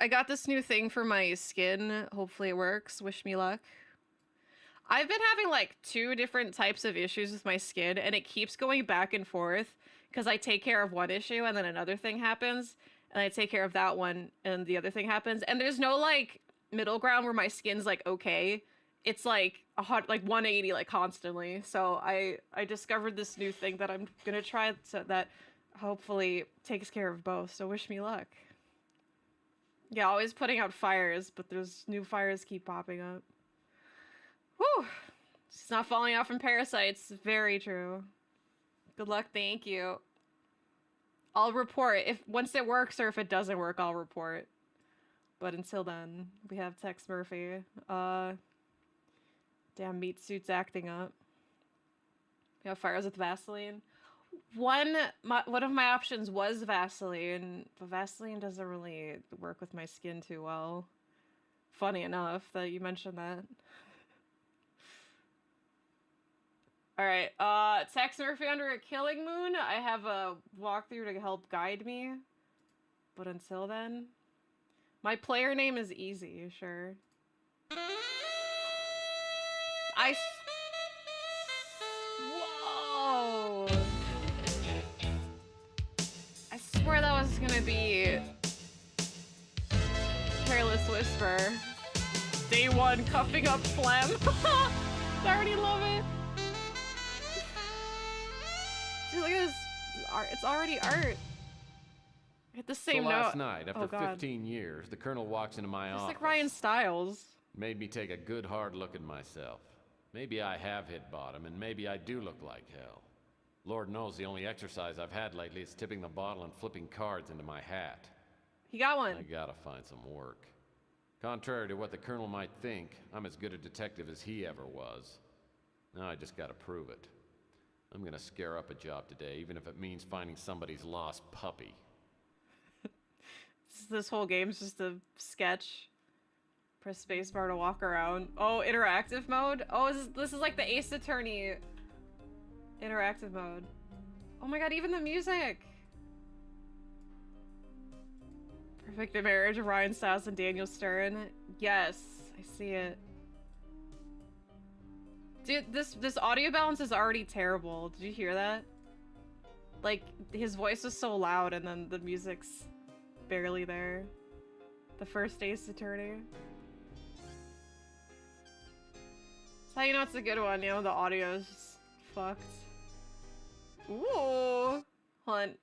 I got this new thing for my skin. Hopefully it works. Wish me luck. I've been having like 2 different types of issues with my skin, and it keeps going back and forth because I take care of one issue and then another thing happens, and I take care of that one and the other thing happens, and there's no like middle ground where my skin's like okay. It's like like 180 like constantly. So I discovered this new thing that I'm gonna try so that hopefully takes care of both. So wish me luck. Yeah, always putting out fires, but there's new fires keep popping up. Whew! It's not falling out from parasites. Very true. Good luck, thank you. I'll report if once it works, or if it doesn't work, I'll report. But until then, we have Tex Murphy. Damn meat suit's acting up. We have fires with Vaseline. One of my options was Vaseline, but Vaseline doesn't really work with my skin too well. Funny enough that you mentioned that. Alright, Tex Murphy under a killing moon. I have a walkthrough to help guide me. But until then, my player name is easy, sure. Whoa! I swear that was gonna be Careless Whisper. Day 1, cuffing up phlegm. I already love it. Dude, look at this art. It's already art. Hit the same so note. Last night, after 15 years, the Colonel walks into my office. It's like Ryan Stiles. Made me take a good hard look at myself. Maybe I have hit bottom, and maybe I do look like hell. Lord knows the only exercise I've had lately is tipping the bottle and flipping cards into my hat. He got one. I gotta find some work. Contrary to what the Colonel might think, I'm as good a detective as he ever was. Now I just gotta prove it. I'm gonna scare up a job today, even if it means finding somebody's lost puppy. This whole game's just a sketch. Press spacebar to walk around. Oh, interactive mode? Oh, this is like the Ace Attorney interactive mode. Oh my god, even the music! Perfect marriage of Ryan Stiles and Daniel Stern. Yes, I see it. Dude, this audio balance is already terrible. Did you hear that? Like, his voice was so loud and then the music's barely there. The first Ace Attorney. That's how you know it's a good one, you know, the audio is just fucked. Ooh! Hunt.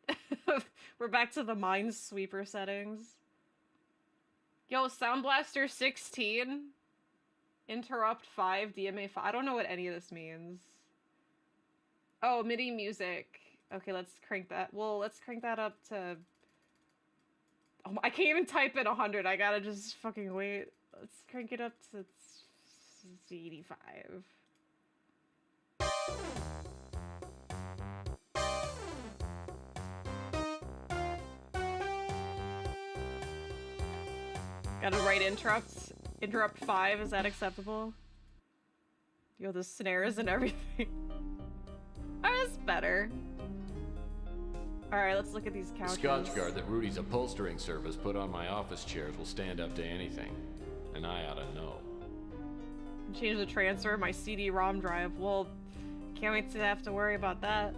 We're back to the Minesweeper settings. Yo, Sound Blaster 16? Interrupt 5, DMA 5. I don't know what any of this means. Oh, MIDI music. Okay, let's crank that. Well, let's crank that up to... Oh, I can't even type in 100. I gotta just fucking wait. Let's crank it up to 85. Gotta write interrupts. Interrupt 5, is that acceptable? Yo, the snares and everything. Oh, that's better. Alright, let's look at these couches. The Scotch guard that Rudy's upholstering service put on my office chairs will stand up to anything. And I ought to know. Change the transfer of my CD-ROM drive. Well, can't wait to have to worry about that.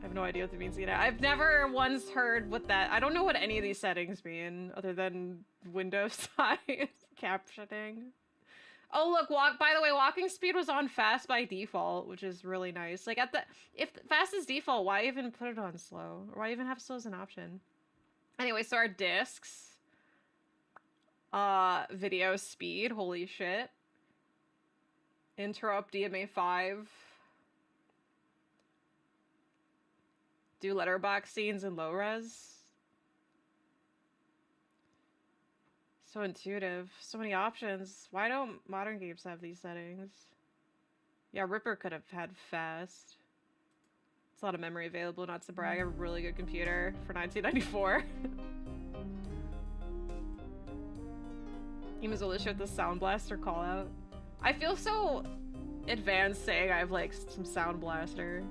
I have no idea what that means either. I've never once heard what that... I don't know what any of these settings mean, other than window size captioning. Oh, look, by the way, walking speed was on fast by default, which is really nice. Like, if fast is default, why even put it on slow? Or why even have slow as an option? Anyway, so our discs. Video speed, holy shit. Interrupt DMA 5. Do letterbox scenes in low res. So intuitive. So many options. Why don't modern games have these settings? Yeah, Ripper could have had fast. It's a lot of memory available, not to brag. I have a really good computer for 1994. Even Zola showed the Sound Blaster call out. I feel so advanced saying I have like some Sound Blaster.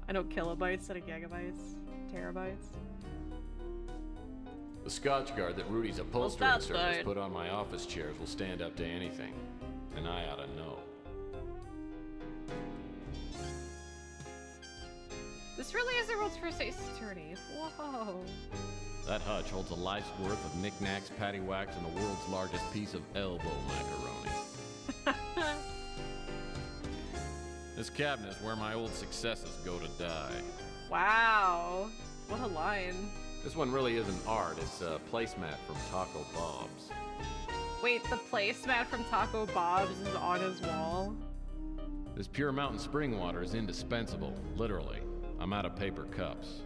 I know kilobytes instead of gigabytes. Terabytes. The Scotch guard that Rudy's upholstering that's service good. put on my office chairs will stand up to anything. And I ought to know. This really is the world's first ace attorney. Whoa. That hutch holds a life's worth of knickknacks, paddywhacks, and the world's largest piece of elbow macaroni. This cabinet is where my old successes go to die. Wow. What a line. This one really isn't art, it's a placemat from Taco Bob's. Wait, the placemat from Taco Bob's is on his wall? This pure mountain spring water is indispensable, literally. I'm out of paper cups.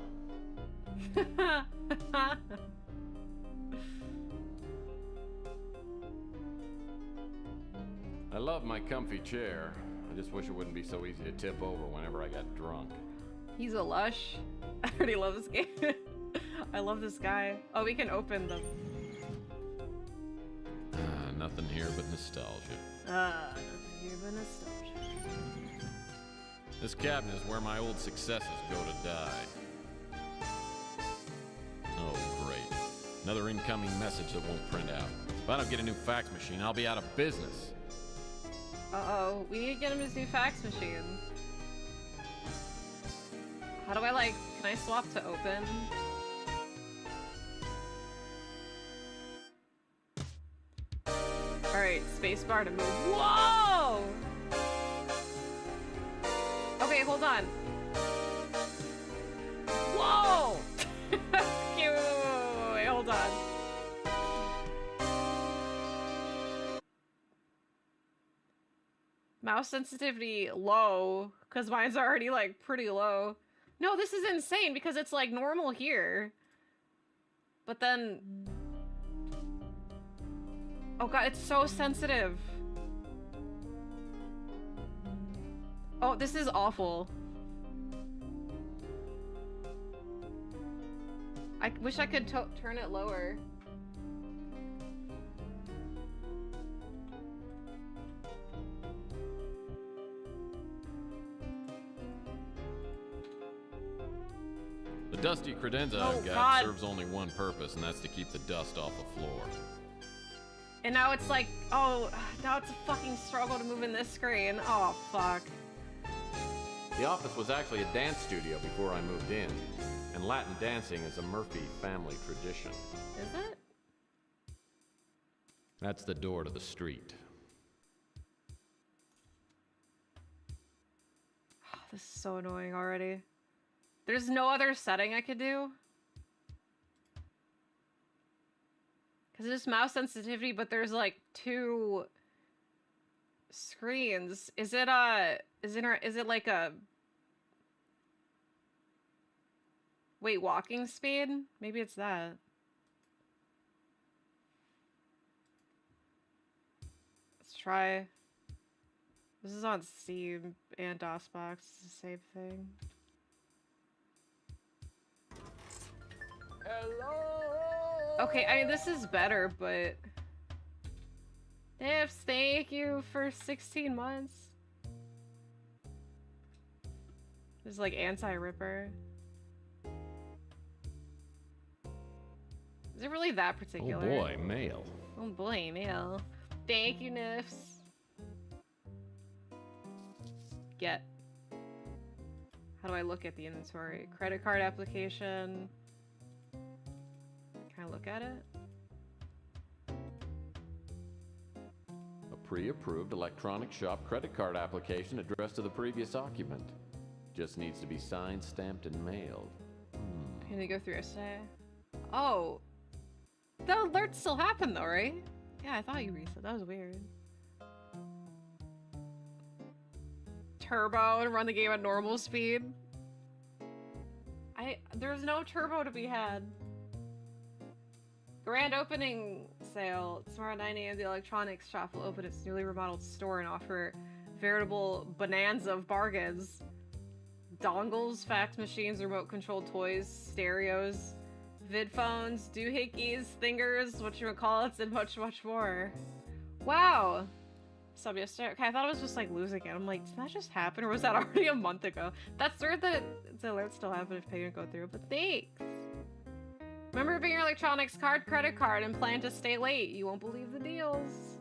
I love my comfy chair. I just wish it wouldn't be so easy to tip over whenever I got drunk. He's a lush. I already love this game. I love this guy. Oh, we can open them. Nothing here but nostalgia. Nothing here but nostalgia. This cabinet is where my old successes go to die. Oh, great. Another incoming message that won't print out. If I don't get a new fax machine, I'll be out of business. Uh-oh, we need to get him his new fax machine. How do I, can I swap to open? Alright, spacebar to move. Whoa! Okay, hold on. Whoa! Okay, wait, hold on. Mouse sensitivity low, because mine's already pretty low. No, this is insane because it's normal here. But then... Oh god, it's so sensitive. Oh, this is awful. I wish I could turn it lower. The dusty credenza I've got serves only one purpose, and that's to keep the dust off the floor. And now it's oh, now it's a fucking struggle to move in this screen. Oh, fuck. The office was actually a dance studio before I moved in, and Latin dancing is a Murphy family tradition. Is it? That's the door to the street. Oh, this is so annoying already. There's no other setting I could do? Because it's mouse sensitivity, but there's two screens. Is it like a... Wait, walking speed? Maybe it's that. Let's try. This is on Steam and DOSBox. It's the same thing. Hello! Okay, I mean, this is better, but... Nifs, thank you for 16 months. This is anti-ripper. Is it really that particular? Oh boy, mail. Oh boy, mail. Thank you, Nifs. Get. How do I look at the inventory? Credit card application. Can I look at it? A pre-approved electronic shop credit card application addressed to the previous occupant. Just needs to be signed, stamped, and mailed. Can we go through essay? Oh. The alerts still happen though, right? Yeah, I thought you reset. That was weird. Turbo and run the game at normal speed. There's no turbo to be had. Grand opening sale. Tomorrow at 9 a.m. the electronics shop will open its newly remodeled store and offer veritable bonanza of bargains. Dongles, fax machines, remote controlled toys, stereos, vid phones, doohickeys, thingers, whatchamacallits, and much, much more. Wow! Sub yesterday. Okay, I thought it was just losing it. I'm like, did that just happen or was that already a month ago? That's weird that the alerts still happen if payment go through, but thanks! Remember being your electronics card, credit card, and plan to stay late. You won't believe the deals.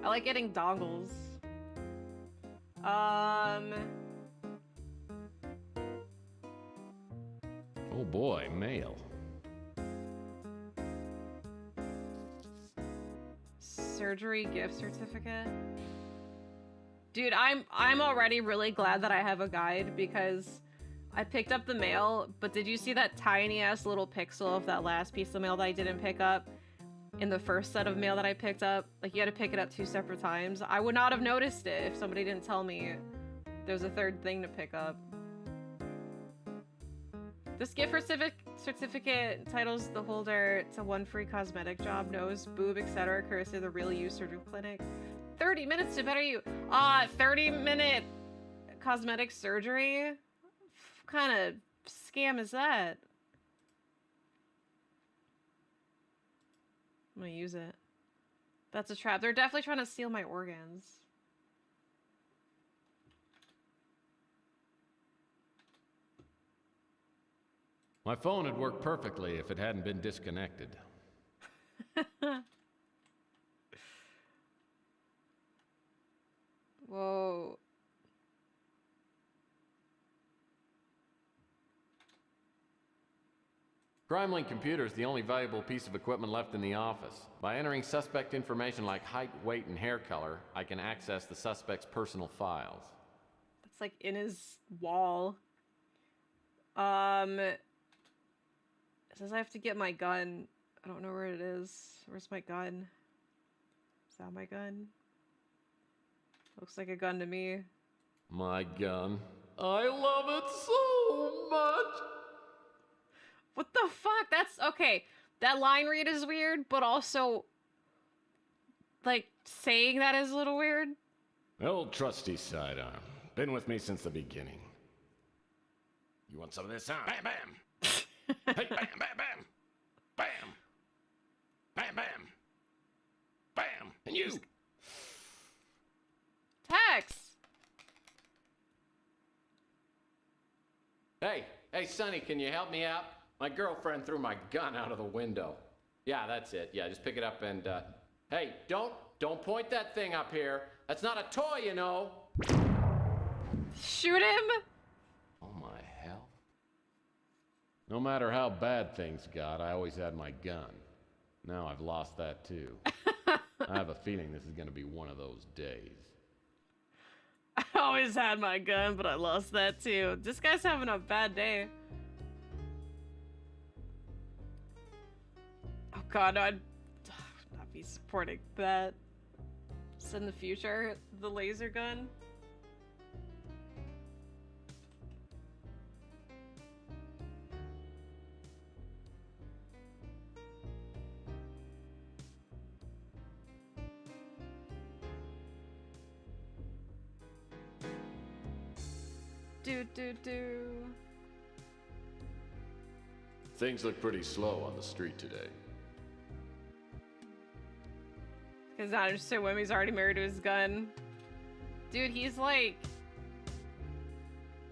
I like getting dongles. Oh boy, mail. Surgery gift certificate. Dude, I'm already really glad that I have a guide because I picked up the mail, but did you see that tiny ass little pixel of that last piece of mail that I didn't pick up in the first set of mail that I picked up? Like, you had to pick it up 2 separate times. I would not have noticed it if somebody didn't tell me there's a third thing to pick up. This gift certificate entitles the holder to 1 free cosmetic job, nose, boob, etc. courtesy of the Real You Surgical Clinic. 30 minutes to better you. 30-minute cosmetic surgery? What kind of scam is that? I'm gonna use it. That's a trap. They're definitely trying to steal my organs. My phone had worked perfectly if it hadn't been disconnected. Whoa. CrimeLink computer is the only valuable piece of equipment left in the office. By entering suspect information like height, weight, and hair color, I can access the suspect's personal files. That's like in his wall. It says I have to get my gun. I don't know where it is. Where's my gun? Is that my gun? Looks like a gun to me. My gun. I love it so much! What the fuck? That's okay. That line read is weird, but also, like, saying that is a little weird. Old trusty sidearm. Been with me since the beginning. You want some of this, huh? Bam, bam! Hey, bam, bam, bam! Bam! Bam, bam! Bam! And you! Tex! Hey, Sonny, can you help me out? My girlfriend threw my gun out of the window. Yeah, that's it. Yeah, just pick it up and, hey, don't point that thing up here. That's not a toy, you know. Shoot him? Oh, my hell. No matter how bad things got, I always had my gun. Now I've lost that, too. I have a feeling this is gonna be one of those days. I always had my gun, but I lost that, too. This guy's having a bad day. Oh god, no, I'd not be supporting that. Just in the future, the laser gun. Do. Things look pretty slow on the street today. Because not interested in women, he's already married to his gun. Dude, he's like...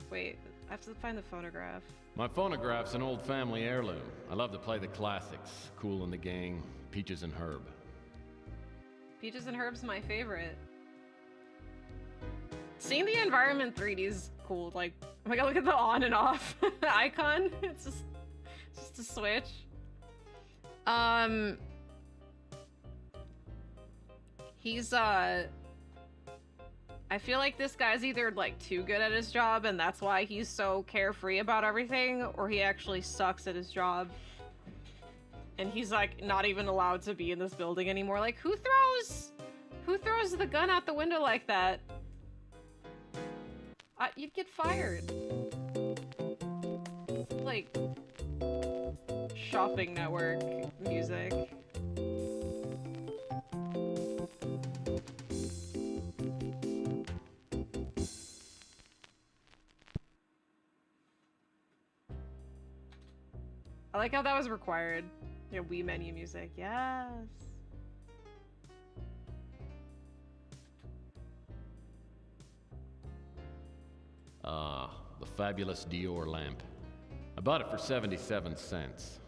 Wait, I have to find the phonograph. My phonograph's an old family heirloom. I love to play the classics. Kool and the Gang, Peaches and Herb. Peaches and Herb's my favorite. Seeing the environment 3D is cool. Like, oh my god, look at the on and off icon. It's just a switch. He's I feel like this guy's either like too good at his job and that's why he's so carefree about everything, or he actually sucks at his job. And he's like not even allowed to be in this building anymore. Like, who throws the gun out the window like that? You'd get fired. Like, shopping network music. I like how that was required. You know, Wii menu music, yes. The fabulous Dior lamp. I bought it for 77 cents.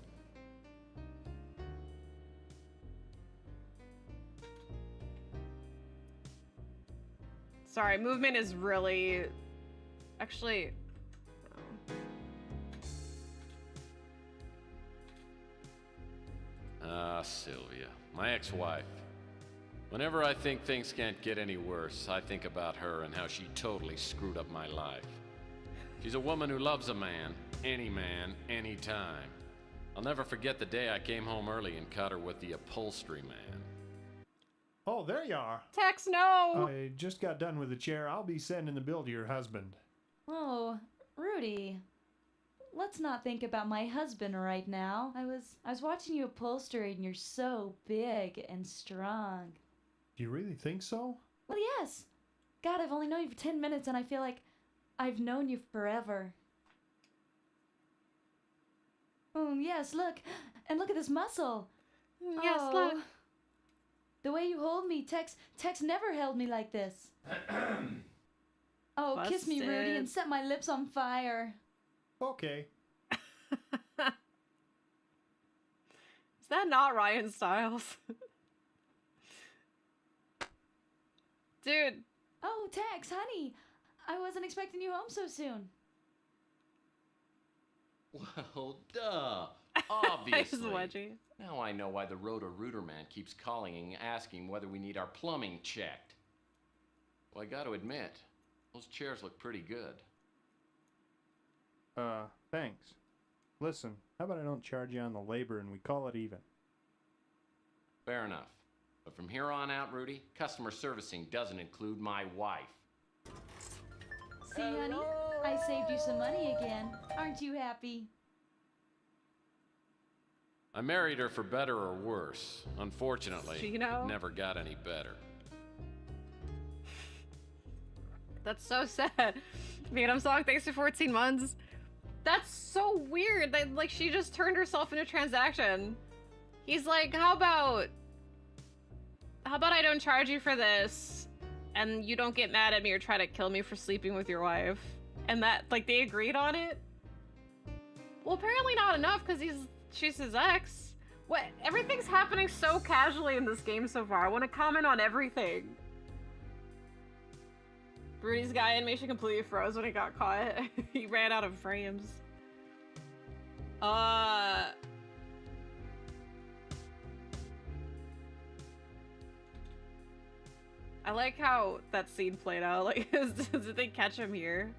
Sorry, movement is really... Actually... Sylvia, my ex-wife. Whenever I think things can't get any worse, I think about her and how she totally screwed up my life. She's a woman who loves a man, anytime. I'll never forget the day I came home early and caught her with the upholstery man. Oh, there you are. Tex, no! I just got done with the chair. I'll be sending the bill to your husband. Oh, Rudy. Let's not think about my husband right now. I was watching you upholstery and you're so big and strong. Do you really think so? Well, yes. God, I've only known you for 10 minutes and I feel like I've known you forever. Oh, yes, look. And look at this muscle. Yes, Oh. look. The way you hold me, Tex never held me like this. Oh, kiss me, Rudy, Busted. and set my lips on fire. Okay. Is that not Ryan Stiles? Dude. Oh, Tex, honey. I wasn't expecting you home so soon. Well, duh. It's Obviously. wedgie. Now I know why the Roto-Rooter man keeps calling and asking whether we need our plumbing checked. Well, I gotta admit, those chairs look pretty good. Thanks. Listen, how about I don't charge you on the labor and we call it even? Fair enough. But from here on out, Rudy, customer servicing doesn't include my wife. See, honey? I saved you some money again. Aren't you happy? I married her for better or worse. Unfortunately, Gino? never got any better. That's so sad. Vietnam song, thanks for 14 months. That's so weird that, like, she just turned herself into a transaction. He's like, how about I don't charge you for this and you don't get mad at me or try to kill me for sleeping with your wife? And that, like, they agreed on it? Well, apparently not enough because she's his ex. What? Everything's happening so casually in this game so far. I want to comment on everything. Rudy's guy animation completely froze when he got caught. He ran out of frames. I like how that scene played out. Like, did they catch him here?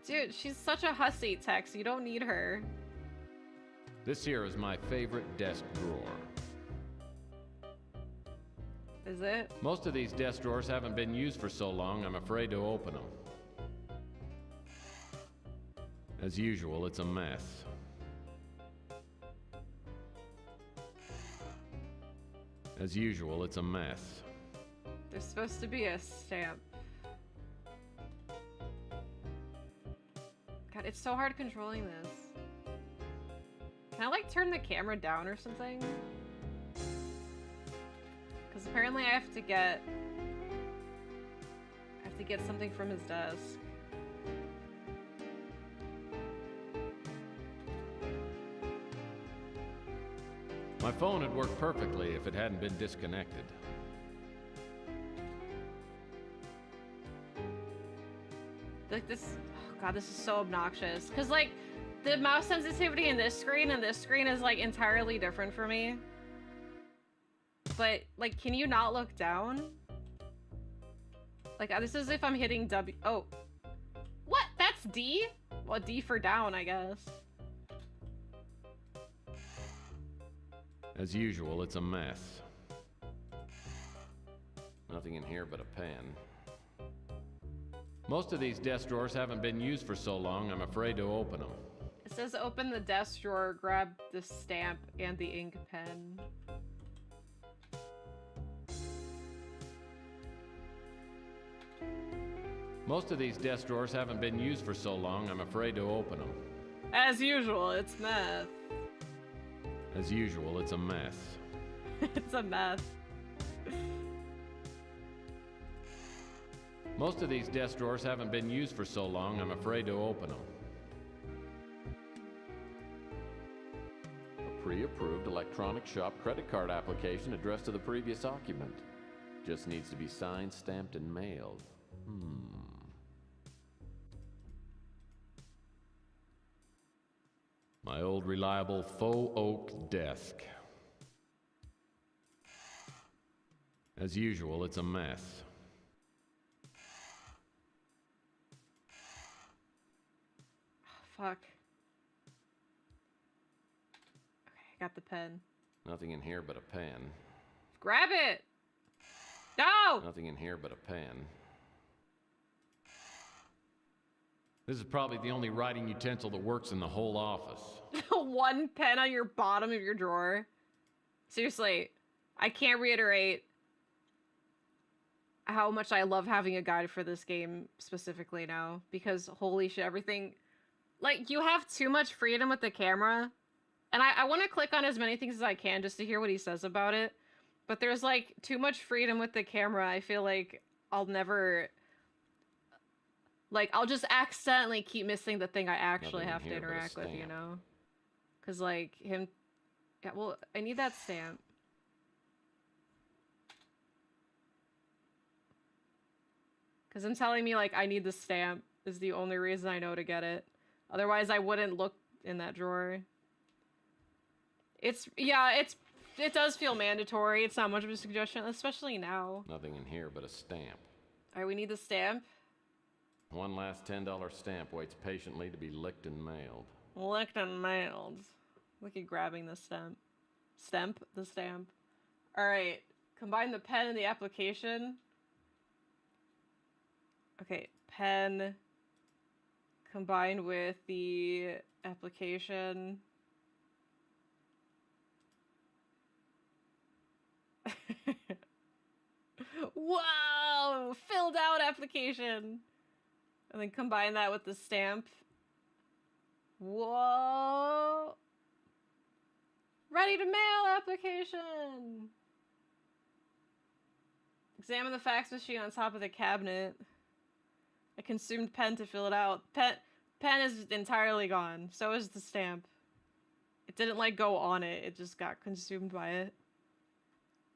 Dude, she's such a hussy, Tex. You don't need her. This here is my favorite desk drawer. Is it? Most of these desk drawers haven't been used for so long, I'm afraid to open them. As usual, it's a mess. As usual, it's a mess. There's supposed to be a stamp. God, it's so hard controlling this. Can I, like, turn the camera down or something? Because apparently I have to get something from his desk. My phone had worked perfectly if it hadn't been disconnected. Like this, oh God, this is so obnoxious. Cause like the mouse sensitivity in this screen and this screen is like entirely different for me. But like, can you not look down? Like this is if I'm hitting W. Oh, what? That's D? Well, D for down, I guess. As usual, it's a mess. Nothing in here but a pen. Most of these desk drawers haven't been used for so long, I'm afraid to open them. It says open the desk drawer, grab the stamp and the ink pen. Most of these desk drawers haven't been used for so long, I'm afraid to open them. As usual, it's meth. As usual, it's a mess. It's a meth. Most of these desk drawers haven't been used for so long, I'm afraid to open them. pre-approved electronic shop credit card application addressed to the previous occupant. Just needs to be signed, stamped, and mailed. My old reliable faux oak desk. As usual, it's a mess. Fuck. Okay, I got the pen. Nothing in here but a pen. Grab it! No! Nothing in here but a pen. This is probably the only writing utensil that works in the whole office. One pen on your bottom of your drawer. Seriously, I can't reiterate how much I love having a guide for this game specifically now, because holy shit, everything, like, you have too much freedom with the camera, and I want to click on as many things as I can just to hear what he says about it, but there's like too much freedom with the camera. I feel like I'll never, like, I'll just accidentally keep missing the thing I actually Nothing in have to here but a interact with, you stamp. know? Because, like, him... Yeah, well, I need that stamp. Because him telling me, like, I need the stamp is the only reason I know to get it. Otherwise, I wouldn't look in that drawer. It's... Yeah, it does feel mandatory. It's not much of a suggestion, especially now. Nothing in here but a stamp. Alright, we need the stamp. One last $10 stamp waits patiently to be licked and mailed. Licked and mailed. Look at grabbing the stamp. The stamp. Alright. Combine the pen and the application. Okay, pen combined with the application. Wow! Filled out application! And then combine that with the stamp. Whoa! Ready to mail application! Examine the fax machine on top of the cabinet. I consumed pen to fill it out. Pen is entirely gone. So is the stamp. It didn't, like, go on it. It just got consumed by it.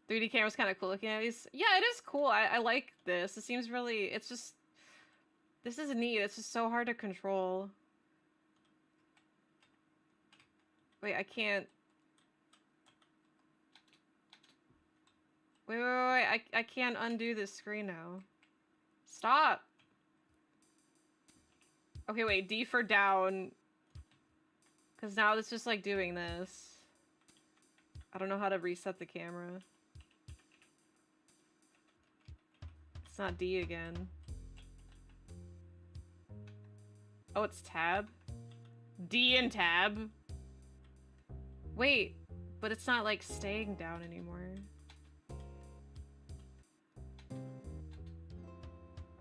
3D camera's kind of cool looking at these. Yeah, it is cool. I like this. It seems really... It's just... This is neat. It's just so hard to control. Wait, I can't... Wait. I can't undo this screen now. Stop! Okay, wait. D for down. Because now it's just, like, doing this. I don't know how to reset the camera. It's not D again. Oh, it's tab? D and tab? Wait, but it's not, like, staying down anymore.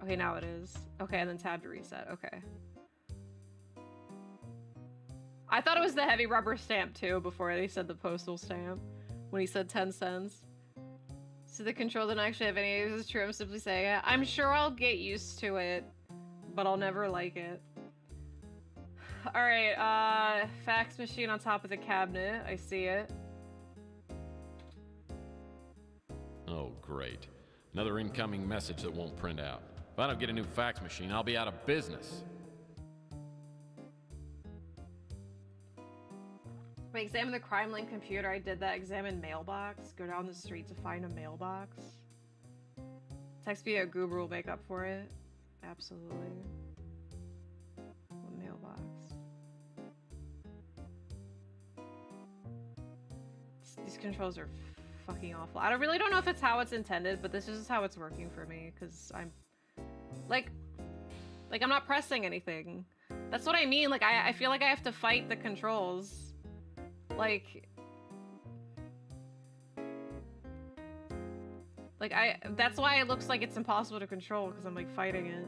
Okay, now it is. Okay, and then tab to reset. Okay. I thought it was the heavy rubber stamp, too, before they said the postal stamp. When he said 10 cents. So the control didn't actually have any. This is true. I'm simply saying it. I'm sure I'll get used to it, but I'll never like it. Alright, fax machine on top of the cabinet. I see it. Oh, great. Another incoming message that won't print out. If I don't get a new fax machine, I'll be out of business. Wait, examine the crime link computer. I did that. Examine mailbox. Go down the street to find a mailbox. Text via Goober will make up for it. Absolutely. What mailbox? These controls are fucking awful. I really don't know if it's how it's intended, but this is just how it's working for me, because I'm... Like, I'm not pressing anything. That's what I mean. Like, I feel like I have to fight the controls. Like, that's why it looks like it's impossible to control, because I'm, like, fighting it.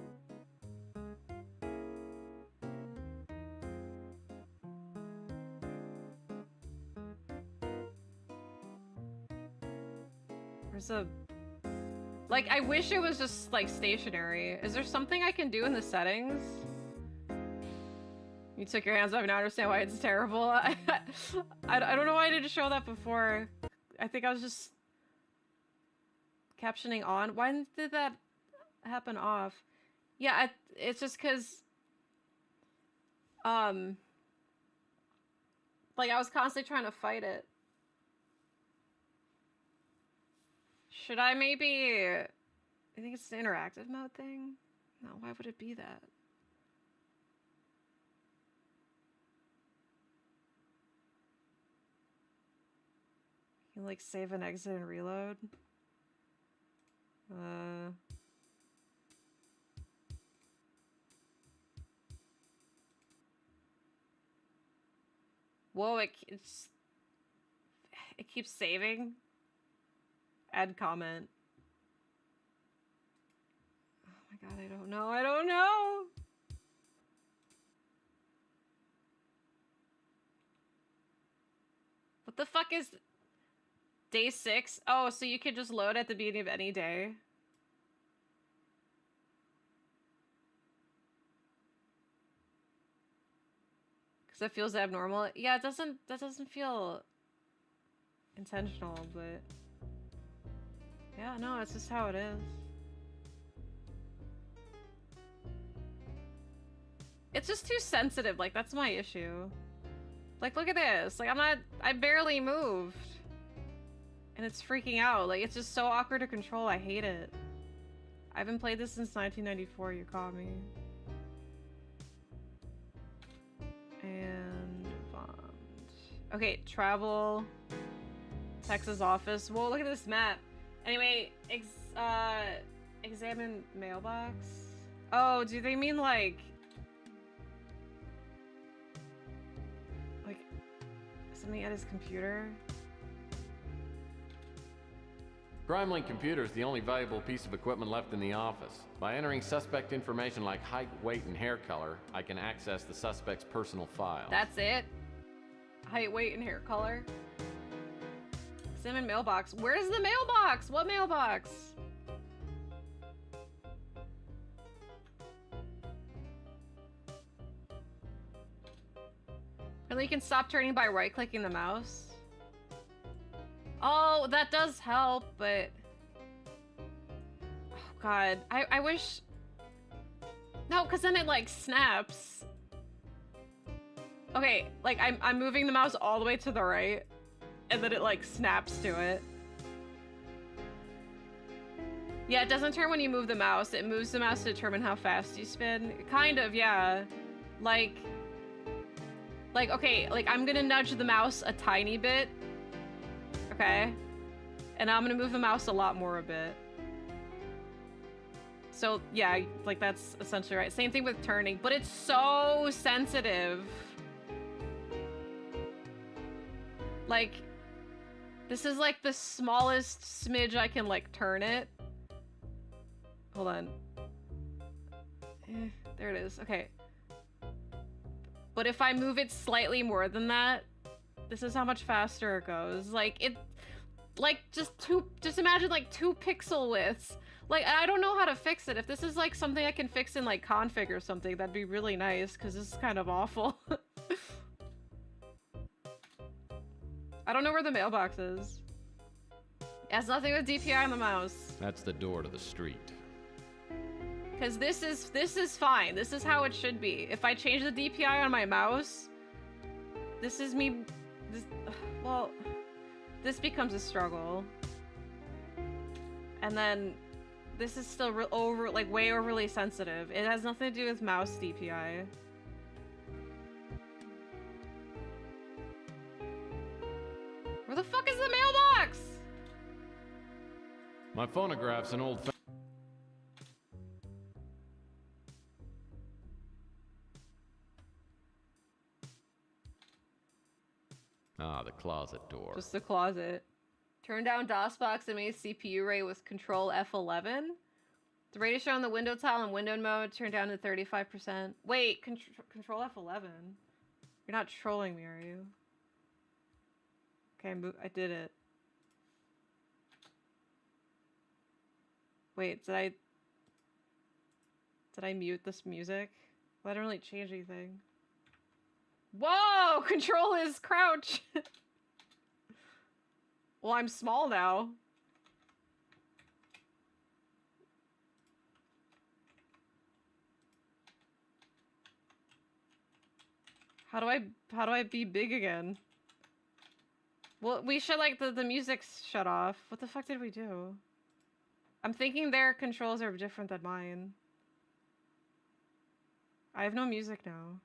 Where's a... Like, I wish it was just, like, stationary. Is there something I can do in the settings? You took your hands off. Now I understand why it's terrible. I don't know why I didn't show that before. I think I was just captioning on. Why did that happen off? Yeah, it's just because like I was constantly trying to fight it. Should I maybe... I think it's an interactive mode thing? No, why would it be that? You can like save and exit and reload. Whoa, it keeps saving. Add comment. Oh my god, I don't know. I don't know. What the fuck is day 6? Oh, so you could just load at the beginning of any day. Because it feels abnormal. Yeah, that doesn't feel intentional, but yeah, no, it's just how it is. It's just too sensitive, like that's my issue. Like, look at this. Like, I barely moved. And it's freaking out. Like, it's just so awkward to control. I hate it. I haven't played this since 1994, you caught me. And okay, travel. Texas office. Whoa, look at this map. Anyway, examine mailbox. Oh, do they mean like something at his computer? CrimeLink computer is the only valuable piece of equipment left in the office. By entering suspect information like height, weight, and hair color, I can access the suspect's personal file. That's it? Height, weight, and hair color? Examine mailbox. Where's the mailbox? What mailbox? Really, you can stop turning by right-clicking the mouse? Oh, that does help, but... Oh, God. I wish... No, because then it, like, snaps. Okay, like, I'm moving the mouse all the way to the right, and then it, like, snaps to it. Yeah, it doesn't turn when you move the mouse. It moves the mouse to determine how fast you spin. Kind of, yeah. Like, okay, like, I'm gonna nudge the mouse a tiny bit. Okay? And I'm gonna move the mouse a lot more a bit. So, yeah, like, that's essentially right. Same thing with turning, but it's so sensitive. Like, this is, like, the smallest smidge I can, like, turn it. Hold on. There it is. Okay. But if I move it slightly more than that, this is how much faster it goes. Like, it... Like, just imagine, like, 2 pixel widths. Like, I don't know how to fix it. If this is, like, something I can fix in, like, config or something, that'd be really nice, because this is kind of awful. I don't know where the mailbox is. It has nothing with DPI on the mouse. That's the door to the street. Because this is fine. This is how it should be. If I change the DPI on my mouse, this is me... well, this becomes a struggle. And then this is still way overly sensitive. It has nothing to do with mouse DPI. Where the fuck is the mailbox? My phonograph's an old... Ah, the closet door. Just the closet. Turn down DOSBox and make CPU rate with Control F11. The rate is shown on the window tile in window mode. Turn down to 35%. Wait, Control F11? You're not trolling me, are you? Okay, I did it. Wait, did I mute this music? Well, I didn't really change anything. Whoa! Control is crouch! Well, I'm small now. How do I be big again? Well, we should like the music's shut off. What the fuck did we do? I'm thinking their controls are different than mine. I have no music now.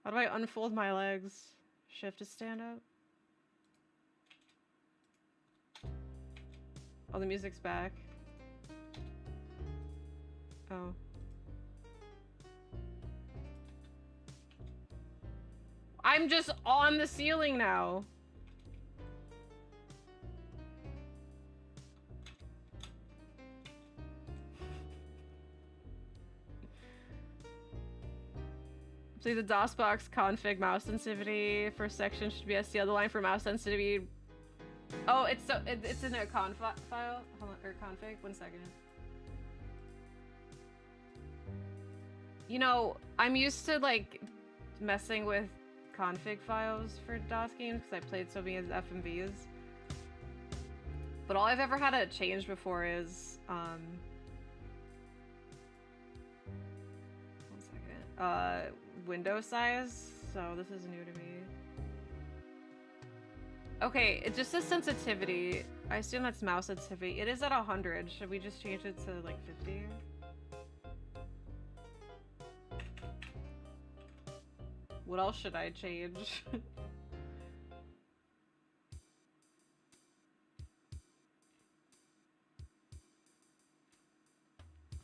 How do I unfold my legs? Shift to stand up? Oh, the music's back. Oh. I'm just on the ceiling now. See, the DOSBox config mouse sensitivity first section should be STL. The line for mouse sensitivity. Oh, it's in a conf file. Hold on, or config. 1 second. You know, I'm used to like messing with config files for DOS games because I played so many as FMVs. But all I've ever had to change before is window size, so this is new to me. Okay, it just says sensitivity. I assume that's mouse sensitivity. It is at 100. Should we just change it to like 50? What else should I change? I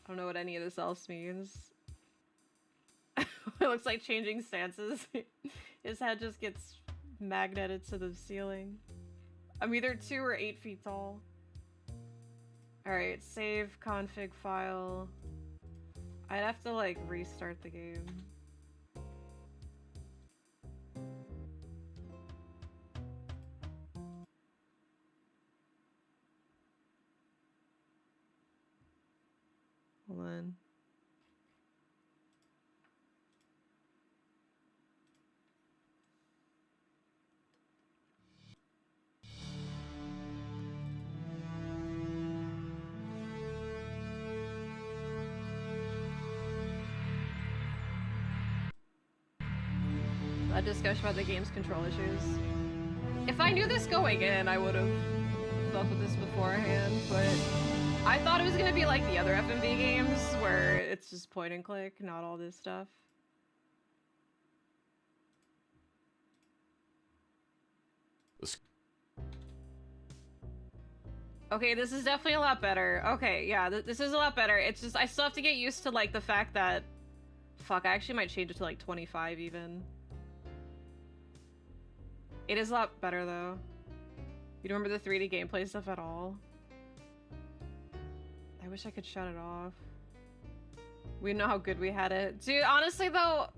don't know what any of this else means. It looks like changing stances. His head just gets magneted to the ceiling. I'm either 2 or 8 feet tall. Alright, save config file. I'd have to like restart the game. Hold on. A discussion about the game's control issues. If I knew this going in, I would have fucked with this beforehand, but I thought it was gonna be like the other FMV games where it's just point and click, not all this stuff. Okay, this is definitely a lot better. Okay, yeah, this is a lot better. It's just, I still have to get used to like the fact that, fuck, I actually might change it to like 25 even. It is a lot better though. You don't remember the 3D gameplay stuff at all? I wish I could shut it off. We know how good we had it. Dude, honestly though,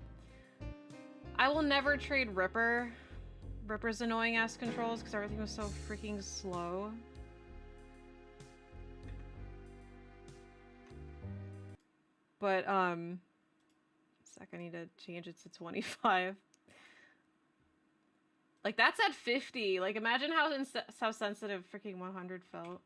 I will never trade Ripper's annoying ass controls because everything was so freaking slow. But, sec, I need to change it to 25. Like, that's at 50. Like, imagine how sensitive freaking 100 felt.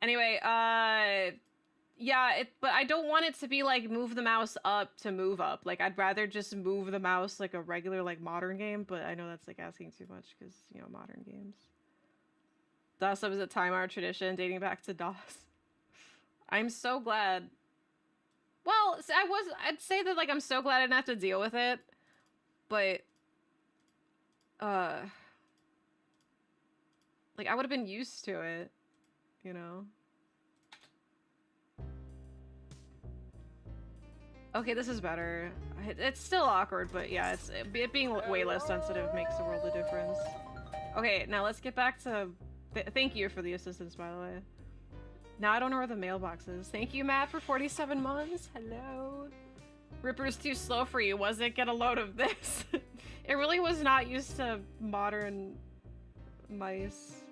Anyway, yeah, but I don't want it to be, like, move the mouse up to move up. Like, I'd rather just move the mouse like a regular, like, modern game, but I know that's, like, asking too much because, you know, modern games. DOS was a time-honored tradition dating back to DOS. I'm so glad. Well, I'd say that, like, I'm so glad I didn't have to deal with it, but... like, I would have been used to it, you know? Okay, this is better. It's still awkward, but yeah, it being way less sensitive makes a world of difference. Okay, now let's get back to... thank you for the assistance, by the way. Now I don't know where the mailbox is. Thank you, Matt, for 47 months. Hello. Ripper's too slow for you, was it? Get a load of this. It really was not used to modern mice.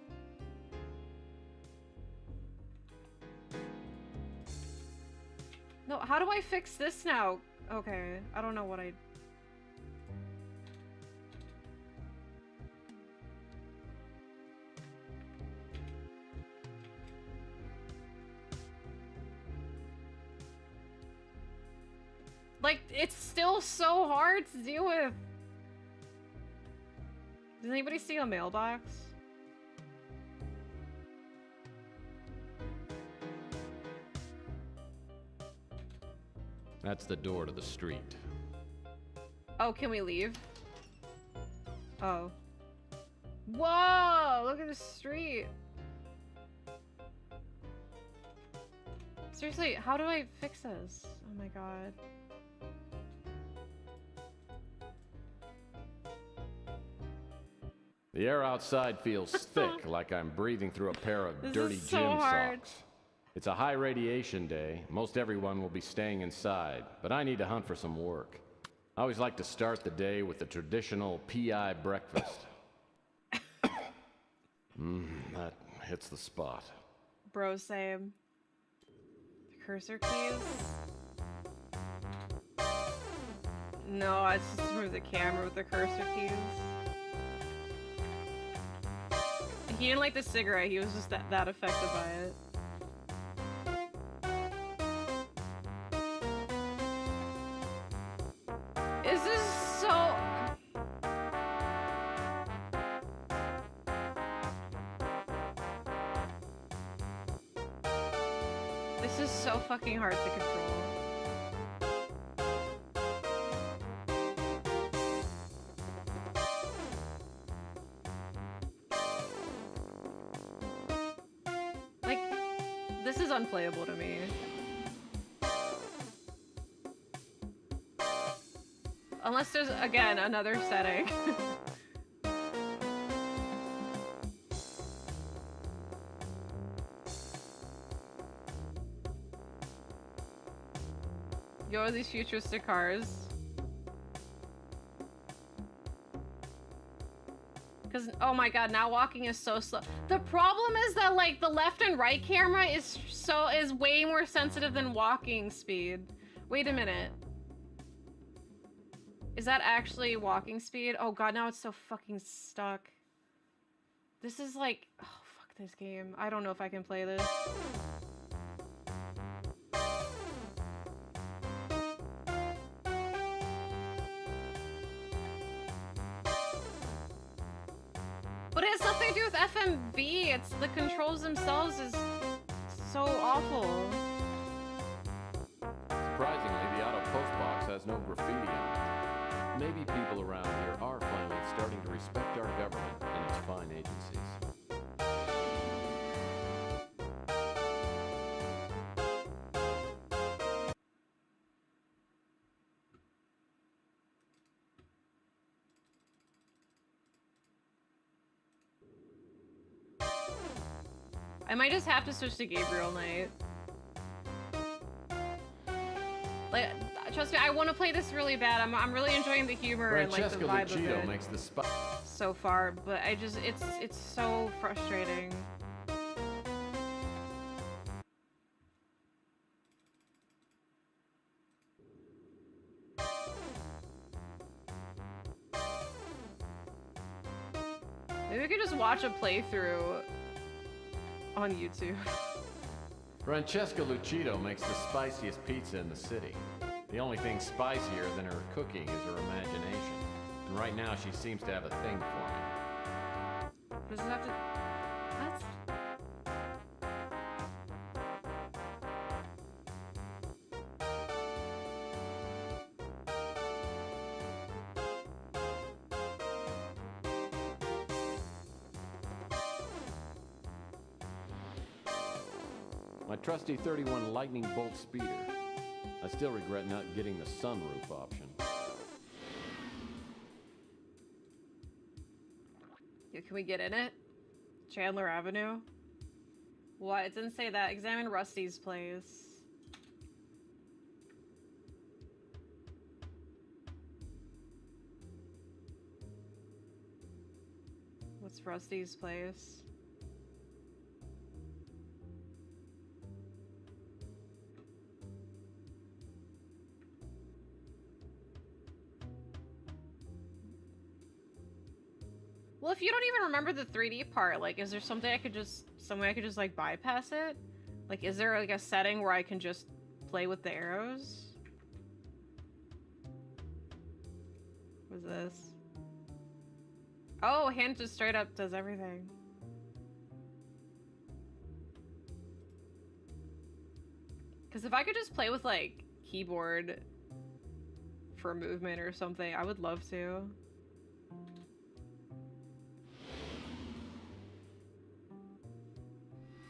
No, how do I fix this now? Okay, I don't know what I... Like, it's still so hard to deal with. Does anybody see a mailbox? That's the door to the street. Oh, can we leave? Oh. Whoa! Look at the street. Seriously, how do I fix this? Oh my god. The air outside feels thick, like I'm breathing through a pair of This dirty is so gym hard. socks. It's a high radiation day. Most everyone will be staying inside, but I need to hunt for some work. I always like to start the day with the traditional PI breakfast. That hits the spot. Bro, same. The cursor keys? No, I just move the camera with the cursor keys. He didn't like the cigarette, he was just that affected by it. Is this so... This is so fucking hard to control. Like, this is unplayable to me. Unless there's, again, another setting. Yo, these futuristic cars. Because, oh my god, now walking is so slow. The problem is that, like, the left and right camera is way more sensitive than walking speed. Wait a minute. Is that actually walking speed? Oh god, now it's so fucking stuck. This is like... Oh, fuck this game. I don't know if I can play this. But it has nothing to do with FMV. It's the controls themselves is so awful. Surprisingly, the auto post box has no graffiti on it. Maybe people around here are finally starting to respect our government and its fine agencies. I might just have to switch to Gabriel Knight. Like, trust me, I want to play this really bad. I'm really enjoying the humor and like the Francesco vibe of Lucido it makes the so far, but I just it's so frustrating. Maybe we could just watch a playthrough on YouTube. Francesca Lucido makes the spiciest pizza in the city. The only thing spicier than her cooking is her imagination. And right now she seems to have a thing for me. Does it have to... What? My trusty 31 Lightning Bolt speeder. I still regret not getting the sunroof option. Yeah, can we get in it? Chandler Avenue? What? It didn't say that. Examine Rusty's place. What's Rusty's place? Well, if you don't even remember the 3D part, like, is there something some way I could just, like, bypass it? Like, is there, like, a setting where I can just play with the arrows? What's this? Oh, hand just straight up does everything. Because if I could just play with, like, keyboard for movement or something, I would love to.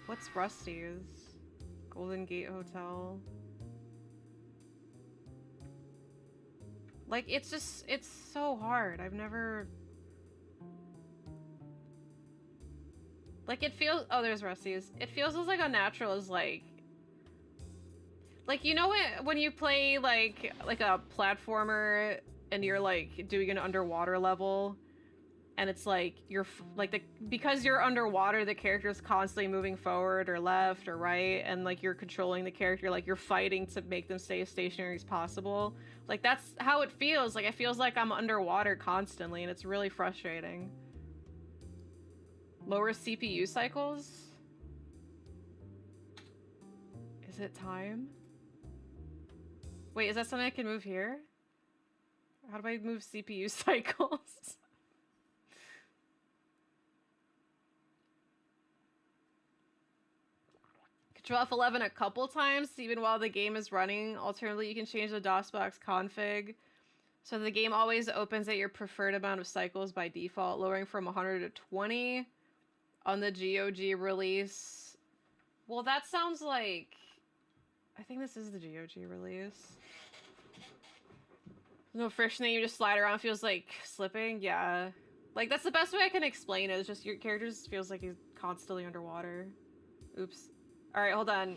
What's Rusty's? Golden Gate Hotel. Like, it's just, it's so hard. I've never... Like, it feels... Oh, there's Rusty's. It feels as, like, unnatural as, like... Like, you know what, when you play, like a platformer and you're, like, doing an underwater level, and it's, like, because you're underwater, the character's constantly moving forward or left or right, and, like, you're controlling the character, like, you're fighting to make them stay as stationary as possible. Like, that's how it feels. Like, it feels like I'm underwater constantly, and it's really frustrating. Lower CPU cycles? Is it time? Wait, is that something I can move here? How do I move CPU cycles? Control F11 a couple times, even while the game is running. Alternatively, you can change the DOSBox config. So the game always opens at your preferred amount of cycles by default, lowering from 100 to 20 on the GOG release. Well, that sounds like... I think this is the GOG release. No friction that you just slide around feels like slipping. Yeah. Like, that's the best way I can explain it. It's just your character just feels like he's constantly underwater. Oops. Alright, hold on.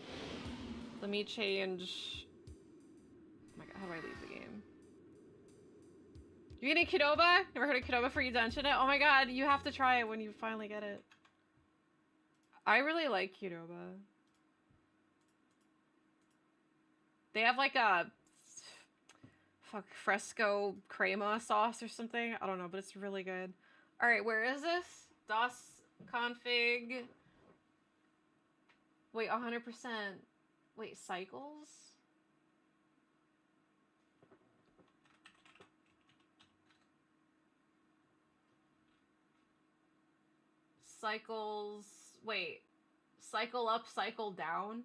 Let me change... Oh my god, how do I leave the game? You're getting Qdoba? Never heard of Qdoba for you dungeon it? Oh my god, you have to try it when you finally get it. I really like Qdoba. They have like a... fresco crema sauce or something. I don't know, but it's really good. Alright, where is this? DOS config. Wait, 100%. Wait, cycles? Cycles... Wait. Cycle up, cycle down?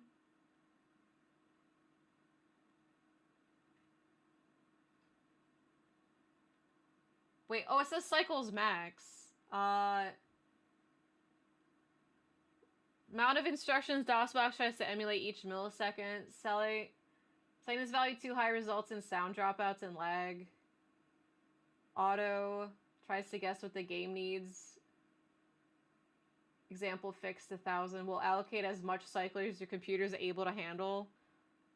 Wait, oh, it says cycles max. Amount of instructions DOSBox tries to emulate each millisecond. Setting this value too high results in sound dropouts and lag. Auto tries to guess what the game needs. Example fixed 1,000. Will allocate as much cyclers as your computer is able to handle.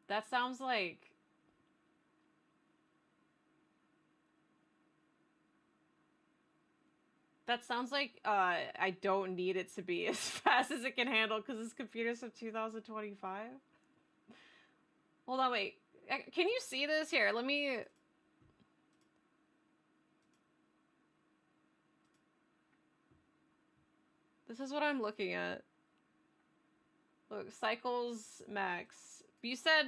That sounds like... That sounds like I don't need it to be as fast as it can handle because this computer's from 2025. Hold on, wait. Can you see this? Here, let me... This is what I'm looking at. Look, cycles max. You said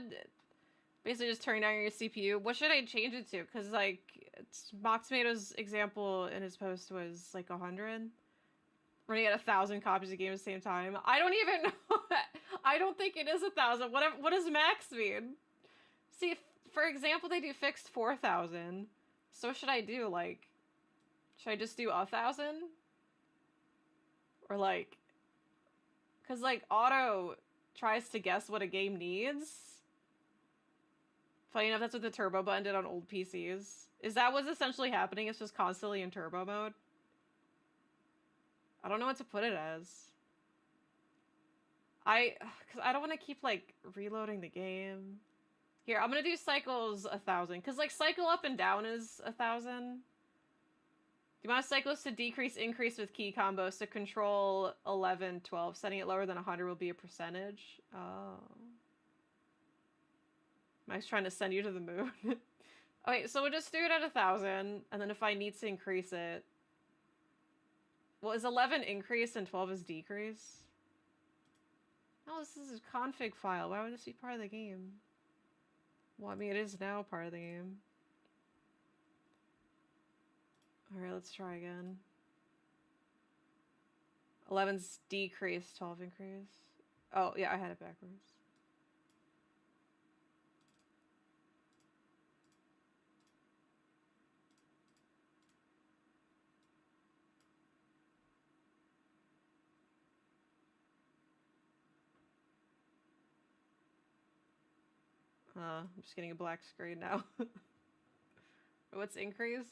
basically just turning down your CPU. What should I change it to? Because, like, Mock Tomato's example in his post was, like, 100. Running at 1,000 copies of the game at the same time. I don't even know. I don't think it is 1,000. What does max mean? See, if, for example, they do fixed 4,000. So should I do, like... Should I just do 1,000? Or, like... Because, like, auto tries to guess what a game needs. Funny enough, that's what the turbo button did on old PCs. Is that what's essentially happening? It's just constantly in turbo mode? I don't know what to put it as. Because I don't want to keep, like, reloading the game. Here, I'm going to do cycles 1,000. Because, like, cycle up and down is 1,000. The amount of cycles to decrease, increase with key combos to control 11, 12. Setting it lower than 100 will be a percentage. Oh. Am I trying to send you to the moon? Okay, so we'll just do it at 1,000, and then if I need to increase it... Well, is 11 increase and 12 is decrease? No, this is a config file. Why would this be part of the game? Well, I mean, it is now part of the game. Alright, let's try again. 11's decrease, 12 increase. Oh, yeah, I had it backwards. I'm just getting a black screen now. What's increase?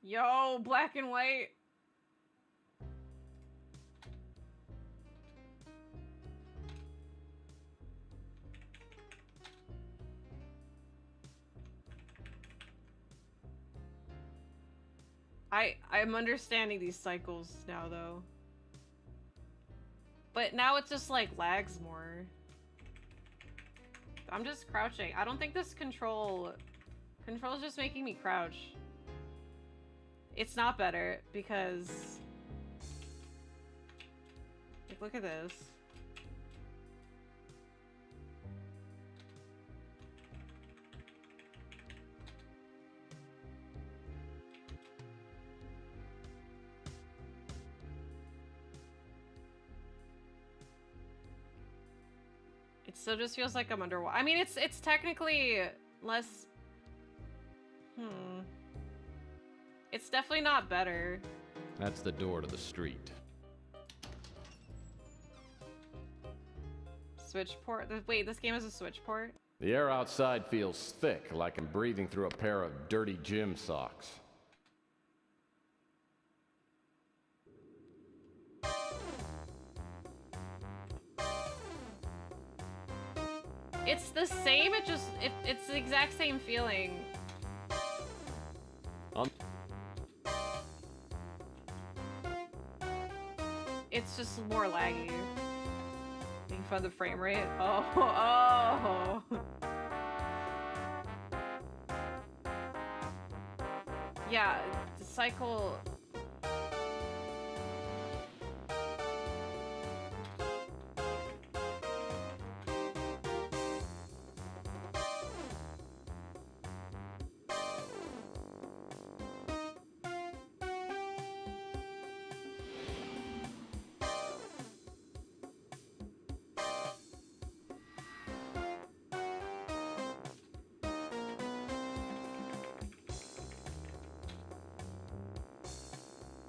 Yo, black and white. I'm understanding these cycles now though. But now it just like lags more. I'm just crouching. I don't think this control's just making me crouch. It's not better because like look at this. It still just feels like I'm underwater. I mean, it's technically less. It's definitely not better. That's the door to the street. Switch port. Wait, this game has a switch port? The air outside feels thick, like I'm breathing through a pair of dirty gym socks. It's the same. It's the exact same feeling. It's just more laggy. Making fun of the frame rate. Oh. Yeah, the cycle.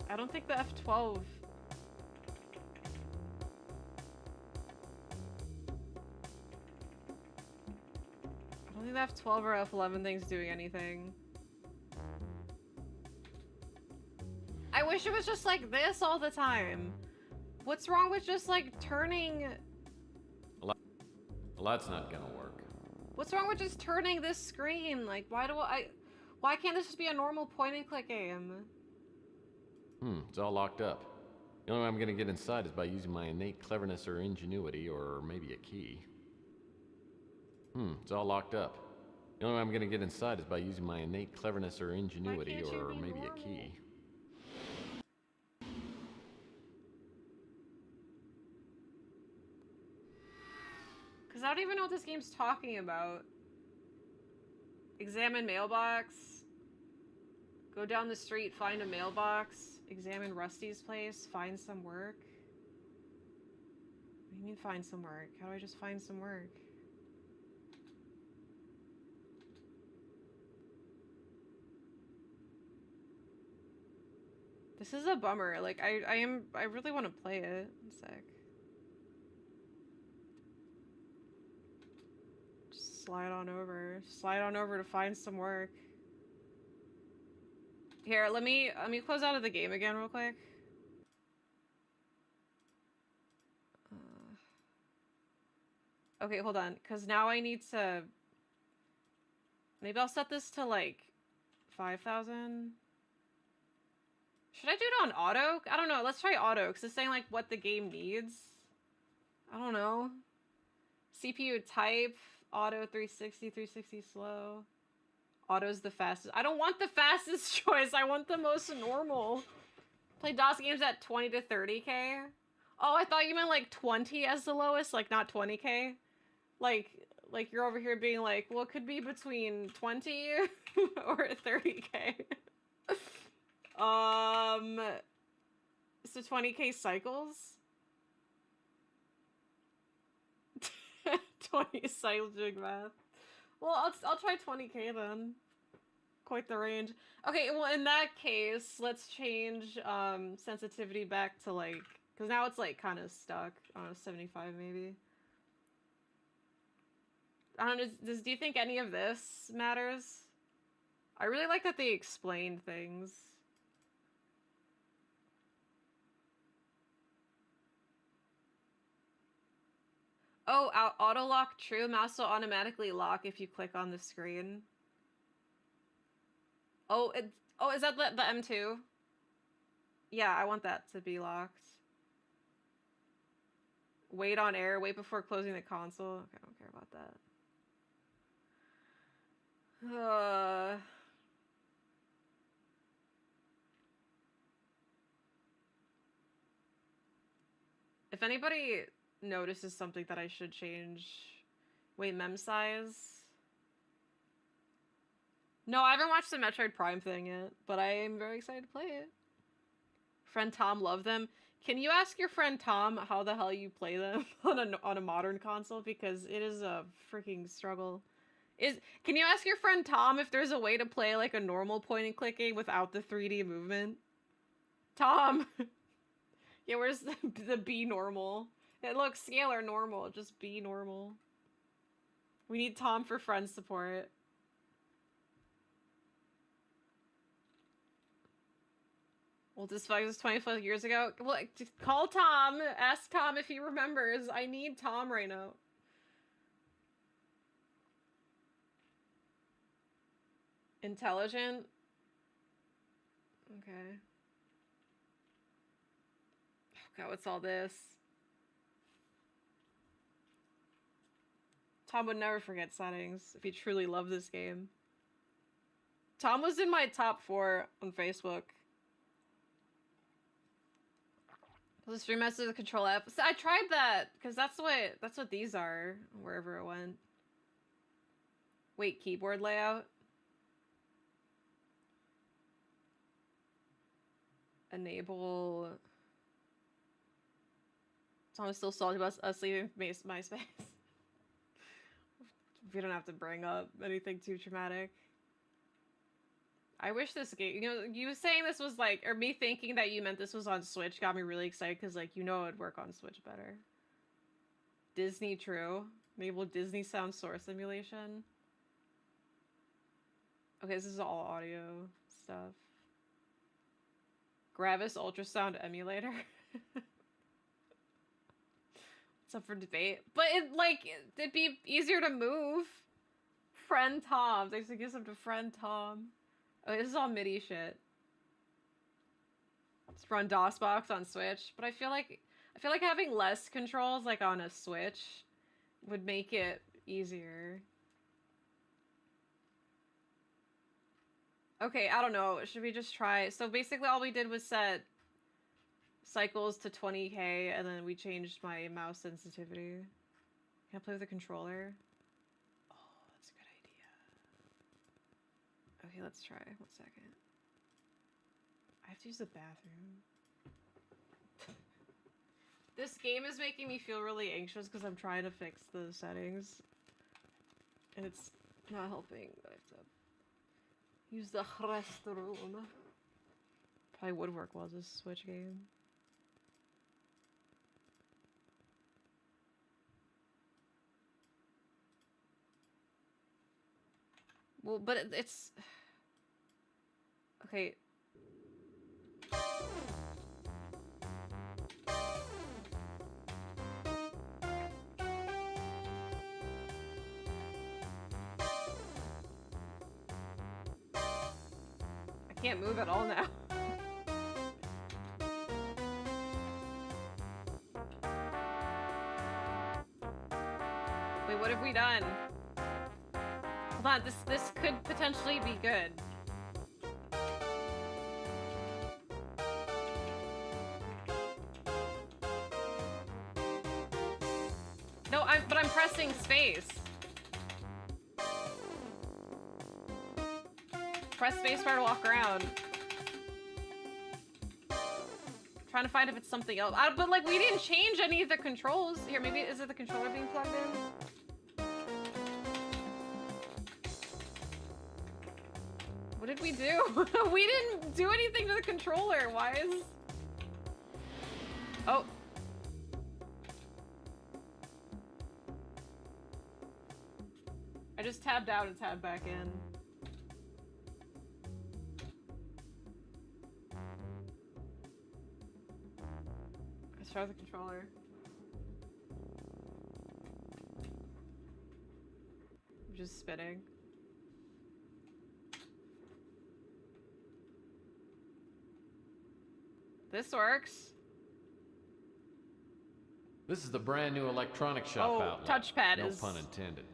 I don't think the F12. I don't think the F12 or F11 thing's doing anything. I wish it was just like this all the time. What's wrong with just like turning? Well, that's not gonna work. What's wrong with just turning this screen? Like, why can't this just be a normal point and click game? It's all locked up. The only way I'm gonna get inside is by using my innate cleverness or ingenuity, or maybe a key. It's all locked up. The only way I'm gonna get inside is by using my innate cleverness or ingenuity, or maybe a key. Because I don't even know what this game's talking about. Examine mailbox. Go down the street, find a mailbox. Examine Rusty's place, find some work. What do you mean find some work? How do I just find some work? This is a bummer. Like, I really want to play it. One sec. Just slide on over. Slide on over to find some work. Here, let me close out of the game again real quick. Okay, hold on, because now I need to Maybe I'll set this to like 5,000. Should I do it on auto? I don't know. Let's try auto because it's saying like what the game needs. I don't know. CPU type, auto 360, 360 slow. Auto's the fastest. I don't want the fastest choice. I want the most normal. Play DOS games at 20 to 30k. Oh, I thought you meant like 20 as the lowest, like not 20k. Like you're over here being like, well, it could be between 20 or 30k. So 20k cycles? 20 cycles doing math. Well, I'll try 20k then. Quite the range. Okay, well in that case, let's change sensitivity back to like, because now it's like kind of stuck. I don't know, 75 maybe. I don't know, do you think any of this matters? I really like that they explained things. Oh, auto lock true. Mouse will automatically lock if you click on the screen. Oh, is that the M2? Yeah, I want that to be locked. Wait on air. Wait before closing the console. Okay, I don't care about that. If anybody notices something that I should change... Wait, mem size? No, I haven't watched the Metroid Prime thing yet, but I am very excited to play it. Friend Tom loved them. Can you ask your friend Tom how the hell you play them on a modern console? Because it is a freaking struggle. Can you ask your friend Tom if there's a way to play like a normal point and click game without the 3D movement? Tom! Yeah, where's the B normal? It looks scalar normal, just B normal. We need Tom for friend support. Well, this was 25 years ago. Well, just call Tom. Ask Tom if he remembers. I need Tom right now. Intelligent? Okay. Oh god, what's all this? Tom would never forget settings if he truly loved this game. Tom was in my top 4 on Facebook. The stream message the control app. So I tried that because that's what these are wherever it went. Wait, keyboard layout. Enable. Tom's still salty about us leaving MySpace. We don't have to bring up anything too traumatic. I wish this game, you saying this was like, or me thinking that you meant this was on Switch got me really excited because like, it would work on Switch better. Disney true. Enable Disney sound source emulation. Okay, this is all audio stuff. Gravis ultrasound emulator. What's up for debate? But it'd be easier to move. Friend Tom. Thanks for giving up to friend Tom. Oh, this is all MIDI shit. It's run DOSBox on Switch, but I feel like having less controls like on a Switch would make it easier. Okay, I don't know. Should we just try? So basically all we did was set cycles to 20k and then we changed my mouse sensitivity. Can I play with a controller? Oh, that's a good idea. Okay, let's try. 1 second. I have to use the bathroom. This game is making me feel really anxious because I'm trying to fix the settings. And it's not helping. I have to use the restroom. Probably would work well as a Switch game. Well, but it's... Okay. can't move at all now. Wait, what have we done? Hold on, this could potentially be good. No, but I'm pressing space. Press spacebar to walk around. Trying to find if it's something else. But like, we didn't change any of the controls. Here, maybe, is it the controller being plugged in? What did we do? We didn't do anything to the controller. Why is... Oh. I just tabbed out and tabbed back in. Let's try the controller. I'm just spinning. This works. This is the brand new electronic shop outlet. Touchpad no is... pun intended.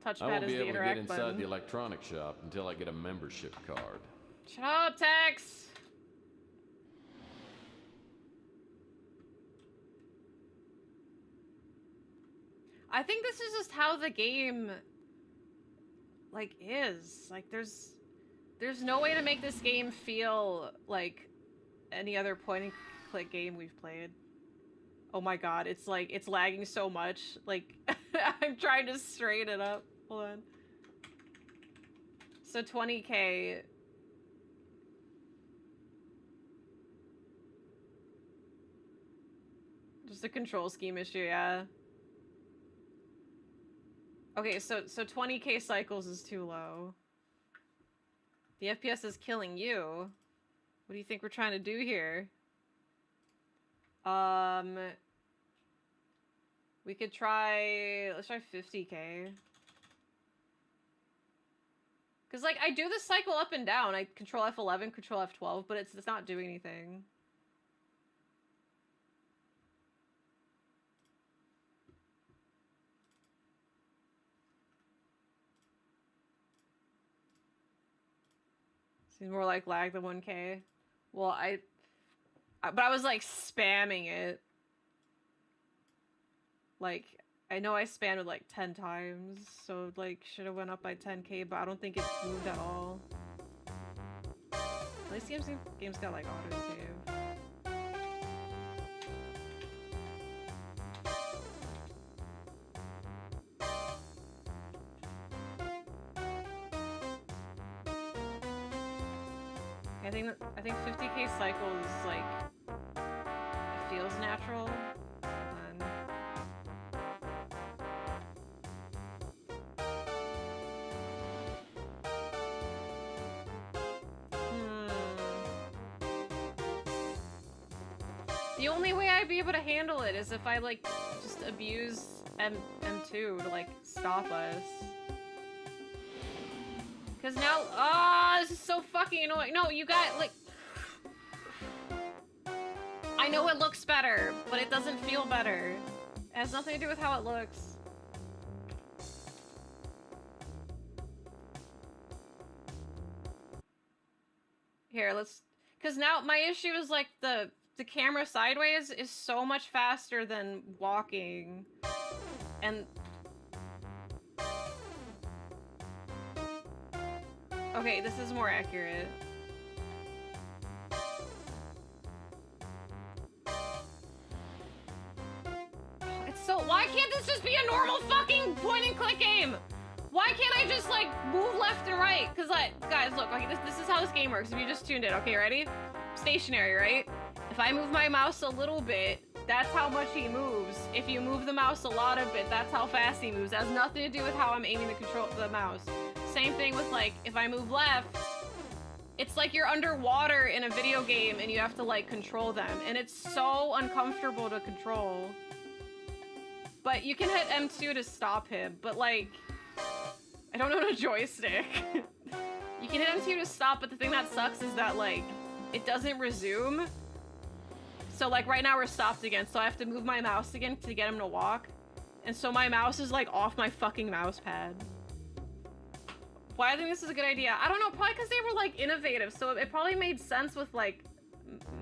Touchpad I won't is be the able to get interact inside button. the electronic shop until I get a membership card. Shut up, Tex! I think this is just how the game, like, is. Like, there's no way to make this game feel like any other point-and-click game we've played. Oh my god, it's like, it's lagging so much. Like, I'm trying to straighten it up. Hold on. So 20K. Just a control scheme issue, yeah. Okay, so 20K cycles is too low. The FPS is killing you. What do you think we're trying to do here? We could try, let's try 50K. Cause like, I do the cycle up and down. I control F11, control F12, but it's not doing anything. Seems more like lag than 1K. Well, but I was like spamming it. Like, I know I spammed it like 10 times, so like should have went up by 10K, but I don't think it moved at all. At least game's got like autosave. I think 50K cycle is like, it feels natural. The only way I'd be able to handle it is if I like just abuse M2 to like stop us. Cause now, this is so fucking annoying. No, you got like, I know it looks better, but it doesn't feel better. It has nothing to do with how it looks. Here, cause now my issue is like the camera sideways is so much faster than walking. And okay, this is more accurate. It's so, why can't this just be a normal fucking point and click game? Why can't I just like move left and right? Cause like, guys, look, okay, this is how this game works. If you just tuned in, okay, ready? Stationary, right? If I move my mouse a little bit, that's how much he moves. If you move the mouse a lot of it, that's how fast he moves. It has nothing to do with how I'm aiming the mouse. Same thing with like, if I move left, it's like you're underwater in a video game and you have to like control them. And it's so uncomfortable to control. But you can hit M2 to stop him, but like, I don't own a joystick. You can hit M2 to stop, but the thing that sucks is that, like, it doesn't resume. So, like, right now we're stopped again, so I have to move my mouse again to get him to walk. And so my mouse is, like, off my fucking mouse pad. Why I think this is a good idea? I don't know, probably because they were, like, innovative, so it probably made sense with, like,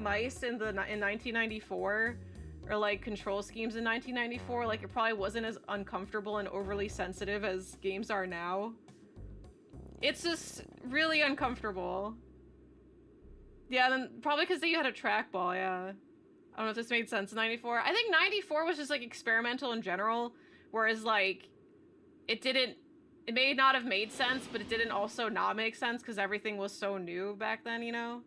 mice in 1994. Or, like, control schemes in 1994. Like, it probably wasn't as uncomfortable and overly sensitive as games are now. It's just really uncomfortable. Yeah, then probably because you had a trackball, yeah. I don't know if this made sense in 94. I think 94 was just, like, experimental in general. Whereas, like, it may not have made sense, but it didn't also not make sense because everything was so new back then, you know?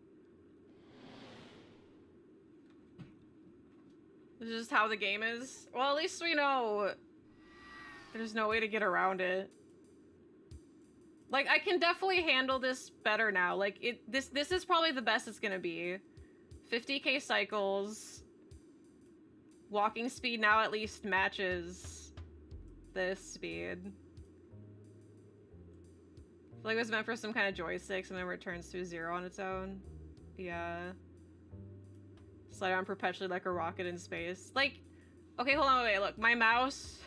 This is just how the game is. Well, at least we know there's no way to get around it. Like, I can definitely handle this better now. Like, this is probably the best it's gonna be. 50k cycles. Walking speed now at least matches this speed. I feel like it was meant for some kind of joysticks and then returns to 0 on its own. Yeah. Slide on perpetually like a rocket in space. Like, okay, hold on, wait, look, my mouse.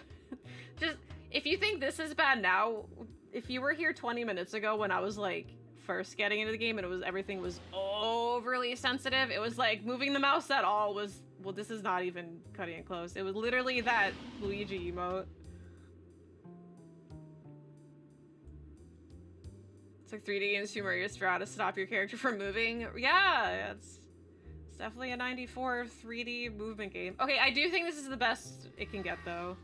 Just, if you think this is bad now, if you were here 20 minutes ago when I was, like, first getting into the game and everything was overly sensitive, it was like moving the mouse at all was, well, this is not even cutting it close. It was literally that Luigi emote. It's like 3D games humorous for how to stop your character from moving. Yeah, it's definitely a 94 3D movement game. Okay, I do think this is the best it can get, though.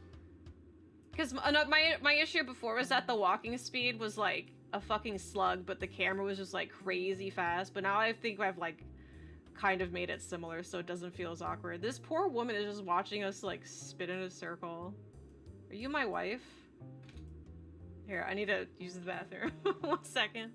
Because my issue before was that the walking speed was, like, a fucking slug, but the camera was just, like, crazy fast. But now I think I've, like, kind of made it similar, so it doesn't feel as awkward. This poor woman is just watching us, like, spin in a circle. Are you my wife? Here, I need to use the bathroom. 1 second.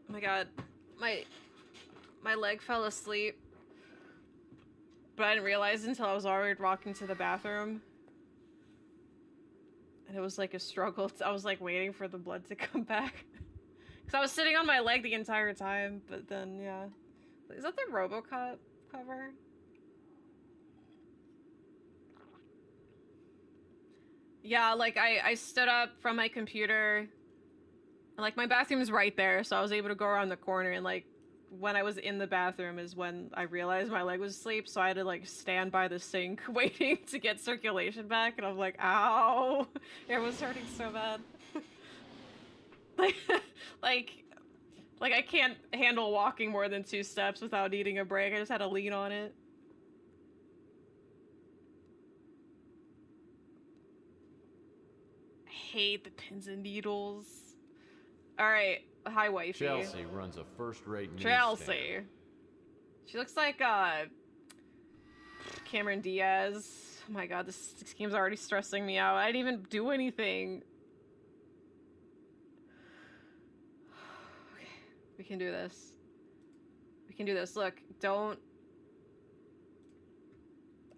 Oh my god, my leg fell asleep, but I didn't realize until I was already walking to the bathroom, and it was like a struggle. I was like waiting for the blood to come back, because I was sitting on my leg the entire time. But then, yeah, is that the RoboCop cover? Yeah, like I stood up from my computer. Like, my bathroom is right there, so I was able to go around the corner, and, like, when I was in the bathroom is when I realized my leg was asleep, so I had to, like, stand by the sink waiting to get circulation back, and I'm like, ow! It was hurting so bad. like, I can't handle walking more than 2 steps without needing a break. I just had to lean on it. I hate the pins and needles. Alright, hi wifey. Chelsea runs a first-rate news Chelsea. stand. She looks like, Cameron Diaz. Oh my god, this game's already stressing me out. I didn't even do anything. Okay, we can do this. can do this. Look, don't...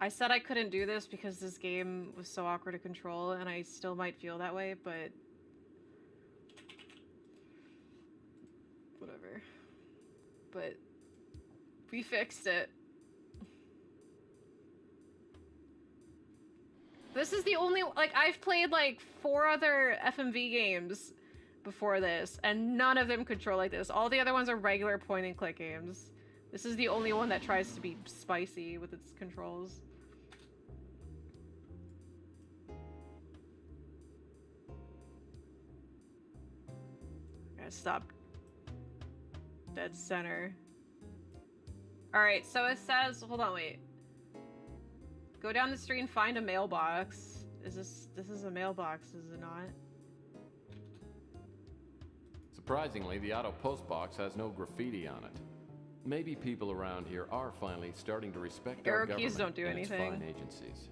I said I couldn't do this because this game was so awkward to control, and I still might feel that way, but... whatever. But... we fixed it. This is the only... like, I've played, like, 4 other FMV games before this, and none of them control like this. All the other ones are regular point-and-click games. This is the only one that tries to be spicy with its controls. Gotta stop. Dead center. Alright, so it says... hold on, wait. Go down the street and find a mailbox. Is this is a mailbox, is it not? Surprisingly, the auto post box has no graffiti on it. Maybe people around here are finally starting to respect our Arrow government keys don't do and its anything. fine agencies.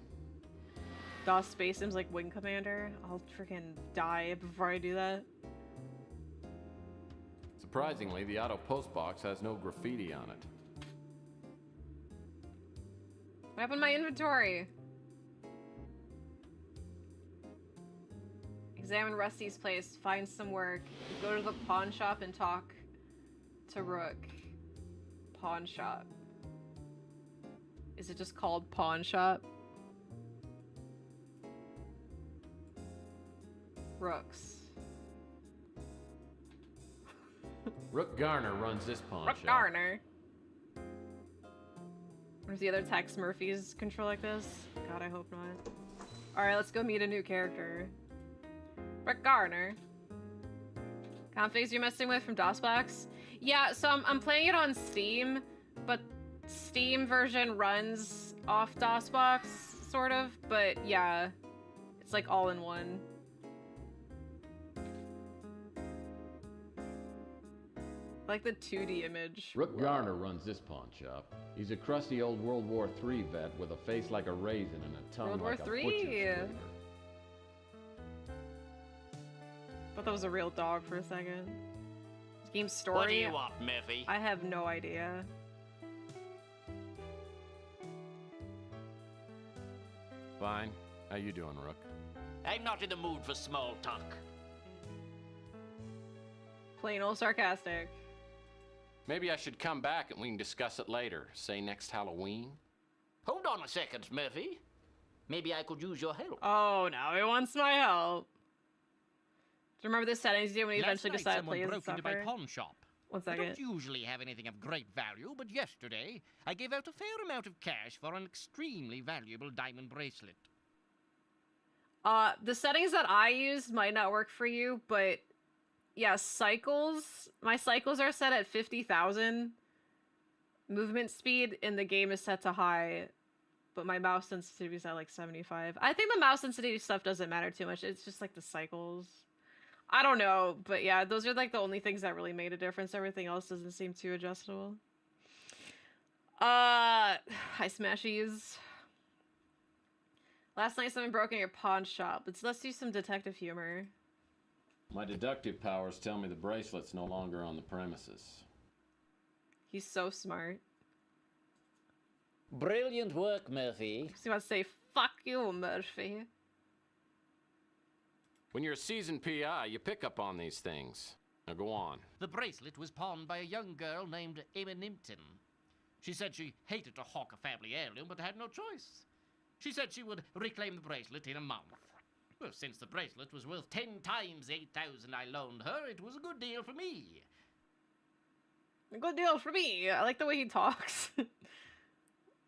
DOS Space Sims like Wing Commander. I'll freaking die before I do that. Surprisingly, the auto post box has no graffiti on it. What happened to my inventory? Examine Rusty's place, find some work, go to the pawn shop and talk to Rook. Pawn shop. Is it just called pawn shop? Rooks. Rook Garner runs this pawn Rook shop. Garner. Or does the other Tex Murphys control like this? God, I hope not. Alright, let's go meet a new character. Rick Garner. Configs you're messing with from DOSBox? Yeah, so I'm playing it on Steam, but Steam version runs off DOSBox, sort of, but yeah. It's like all in one. Like the 2D image. Rook Garner runs this pawn shop. He's a crusty old World War III vet with a face like a raisin and a tongue World War like a III. butcher's cleaver. Thought that was a real dog for a second. This game's story. What do you want, Murphy? I have no idea. Fine. How you doing, Rook? I'm not in the mood for small talk. Plain old sarcastic. Maybe I should come back and we can discuss it later. Say next Halloween. Hold on a second, Murphy. Maybe I could use your help. Oh, now he wants my help. Do you remember the settings you do when you eventually decide to play as broke into my suffer? pawn shop. 1 I second. don't usually have anything of great value, but yesterday I gave out a fair amount of cash for an extremely valuable diamond bracelet. The settings that I use might not work for you, but yeah, cycles. My cycles are set at 50,000. Movement speed in the game is set to high, but my mouse sensitivity is at like 75. I think the mouse sensitivity stuff doesn't matter too much. It's just like the cycles. I don't know, but yeah, those are like the only things that really made a difference. Everything else doesn't seem too adjustable. Hi, Smashies. Last night someone broke in your pawn shop. Let's do some detective humor. My deductive powers tell me the bracelet's no longer on the premises. He's so smart. Brilliant work, Murphy. He wants to say, fuck you, Murphy. When you're a seasoned PI, you pick up on these things. Now go on. The bracelet was pawned by a young girl named Emma Nimpton. She said she hated to hawk a family heirloom, but had no choice. She said she would reclaim the bracelet in a month. Well, since the bracelet was worth 10 times 8,000 I loaned her, it was a good deal for me. A good deal for me. I like the way he talks.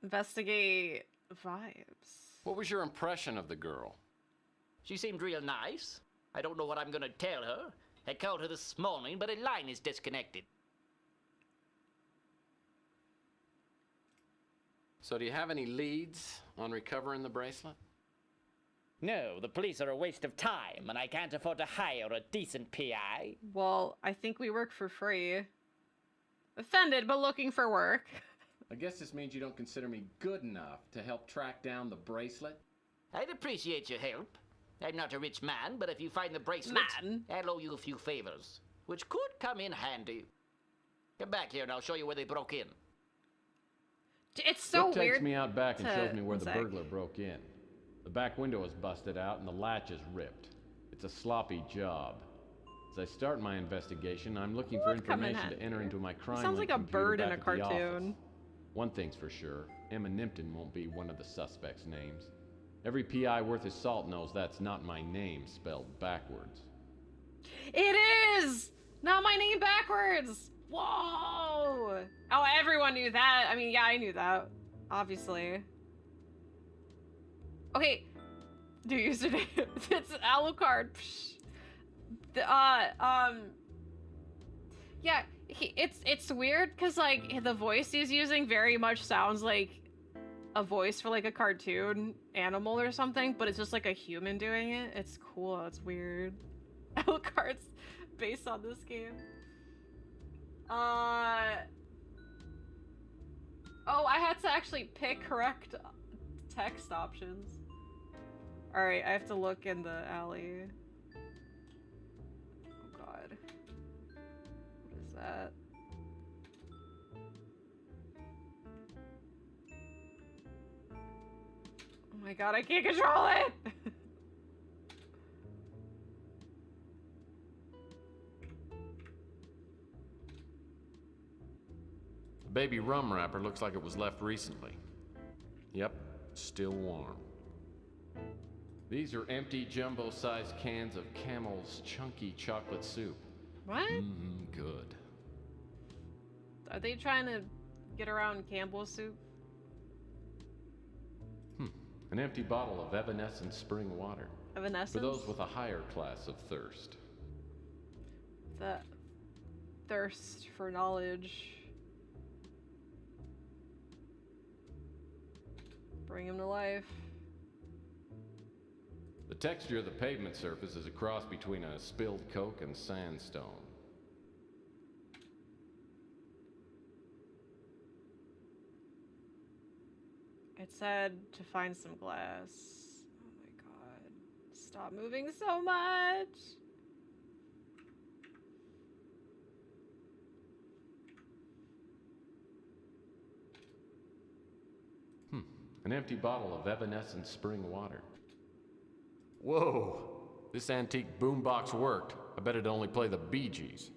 Investigate vibes. What was your impression of the girl? She seemed real nice. I don't know what I'm gonna tell her. I called her this morning, but a line is disconnected. So do you have any leads on recovering the bracelet? No, the police are a waste of time, and I can't afford to hire a decent PI. Well, I think we work for free. Offended, but looking for work. I guess this means you don't consider me good enough to help track down the bracelet? I'd appreciate your help. I'm not a rich man, but if you find the bracelet, Man. I'll owe you a few favors, which could come in handy. Come back here and I'll show you where they broke in. It's so Brooke weird. takes me out back and to- shows me where one the sec. burglar broke in. The back window is busted out and the latch is ripped. It's a sloppy job. As I start my investigation, I'm looking for Would come in information to enter handy. into my crime sounds like a bird in a back at the office. cartoon. One thing's for sure, Emma Nimpton won't be one of the suspects' names. Every PI worth his salt knows that's not my name spelled backwards. It is! Not my name backwards! Whoa! Oh, everyone knew that. I mean, yeah, I knew that. Obviously. Okay. Do username. It's Alucard. Psh. Yeah, it's weird because, like, the voice he's using very much sounds like a voice for, like, a cartoon animal or something, but it's just, like, a human doing it. It's cool. It's weird. Alucard's based on this game. Oh, I had to actually pick correct text options. Alright, I have to look in the alley. Oh god. What is that? Oh my god, I can't control it! The baby rum wrapper looks like it was left recently. Yep, still warm. These are empty jumbo-sized cans of Camel's chunky chocolate soup. What? Good. Are they trying to get around Campbell's soup? An empty bottle of evanescent spring water. Evanescence? For those with a higher class of thirst. The thirst for knowledge. Bring him to life. The texture of the pavement surface is a cross between a spilled Coke and sandstone. It said to find some glass. Oh my god. Stop moving so much! An empty bottle of evanescent spring water. Whoa! This antique boombox worked. I bet it'd only play the Bee Gees.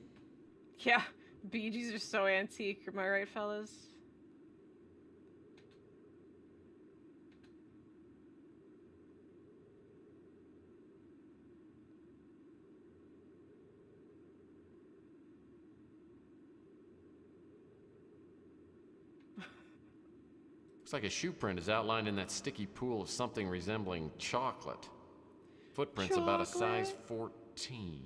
Yeah, Bee Gees are so antique, am I right, fellas? Looks like a shoe print is outlined in that sticky pool of something resembling chocolate. Footprints about a size Chocolate? 14.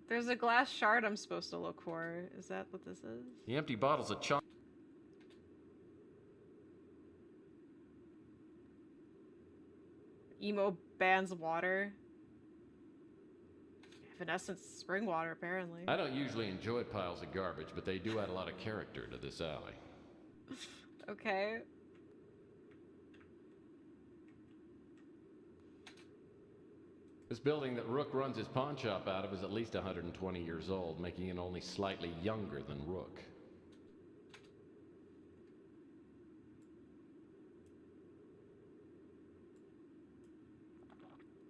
There's a glass shard I'm supposed to look for. Is that what this is? The empty bottles of chocolate. Emo bans water. Evanescent spring water, apparently. I don't usually enjoy piles of garbage, but they do add a lot of character to this alley. Okay. This building that Rook runs his pawn shop out of is at least 120 years old, making it only slightly younger than Rook.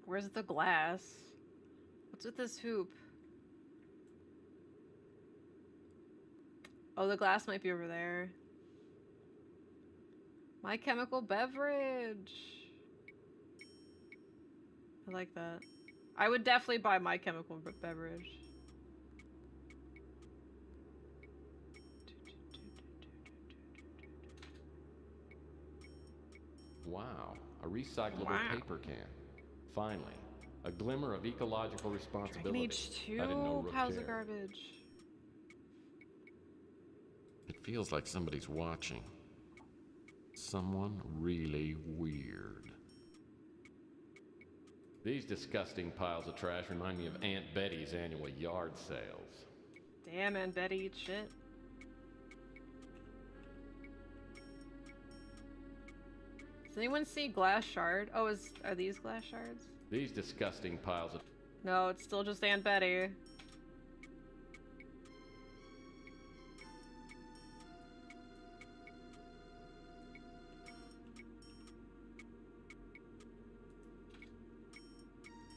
Where's the glass? What's with this hoop? Oh, the glass might be over there. My Chemical Beverage. I like that. I would definitely buy My Chemical Beverage. Wow, a recyclable Wow. paper can. Finally, a glimmer of ecological Dragon responsibility. Age I didn't know 2 Rook piles of cared. garbage. It feels like somebody's watching. Someone really weird. These disgusting piles of trash remind me of Aunt Betty's annual yard sales. Damn, Aunt Betty eats shit. Does anyone see glass shard? Oh, are these glass shards? These disgusting piles of... No, it's still just Aunt Betty.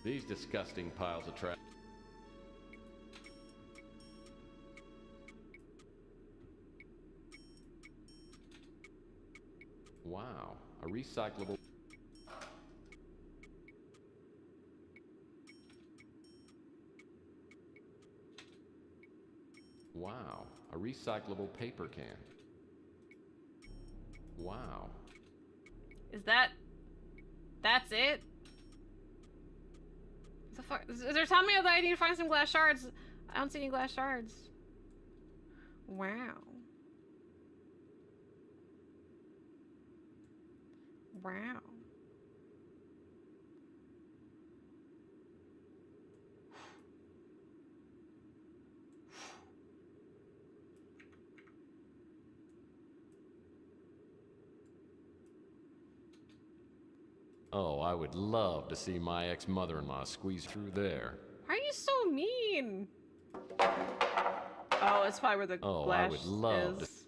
These disgusting piles of trash. Wow, a recyclable... Wow, a recyclable paper can. Wow. That's it? What the fuck? Is there telling me that I need to find some glass shards? I don't see any glass shards. Wow. Wow. Oh, I would love to see my ex-mother-in-law squeeze through there. Why are you so mean? Oh, it's probably where the Oh, glass I would love is.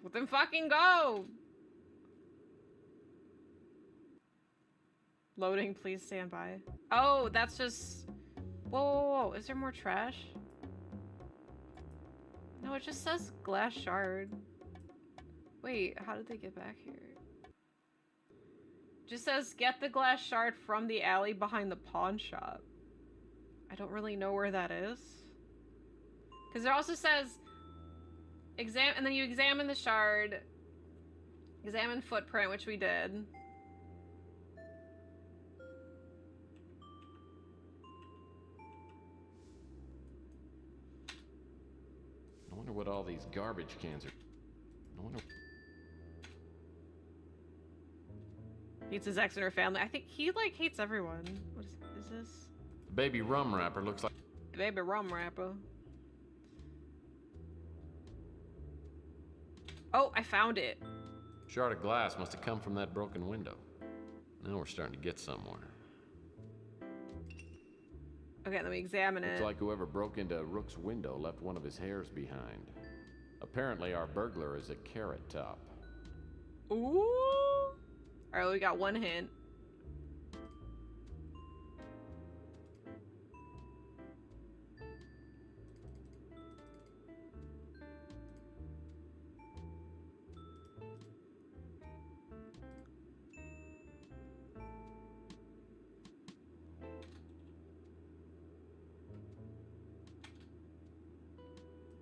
Well, then fucking go! Loading, please stand by. Oh, that's just... Whoa, whoa, whoa. Is there more trash? No, it just says glass shard. Wait, how did they get back here? Just says, get the glass shard from the alley behind the pawn shop. I don't really know where that is. Because it also says, and then you examine the shard, examine footprint, which we did. I wonder what all these garbage cans are... I wonder... Hates his ex and her family. I think he, like, hates everyone. What is this? The baby rum wrapper looks like... Baby rum wrapper. Oh, I found it. Shard of glass must have come from that broken window. Now we're starting to get somewhere. Okay, let me examine it. Looks like whoever broke into Rook's window left one of his hairs behind. Apparently our burglar is a carrot top. Ooh. Alright, we got one hint.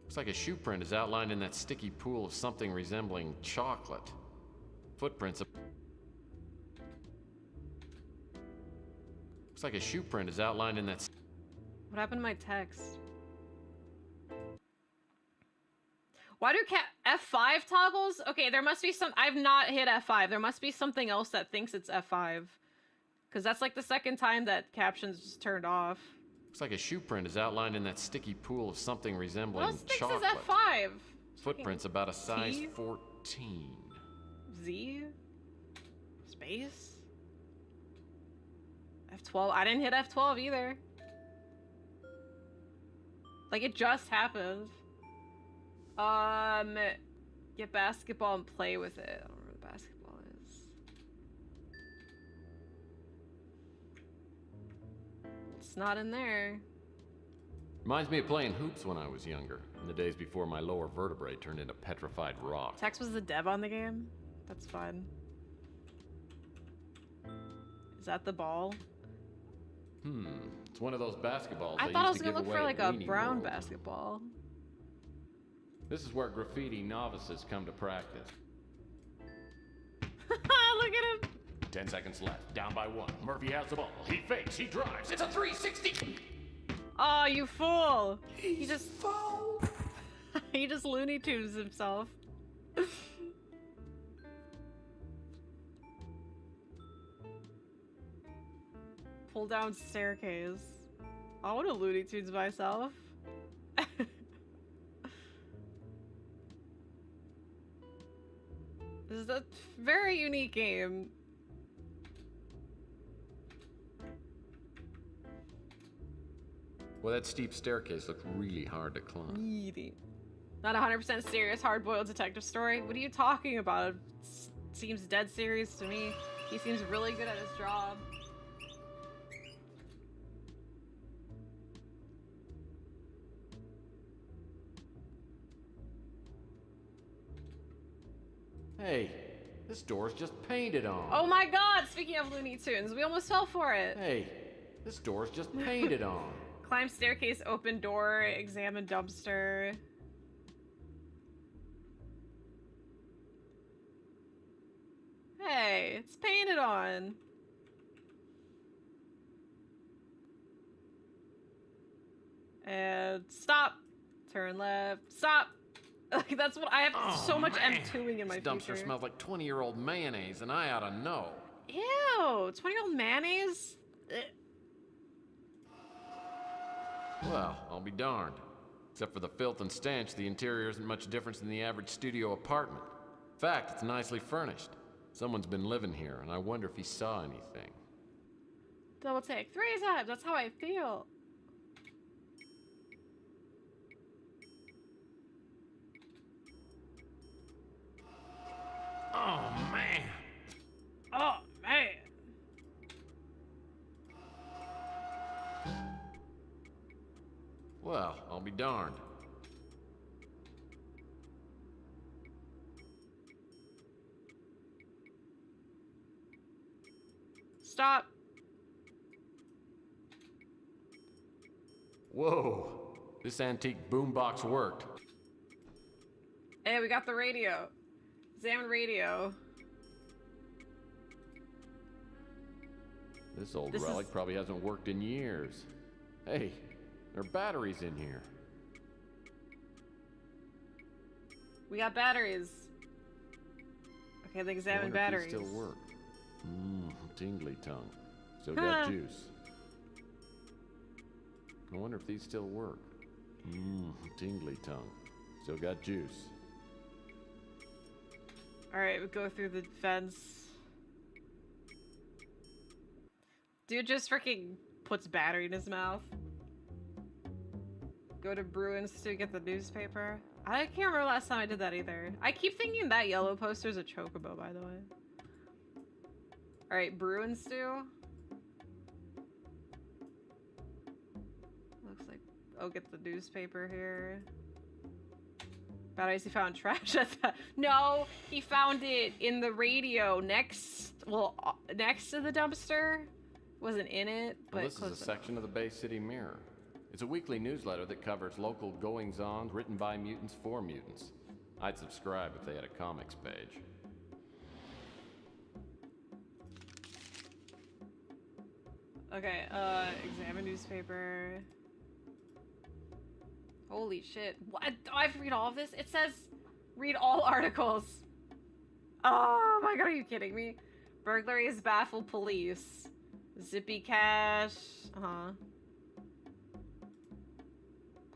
Looks like a shoe print is outlined in that sticky pool of something resembling chocolate. Footprints of... Looks like a shoe print is outlined in that... What happened to my text? Why do F5 toggles? Okay, there must be some... I've not hit F5. There must be something else that thinks it's F5. Because that's like the second time that captions just turned off. Looks like a shoe print is outlined in that sticky pool of something resembling What else thinks chocolate. is F5? Footprints about a size T? 14. Z? Space? F12? I didn't hit F12 either. Like, it just happened. Get basketball and play with it. I don't know where the basketball is. It's not in there. Reminds me of playing hoops when I was younger, in the days before my lower vertebrae turned into petrified rock. Tex was the dev on the game? That's fun. Is that the ball? It's one of those basketballs I they thought I used was to gonna give look for away like at a Weenie brown World. basketball. This is where graffiti novices come to practice. Look at him! 10 seconds left. Down by 1. Murphy has the ball. He fakes. He drives. It's a 360. Oh, you fool! He just he just Looney Tunes himself. Pull down staircase. I want to Looney Tunes myself. This is a very unique game. Well, that steep staircase looked really hard to climb. Easy. Not 100% serious, hard-boiled detective story. What are you talking about? It seems dead serious to me. He seems really good at his job. Hey, this door's just painted on. Oh my god! Speaking of Looney Tunes, we almost fell for it. Hey, this door's just painted on. Climb staircase, open door, examine dumpster. Hey, it's painted on. And stop. Turn left. Stop. Like, that's what I have so much man. M2ing in my This dumpster future. smells like 20-year-old mayonnaise, and I ought to know. Ew, 20-year-old mayonnaise? Ugh. Well, I'll be darned. Except for the filth and stench, the interior isn't much different than the average studio apartment. In fact, it's nicely furnished. Someone's been living here, and I wonder if he saw anything. Double take 3 times, that's how I feel. Oh, man! Oh, man. Well, I'll be darned. Stop. Whoa! This antique boombox worked. Hey, we got the radio. Examine radio. This old This relic is- probably hasn't worked in years. Hey, there are batteries in here. We got batteries. Okay, then I examine wonder if batteries. these still work. Tingly tongue. Still got juice. I wonder if these still work. Tingly tongue. Still got juice. Alright, we go through the fence. Dude just freaking puts battery in his mouth. Go to Bruins to get the newspaper. I can't remember last time I did that either. I keep thinking that yellow poster's a chocobo, by the way. Alright, Bruins stew. Looks like I'll get the newspaper here. Batteries he found trash at that. No, he found it in the radio next to the dumpster. Wasn't in it, but Well, this is close a enough. section of the Bay City Mirror. It's a weekly newsletter that covers local goings-on written by mutants for mutants. I'd subscribe if they had a comics page. Okay, examine newspaper. Holy shit. What? Do I have to read all of this? It says read all articles. Oh my god, are you kidding me? Burglaries baffle police. Zippy cash.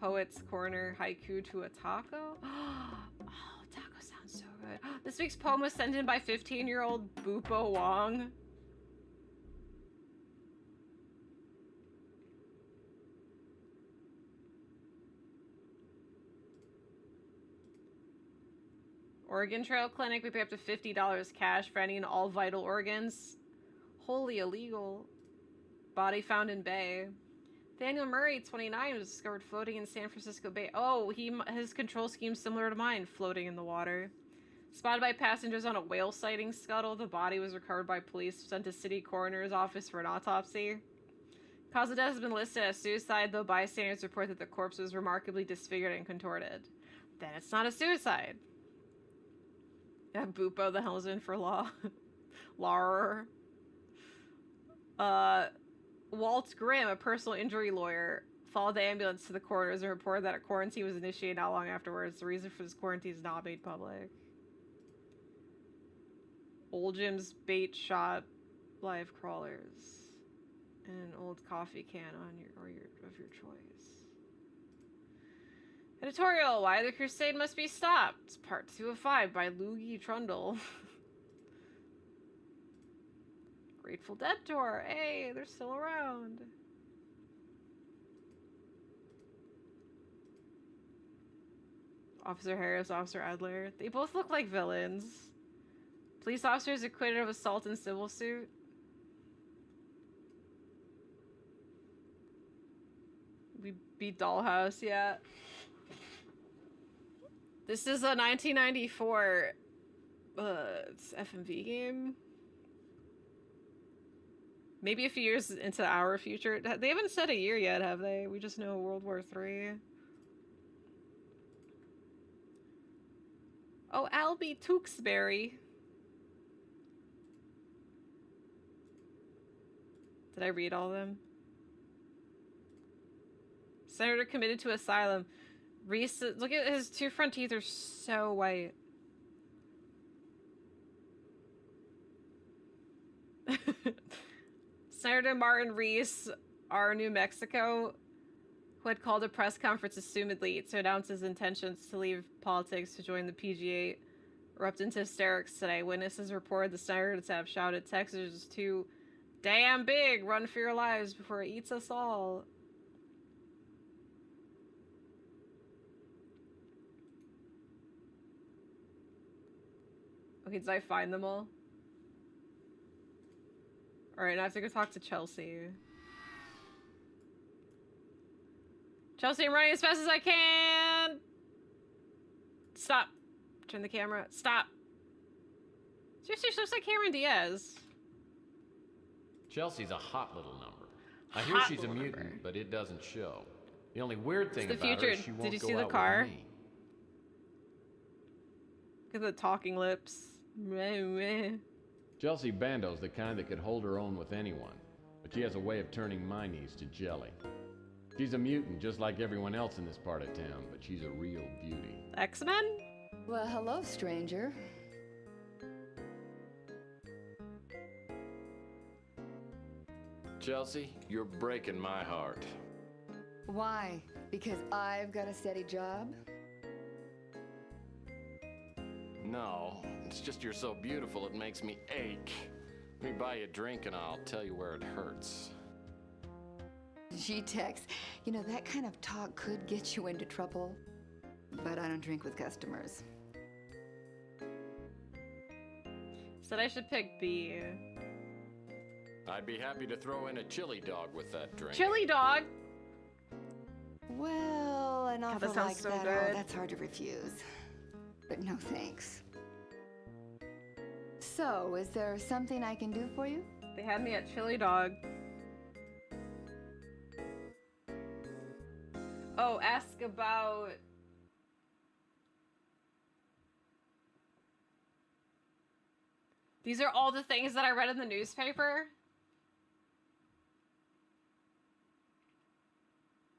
Poets Corner haiku to a taco. Oh, taco sounds so good. This week's poem was sent in by 15-year-old Bupo Wong. Oregon Trail Clinic, we pay up to $50 cash for any and all vital organs. Wholly illegal. Body found in Bay. Daniel Murray, 29, was discovered floating in San Francisco Bay. Oh, his control scheme similar to mine, floating in the water. Spotted by passengers on a whale sighting scuttle, the body was recovered by police, sent to city coroner's office for an autopsy. Cause of death has been listed as suicide, though bystanders report that the corpse was remarkably disfigured and contorted. Then it's not a suicide. Yeah, Bupo, the helmsman for law. Laurer. Walt Grimm, a personal injury lawyer, followed the ambulance to the coroner's and reported that a quarantine was initiated not long afterwards. The reason for this quarantine is not made public. Old Jim's bait shop, live crawlers, and an old coffee can of your choice. Editorial: Why the Crusade Must Be Stopped. Part 2 of 5 by Luigi Trundle. Grateful Dead tour. Hey, they're still around. Officer Harris, Officer Adler. They both look like villains. Police officers acquitted of assault in civil suit. We beat Dollhouse, yeah. This is a 1994 it's FMV game. Maybe a few years into our future. They haven't said a year yet, have they? We just know World War III. Oh, Albie Tewksbury. Did I read all of them? Senator committed to asylum. Reese, look at his two front teeth are so white. Senator Martin Reese, our New Mexico, who had called a press conference assumedly to announce his intentions to leave politics to join the PGA, erupted into hysterics today. Witnesses reported the senator to have shouted, "Texas is too damn big. Run for your lives before it eats us all." Okay, did I find them all? Alright, now I have to go talk to Chelsea. Chelsea, I'm running as fast as I can! Stop. Turn the camera. Stop. Seriously, she looks like Cameron Diaz. Chelsea's a hot little number. I hear Hot she's a little mutant, number. but it doesn't show. The only weird thing the about her future. is she won't Did you go see the out car? with me. Look at the talking lips. Meh, meh. Chelsea Bando's the kind that could hold her own with anyone, but she has a way of turning my knees to jelly. She's a mutant just like everyone else in this part of town, but she's a real beauty. X-Men? Well, hello, stranger. Chelsea, you're breaking my heart. Why? Because I've got a steady job? No, it's just you're so beautiful it makes me ache. Let me buy you a drink and I'll tell you where it hurts. Gee, Tex, you know, that kind of talk could get you into trouble. But I don't drink with customers. Said I should pick B. I'd be happy to throw in a chili dog with that drink. Chili dog! Well, an offer that sounds like so that, good. oh, that's hard to refuse. But no thanks. So, is there something I can do for you? They had me at chili dog. Oh, ask about... These are all the things that I read in the newspaper?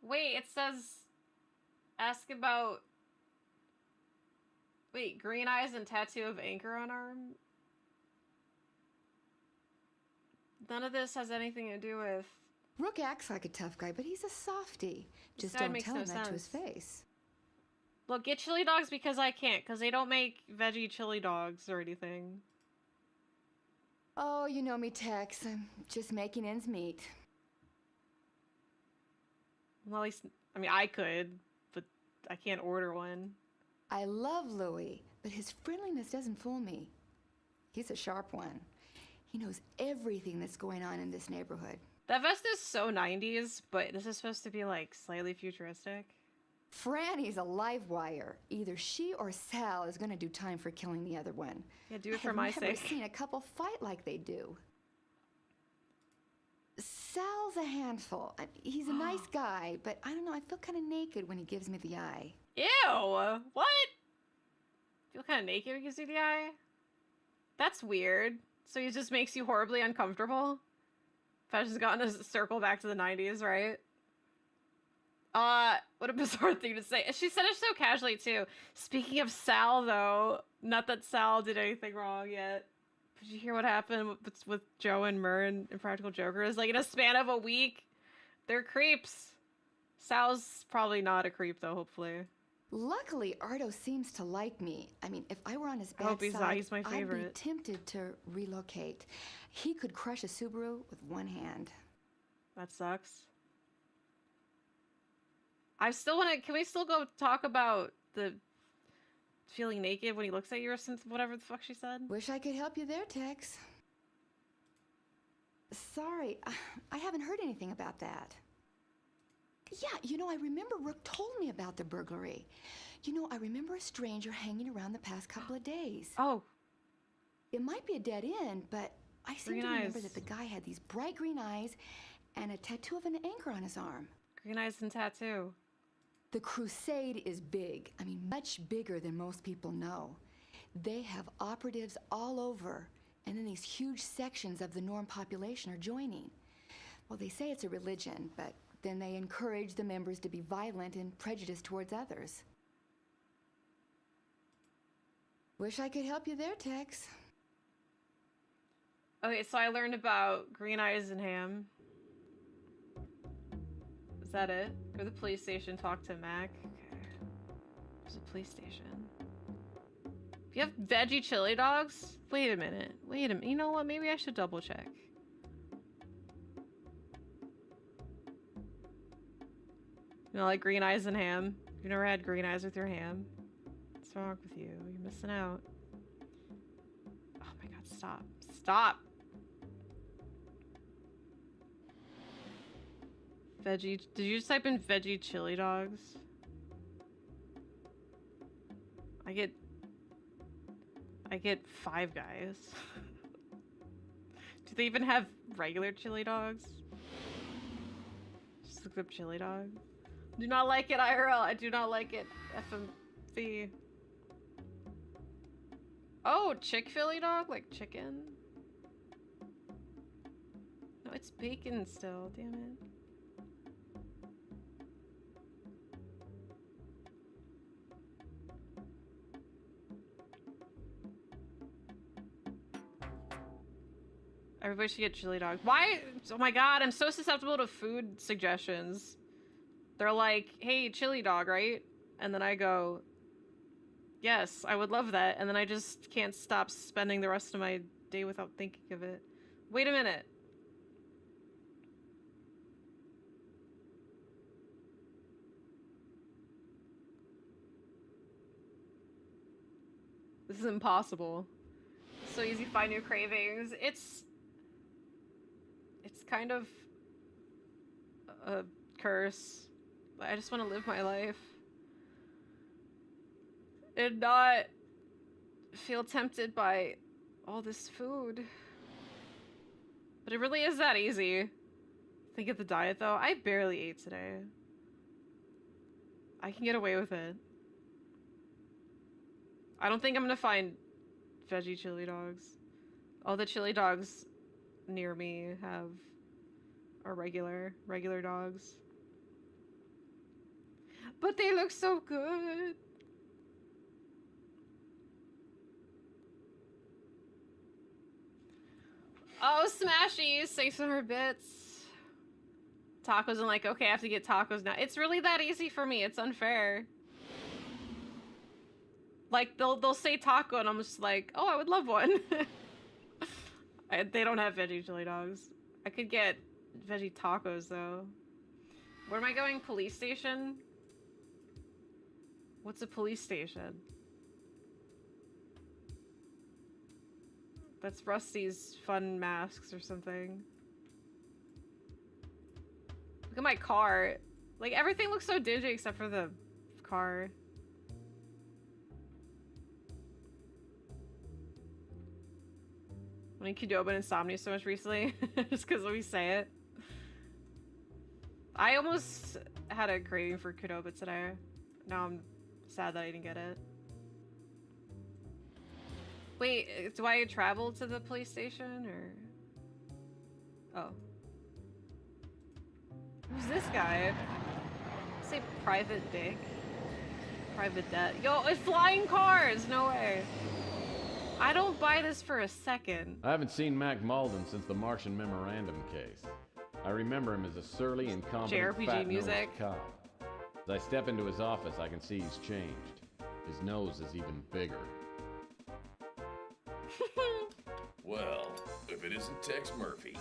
Wait, it says... Ask about... Wait, green eyes and tattoo of anchor on arm? None of this has anything to do with... Rook acts like a tough guy, but he's a softie. This Just guy don't makes tell no him that to his sense. face. Look, get chili dogs because I can't, because they don't make veggie chili dogs or anything. Oh, you know me, Tex. I'm just making ends meet. Well, at least, I mean, I could, but I can't order one. I love Louis, but his friendliness doesn't fool me. He's a sharp one. He knows everything that's going on in this neighborhood. That vest is so 90s, but this is supposed to be, like, slightly futuristic. Franny's a live wire. Either she or Sal is gonna do time for killing the other one. Yeah, do it for my I've never sake. seen a couple fight like they do. Sal's a handful. He's a nice guy, but I don't know, I feel kind of naked when he gives me the eye. Ew! What? Feel kind of naked when he gives you the eye? That's weird. So he just makes you horribly uncomfortable? Fashion's gotten a circle back to the 90s, right? What a bizarre thing to say. She said it so casually, too. Speaking of Sal, though, not that Sal did anything wrong yet. Did you hear what happened with Joe and Murr and Impractical Jokers? Like, in a span of a week, they're creeps. Sal's probably not a creep, though, hopefully. Luckily, Ardo seems to like me. I mean, if I were on his I bad hope side, he's my I'd be favorite. tempted to relocate. He could crush a Subaru with one hand. That sucks. I still want to... Can we still go talk about the feeling naked when he looks at you or something, whatever the fuck she said. Wish I could help you there, Tex. Sorry, I haven't heard anything about that. Yeah, you know, I remember Rook told me about the burglary. You know, I remember a stranger hanging around the past couple of days. Oh. It might be a dead end, but I seem Green to remember eyes. that the guy had these bright green eyes and a tattoo of an anchor on his arm. Green eyes and tattoo. The crusade is big. I mean, much bigger than most people know. They have operatives all over, and then these huge sections of the Norm population are joining. Well, they say it's a religion, but then they encourage the members to be violent and prejudiced towards others. Wish I could help you there, Tex. Okay, so I learned about Green Eyes and Ham. Is that it? Go to the police station, talk to Mac. Okay. There's a police station. Do you have veggie chili dogs? Wait a minute. Wait a minute. You know what? Maybe I should double check. You know, like Green Eyes and Ham. You've never had green eyes with your ham? What's wrong with you? You're missing out. Oh my god, stop. Stop! Veggie. Did you just type in veggie chili dogs? I get 5 guys. Do they even have regular chili dogs? Just look up chili dog. Do not like it IRL. I do not like it FMV. Oh, Chick-fil-A dog? Like chicken? No, it's bacon still. Damn it. Everybody should get chili dog. Why? Oh my god, I'm so susceptible to food suggestions. They're like, hey, chili dog, right? And then I go, yes, I would love that. And then I just can't stop spending the rest of my day without thinking of it. Wait a minute. This is impossible. It's so easy to find new cravings. It's kind of a curse. I just want to live my life and not feel tempted by all this food. But it really is that easy. Think of the diet though. I barely ate today. I can get away with it. I don't think I'm gonna find veggie chili dogs. All the chili dogs near me are regular dogs. But they look so good. Oh, Smashies, 600 bits. Tacos, and like, okay, I have to get tacos now. It's really that easy for me. It's unfair. Like, they'll say taco, and I'm just like, oh, I would love one. They don't have veggie chili dogs. I could get veggie tacos, though. Where am I going? Police station? What's a police station? That's Rusty's fun masks or something. Look at my car. Like, everything looks so dingy except for the car. I mean, Qdoba and Insomnia so much recently. Just because we say it. I almost had a craving for Qdoba today. Now I'm sad that I didn't get it. Wait, do I travel to the police station, or... Oh. Who's this guy? Say Private Dick. Private Debt. Yo, it's flying cars! No way. I don't buy this for a second. I haven't seen Mac Malden since the Martian Memorandum case. I remember him as a surly, incompetent, JRPG fat-nosed music. cop. As I step into his office, I can see he's changed. His nose is even bigger. Well, if it isn't Tex Murphy.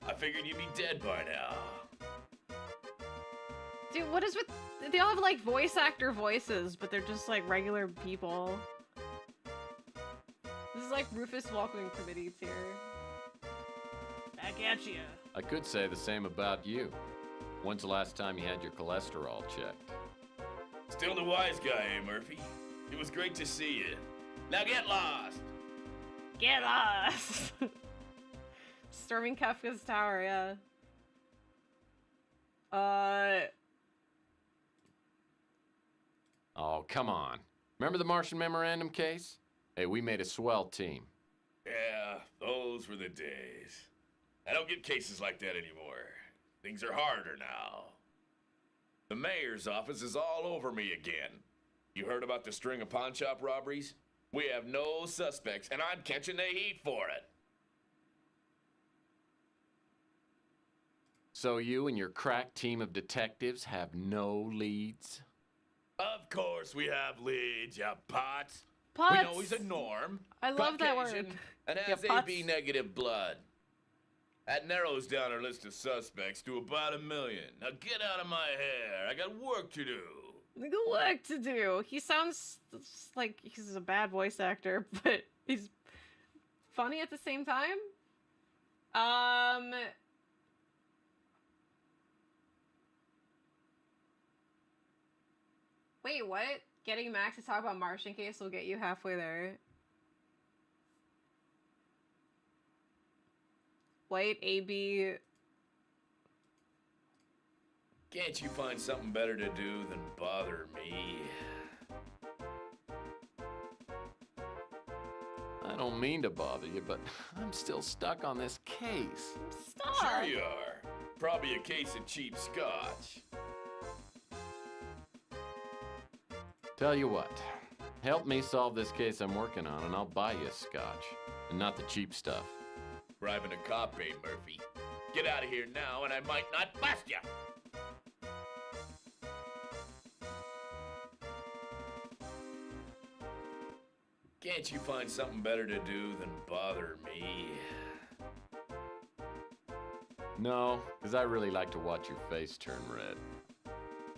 I figured you'd be dead by now. Dude, what is with... They all have, like, voice actor voices, but they're just, like, regular people. This is like Rufus welcoming committees here. Back at you. I could say the same about you. When's the last time you had your cholesterol checked? Still the wise guy, eh, Murphy? It was great to see you. Now get lost! Get lost! Storming Kafka's tower, yeah. Oh, come on. Remember the Martian Memorandum case? Hey, we made a swell team. Yeah, those were the days. I don't get cases like that anymore. Things are harder now. The mayor's office is all over me again. You heard about the string of pawn shop robberies? We have no suspects, and I'm catching the heat for it. So you and your crack team of detectives have no leads? Of course we have leads, ya pots. Pots. We know he's a norm. I love that Caucasian, word. And Yeah, has pots. AB negative blood. That narrows down our list of suspects to about 1 million. Now get out of my hair. I got work to do. I got work to do. He sounds like he's a bad voice actor, but he's funny at the same time. Wait, what? Getting Max to talk about Martian case will get you halfway there. White, AB. Can't you find something better to do than bother me? I don't mean to bother you, but I'm still stuck on this case. Stop! Sure you are. Probably a case of cheap scotch. Tell you what, help me solve this case I'm working on and I'll buy you a scotch. And not the cheap stuff. Bribing a cop, eh, Murphy? Get out of here now and I might not bust you! Can't you find something better to do than bother me? No, because I really like to watch your face turn red.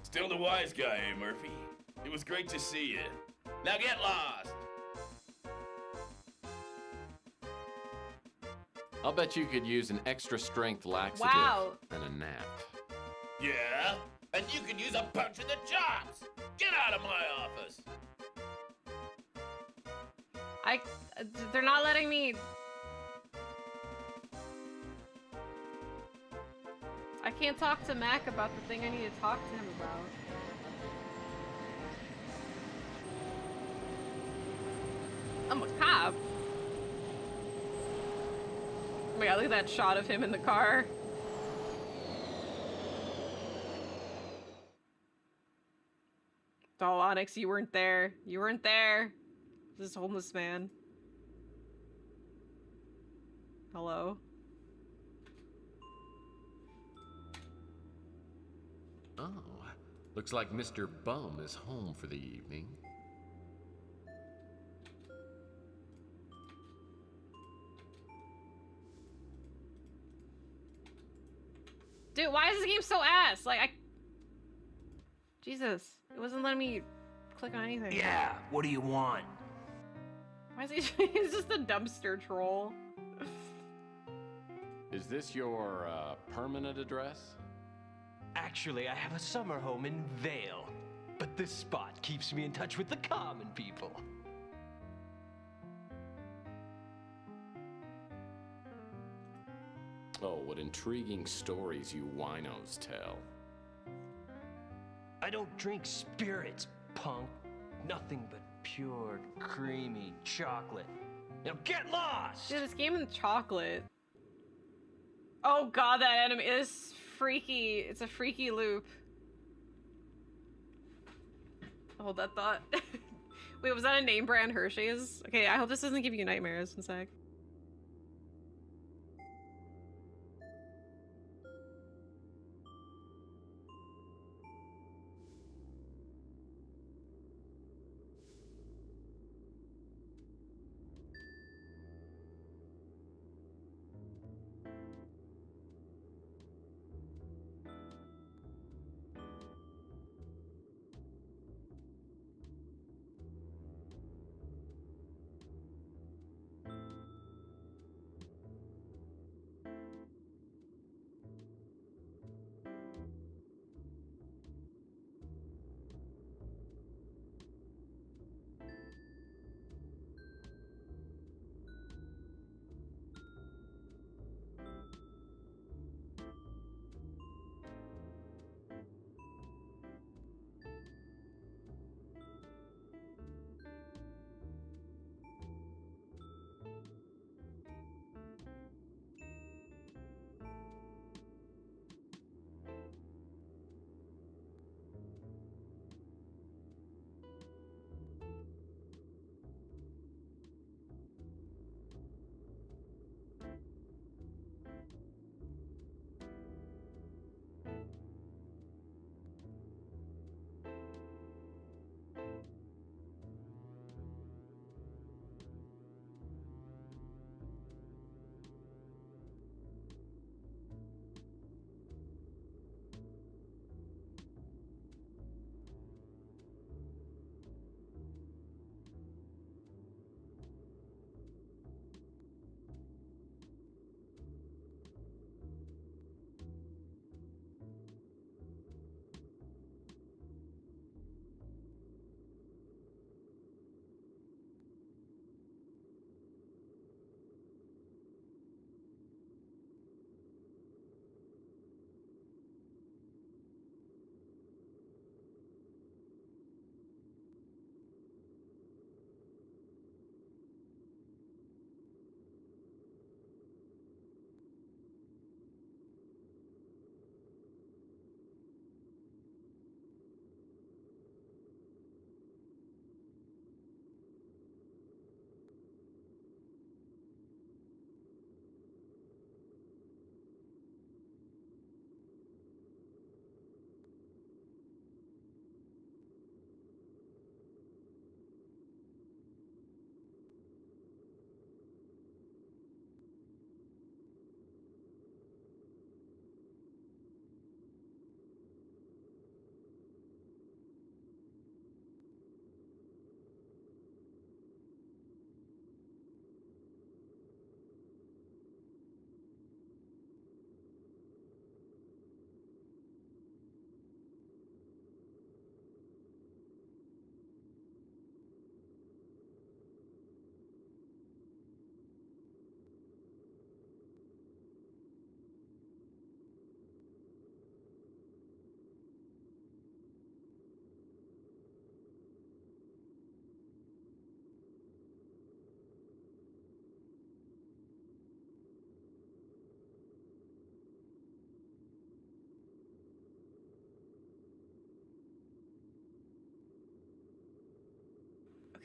Still the wise guy, eh, Murphy? It was great to see you. Now get lost! I'll bet you could use an extra strength laxative Wow. and a nap. Yeah? And you could use a punch in the chops! Get out of my office! They're not letting me. I can't talk to Mac about the thing I need to talk to him about. I'm a cop. Oh my god, look at that shot of him in the car. Oh, Onyx, you weren't there. You weren't there. This homeless man. Hello? Oh, looks like Mr. Bum is home for the evening. Dude, why is this game so ass? Like, Jesus. It wasn't letting me click on anything. Yeah, what do you want? Why is he... He's just a dumpster troll. Is this your permanent address? Actually, I have a summer home in Vale, but this spot keeps me in touch with the common people. Oh, what intriguing stories you winos tell. I don't drink spirits, punk. Nothing but pure, creamy chocolate. Now get lost! Dude, this game in chocolate. Oh god, that enemy is freaky. It's a freaky loop. Hold that thought. Wait, was that a name brand Hershey's? Okay, I hope this doesn't give you nightmares. One sec.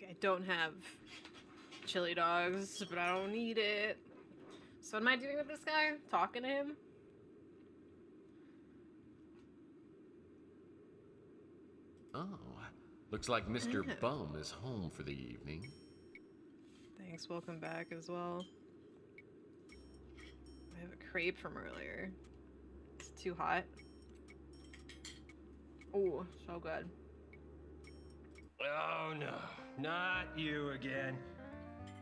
Okay, I don't have chili dogs, but I don't need it. So what am I doing with this guy? Talking to him? Oh, looks like Mr. Bum is home for the evening. Thanks, welcome back as well. I have a crepe from earlier. It's too hot. Oh, so good. Oh no, not you again.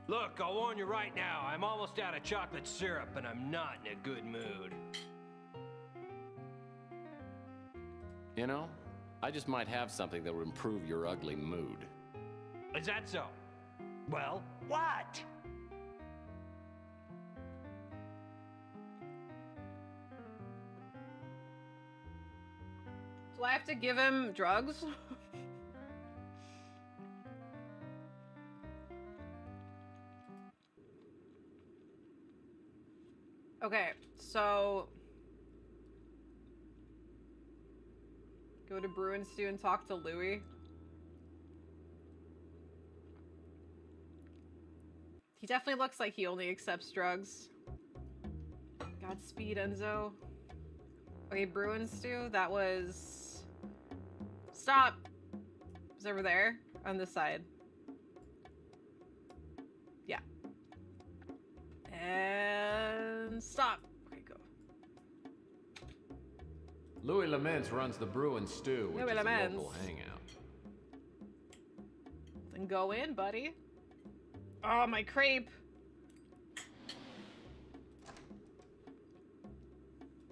Look, I'll warn you right now, I'm almost out of chocolate syrup and I'm not in a good mood. You know, I just might have something that will improve your ugly mood. Is that so? Well, what? Do I have to give him drugs? Okay, so go to Brew and Stew and talk to Louis. He definitely looks like he only accepts drugs. Godspeed, Enzo. Okay, Brew and Stew, that was... Stop! It was over there, on this side. Yeah. And stop. Okay, go. Louis Laments runs the Brew and Stew, which Louis is a Laments. local hangout. Then go in, buddy. Oh, my crepe.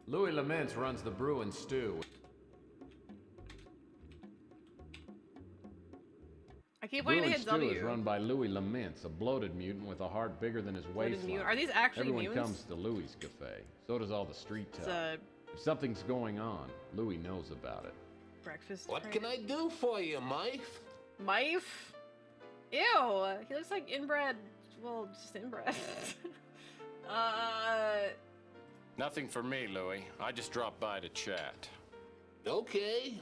Louis Laments runs the Brew and Stew. I keep Brew waiting to and hit Stew W. is run by Louis Laments, a bloated mutant with a heart bigger than his waistline. Are these actually Everyone mutants? comes to Louis' cafe. So does all the street It's talk. a If something's going on, Louis knows about it. breakfast What crepe. can I do for you, Mife? Mife? Ew, he looks like inbred. Well, just inbred. Nothing for me, Louis. I just dropped by to chat. Okay.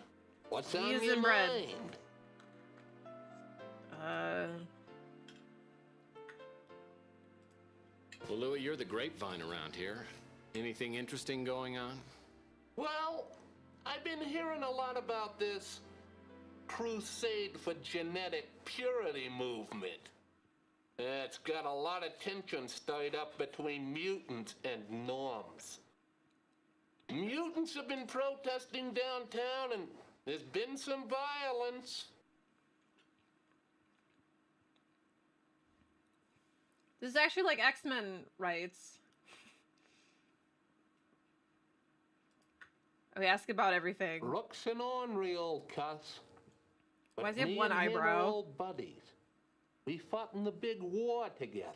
What's on He's your inbred. mind? Well, Louis, you're the grapevine around here. Anything interesting going on? Well, I've been hearing a lot about this crusade for genetic purity movement. It's got a lot of tension stirred up between mutants and norms. Mutants have been protesting downtown and there's been some violence. This is actually like X-Men rights. Okay, ask about everything. Rook's an ornery old cuss. But Why does he have me one and him are eyebrow? old buddies. We fought in the big war together.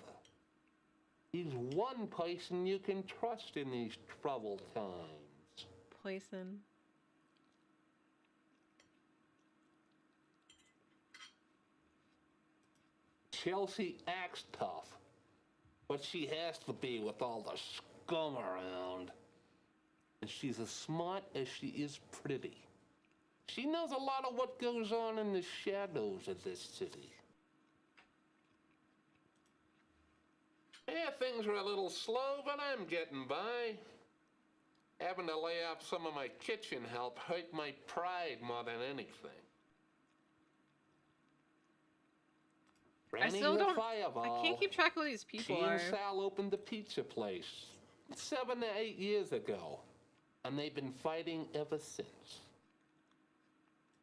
He's one person you can trust in these troubled times. Poison. Chelsea acts tough, but she has to be with all the scum around. And she's as smart as she is pretty. She knows a lot of what goes on in the shadows of this city. Yeah, things are a little slow, but I'm getting by. Having to lay off some of my kitchen help hurt my pride more than anything. I still don't. I Fireball. can't keep track of who these people She are. and Sal opened the pizza place 7 to 8 years ago, and they've been fighting ever since.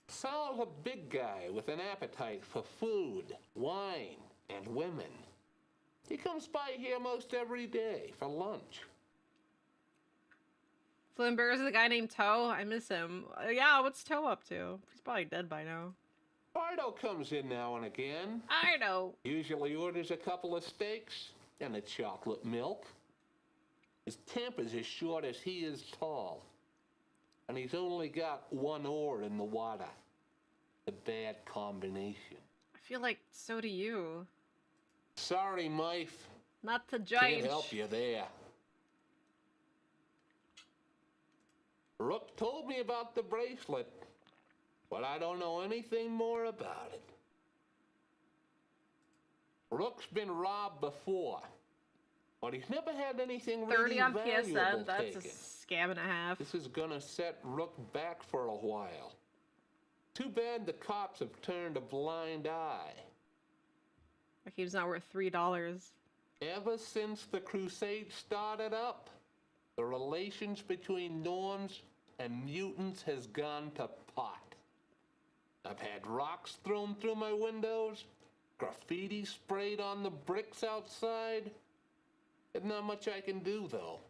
Sal's a big guy with an appetite for food, wine, and women. He comes by here most every day for lunch. Flimber's the guy named Toe. I miss him. Yeah, what's Toe up to? He's probably dead by now. Bardo comes in now and again. I know. Usually orders a couple of steaks and a chocolate milk. His temper's as short as he is tall. And he's only got one oar in the water. A bad combination. I feel like so do you. Sorry, Mife. Not to judge. Can't help you there. Rook told me about the bracelet, but I don't know anything more about it. Rook's been robbed before, but he's never had anything 30 really on valuable PSN. That's a taken. scam and a half. This is gonna set Rook back for a while. Too bad the cops have turned a blind eye. Like he's not worth $3. Ever since the crusade started up, the relations between norms and mutants has gone to pot. I've had rocks thrown through my windows, graffiti sprayed on the bricks outside. There's not much I can do, though.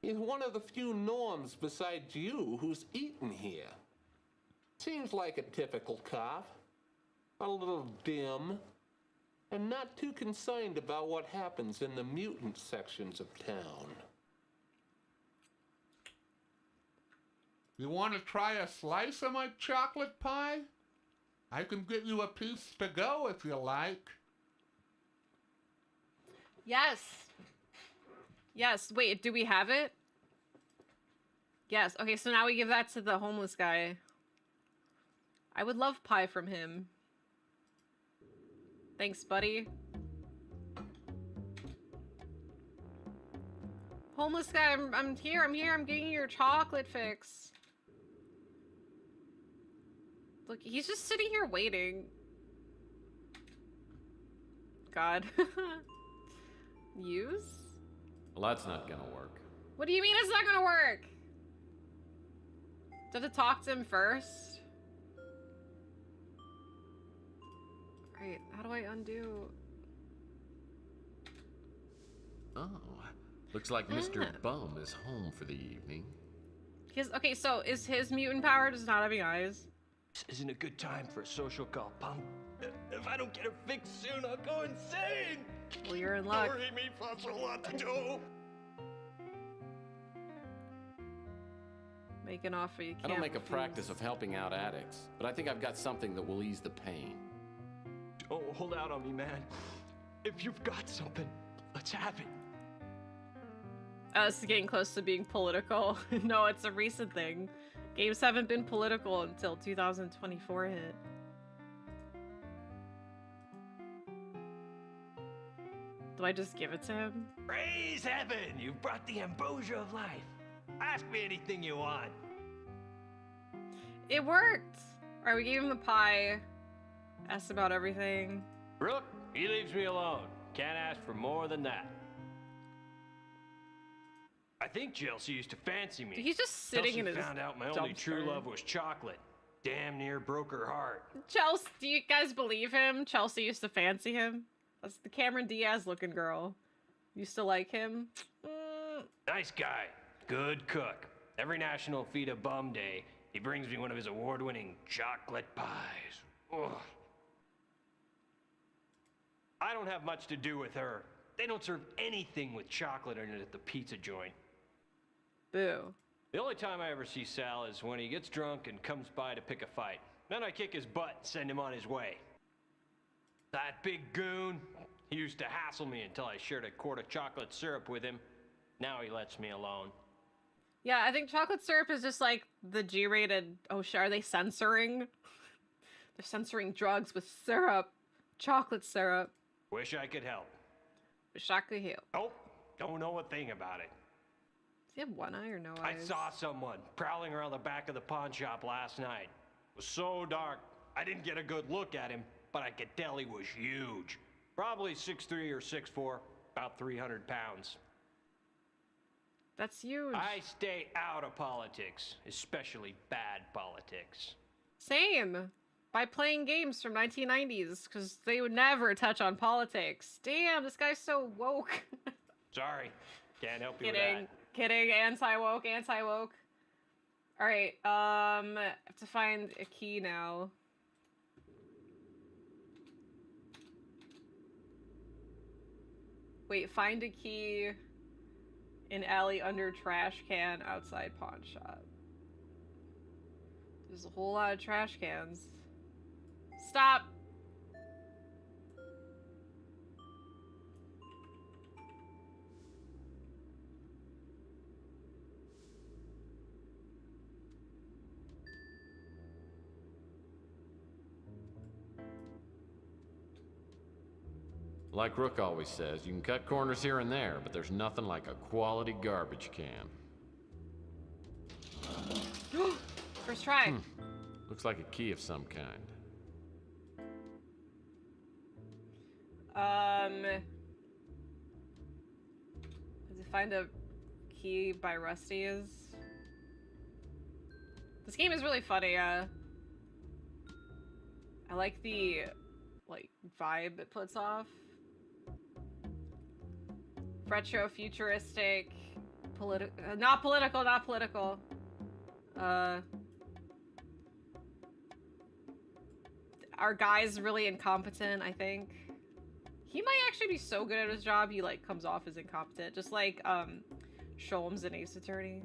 He's one of the few norms besides you who's eaten here. Seems like a typical cop. A little dim, and not too concerned about what happens in the mutant sections of town. You want to try a slice of my chocolate pie? I can give you a piece to go if you like. Yes. Yes. Wait, do we have it? Yes. Okay, so now we give that to the homeless guy. I would love pie from him. Thanks, buddy. Homeless guy, I'm here, I'm getting your chocolate fix. Look, he's just sitting here waiting. God. Use? Well, that's not gonna work. What do you mean it's not gonna work? Do I have to talk to him first? Great, how do I undo? Oh, looks like Mr. Bum is home for the evening. Okay, so is his mutant power just not having eyes? This isn't a good time for a social call, punk. If I don't get her fixed soon, I'll go insane. Well, you're in luck. Worry me for so lot to do. Make an offer you I can't don't make a refuse. practice of helping out addicts, but I think I've got something that will ease the pain. Oh, hold out on me, man. If you've got something, let's have it. This is getting close to being political. No, it's a recent thing. Games haven't been political until 2024 hit. Do I just give it to him? Praise heaven! You've brought the ambrosia of life. Ask me anything you want. It worked! Alright, we gave him the pie. Asked about everything. Rook, he leaves me alone. Can't ask for more than that. I think Chelsea used to fancy me. Dude, he's just sitting in his found out my only true dumpster. love was chocolate. Damn near broke her heart. Chelsea, do you guys believe him? Chelsea used to fancy him? That's the Cameron Diaz looking girl. Used to like him? Nice guy. Good cook. Every National Feed a Bum Day, he brings me one of his award-winning chocolate pies. Ugh. I don't have much to do with her. They don't serve anything with chocolate in it at the pizza joint. Boo. The only time I ever see Sal is when he gets drunk and comes by to pick a fight. Then I kick his butt and send him on his way. That big goon, he used to hassle me until I shared a quart of chocolate syrup with him. Now he lets me alone. Yeah, I think chocolate syrup is just like the G-rated... Oh, shit, are they censoring? They're censoring drugs with syrup. Chocolate syrup. Wish I could help. Wish I could help. Nope, don't know a thing about it. Does he have one eye or no I eyes? saw someone prowling around the back of the pawn shop last night. It was so dark, I didn't get a good look at him, but I could tell he was huge. Probably 6'3" or 6'4", about 300 pounds. That's huge. I stay out of politics, especially bad politics. Same. By playing games from 1990s, because they would never touch on politics. Damn, this guy's so woke. Sorry, can't help you Kidding. with that. Kidding. Anti-woke. Anti-woke. Alright, I have to find a key now. Wait, find a key in alley under trash can outside pawn shop. There's a whole lot of trash cans. Stop! Like Rook always says, you can cut corners here and there, but there's nothing like a quality garbage can. First try. Looks like a key of some kind. Does it find a key by Rusty's? This game is really funny. I like the vibe it puts off. Retro, futuristic, not political. Our guy's really incompetent, I think. He might actually be so good at his job, he like comes off as incompetent. Just like Sholmes in Ace Attorney.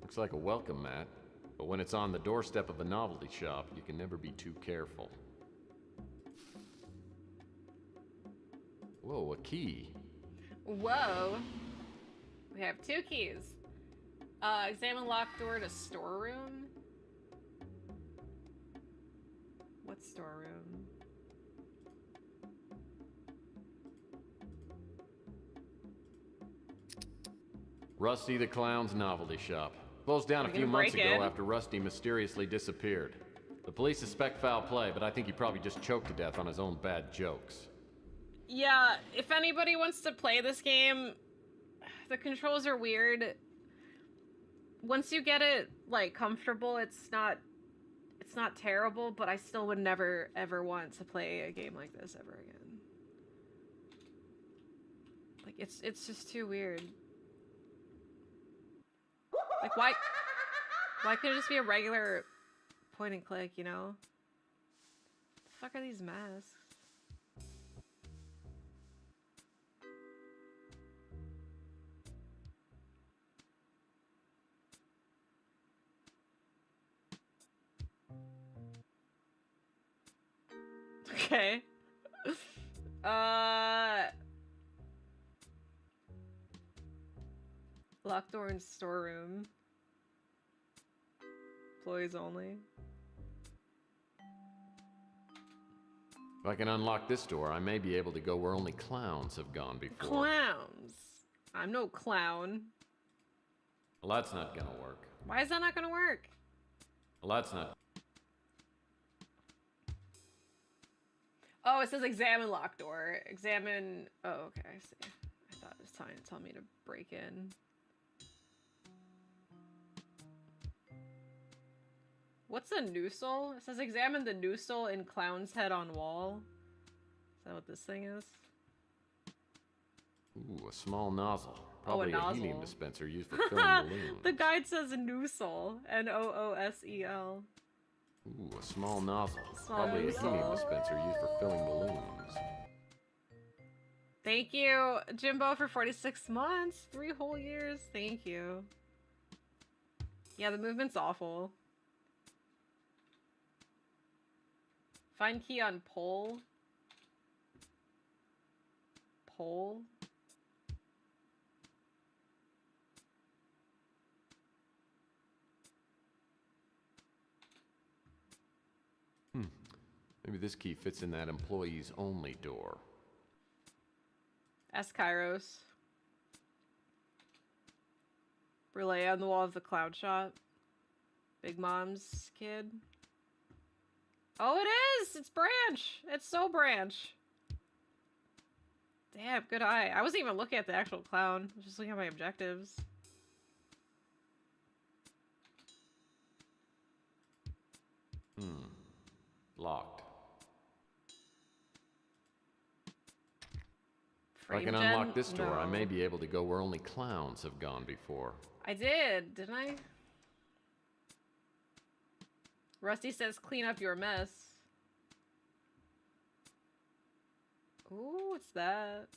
Looks like a welcome mat, but when it's on the doorstep of a novelty shop, you can never be too careful. Whoa, a key. Whoa. We have 2 keys. Examine locked door to storeroom. What storeroom? Rusty the Clown's novelty shop. Closed down a few months ago after Rusty mysteriously disappeared. The police suspect foul play, but I think he probably just choked to death on his own bad jokes. Yeah, if anybody wants to play this game, the controls are weird. Once you get it, like, comfortable, it's not terrible, but I still would never, ever want to play a game like this ever again. Like, it's just too weird. Like, why couldn't it just be a regular point and click, you know? The fuck are these masks? Okay. Locked door in storeroom. Employees only. If I can unlock this door, I may be able to go where only clowns have gone before. Clowns? I'm no clown. Well, that's not gonna work. Why is that not gonna work? Well, that's not... Oh, it says examine locked door. Examine... Oh, okay, I see. I thought it was trying to tell me to break in. What's a noosel? It says examine the noosel in clown's head on wall. Is that what this thing is? Ooh, a small nozzle. Oh, a Probably nozzle. helium dispenser used for filling balloons. The guide says noosel. N-O-O-S-E-L. Ooh, a small nozzle. Small Probably a helium nozzle. dispenser used for filling balloons. Thank you, Jimbo, for 46 months. 3 whole years. Thank you. Yeah, the movement's awful. Find key on pole. Pole? Maybe this key fits in that employees only door. S. Kairos. Relay on the wall of the cloud shop. Big Mom's kid. Oh, it is! It's Branch! It's so Branch. Damn, good eye. I wasn't even looking at the actual clown. I was just looking at my objectives. Locked. If I Frame can gen? unlock this door, I No. may be able to go where only clowns have gone before. I did, didn't I? Rusty says clean up your mess. Ooh, what's that?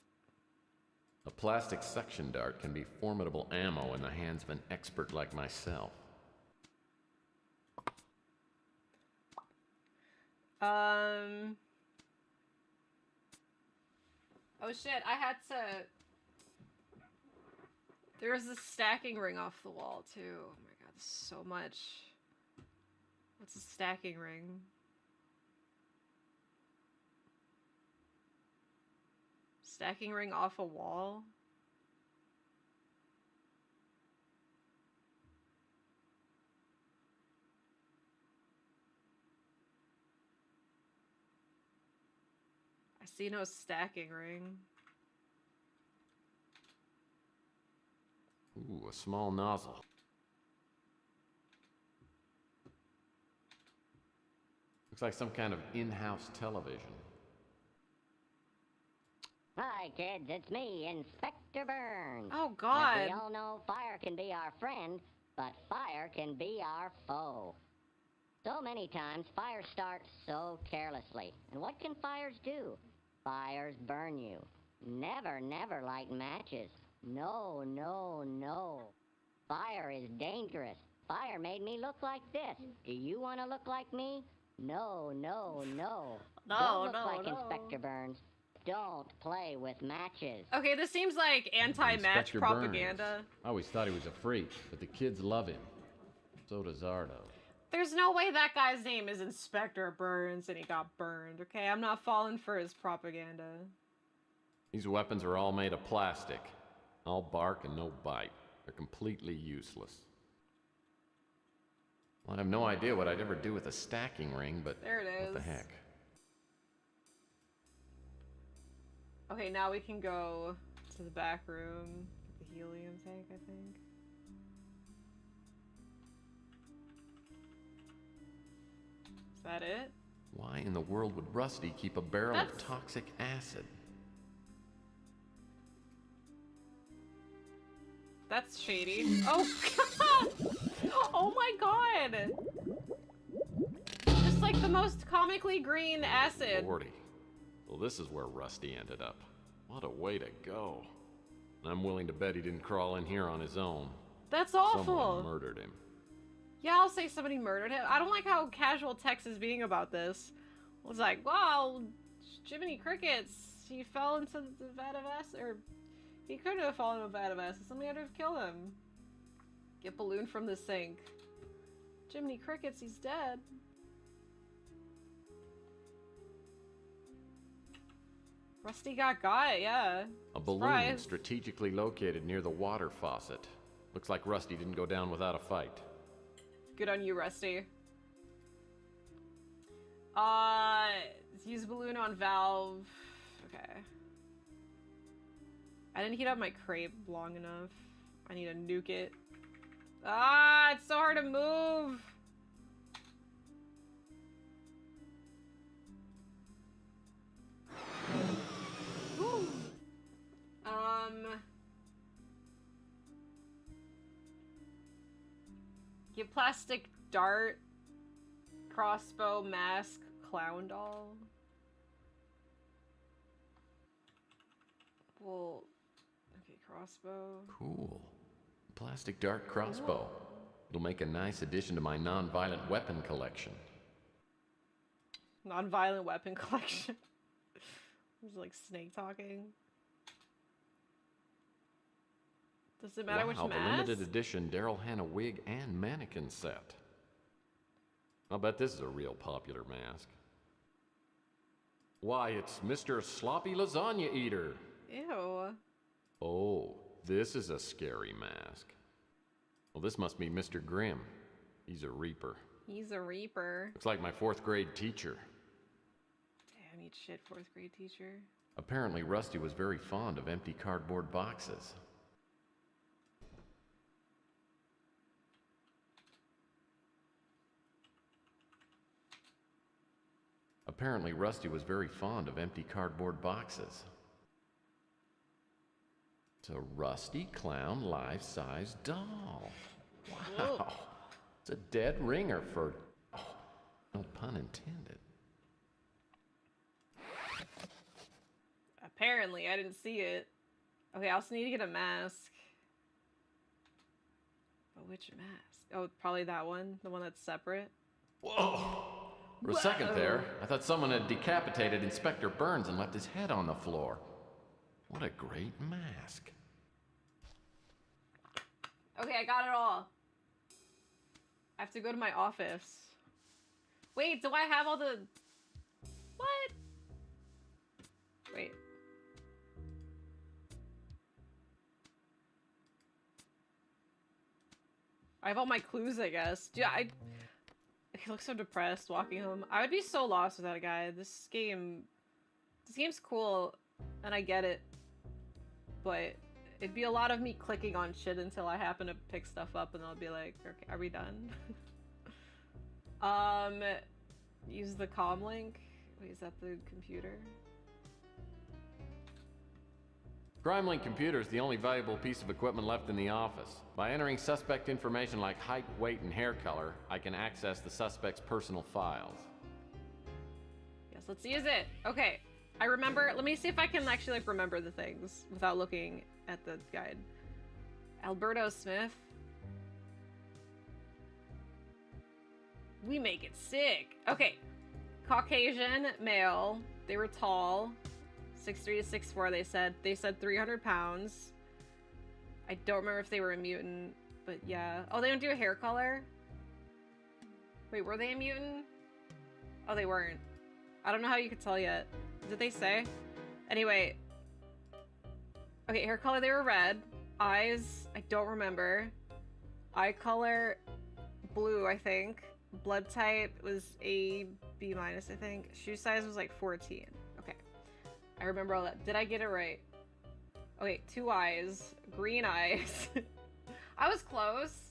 A plastic suction dart can be formidable ammo in the hands of an expert like myself. Oh shit, I had to There's a stacking ring off the wall, too. Oh my god, so much. What's a stacking ring? Stacking ring off a wall? I see no stacking ring. Ooh, a small nozzle. Looks like some kind of in-house television. Hi, kids. It's me, Inspector Burns. Oh, God. As we all know, fire can be our friend, but fire can be our foe. So many times, fire starts so carelessly. And what can fires do? Fires burn you. Never, never light matches. No, no, no. Fire is dangerous. Fire made me look like this. Do you want to look like me? No, no, no. Don't look like Inspector Burns. Don't play with matches. Okay, this seems like anti-match Inspector propaganda. Burns. I always thought he was a freak, but the kids love him. So does Ardo. There's no way that guy's name is Inspector Burns and he got burned, okay? I'm not falling for his propaganda. These weapons are all made of plastic. All bark and no bite. They're completely useless. Well, I have no idea what I'd ever do with a stacking ring, but there it is. What the heck? Okay, now we can go to the back room. Get the helium tank, I think. Is that it? Why in the world would Rusty keep a barrel of toxic acid? That's shady. Oh, God! Oh my god! Just like the most comically green acid. 40. Well, this is where Rusty ended up. What a way to go. I'm willing to bet he didn't crawl in here on his own. That's awful. Someone murdered him. Yeah, I'll say somebody murdered him. I don't like how casual Tex is being about this. It's like, wow, Jiminy Crickets, he fell into the vat of acid, or he couldn't have fallen into a vat of acid. Somebody had to have killed him. Get balloon from the sink. Jiminy Crickets, he's dead. Rusty got yeah. A balloon Surprise. strategically located near the water faucet. Looks like Rusty didn't go down without a fight. Good on you, Rusty. Use balloon on valve. Okay. I didn't heat up my crate long enough. I need to nuke it. Ah, it's so hard to move. Whew. Get plastic dart, crossbow, mask, clown doll. Well, okay, crossbow. Cool. Plastic dart crossbow. It'll make a nice addition to my non-violent weapon collection. Non-violent weapon collection. It's like snake talking. Does it matter which the mask? limited edition Daryl Hannah wig and mannequin set. I'll bet this is a real popular mask. Why, it's Mr. Sloppy Lasagna Eater. Ew. Oh, this is a scary mask. Well, this must be Mr. Grimm. He's a reaper. He's a reaper. Looks like my 4th grade teacher. Damn, eat shit, 4th grade teacher. Apparently, Rusty was very fond of empty cardboard boxes. Apparently, Rusty was very fond of empty cardboard boxes. It's a Rusty Clown life-size doll. Wow. Whoa. It's a dead ringer for... Oh, no pun intended. Apparently, I didn't see it. Okay, I also need to get a mask. But which mask? Oh, probably that one. The one that's separate. Whoa! For a second there, I thought someone had decapitated Inspector Burns and left his head on the floor. What a great mask. Okay, I got it all. I have to go to my office. Wait, do I have all the... What? Wait. I have all my clues, I guess. Yeah, he looks so depressed walking home. I would be so lost without a guy. This game's cool, and I get it. But it'd be a lot of me clicking on shit until I happen to pick stuff up, and I'll be like, okay, are we done? Use the comm link. Wait, is that the computer? CrimeLink computer is the only valuable piece of equipment left in the office. By entering suspect information like height, weight, and hair color, I can access the suspect's personal files. Yes, let's use it. Okay, I remember. Let me see if I can actually like remember the things without looking at the guide. Alberto Smith. We make it sick. Okay, Caucasian male. They were tall. 6'3" to 6'4", they said. They said 300 pounds. I don't remember if they were a mutant, but yeah. Oh, they don't do a hair color? Wait, were they a mutant? Oh, they weren't. I don't know how you could tell yet. Did they say? Anyway. Okay, hair color, they were red. Eyes, I don't remember. Eye color, blue, I think. Blood type was A, B-, I think. Shoe size was like 14. I remember all that. Did I get it right? Okay, 2 eyes. Green eyes. I was close.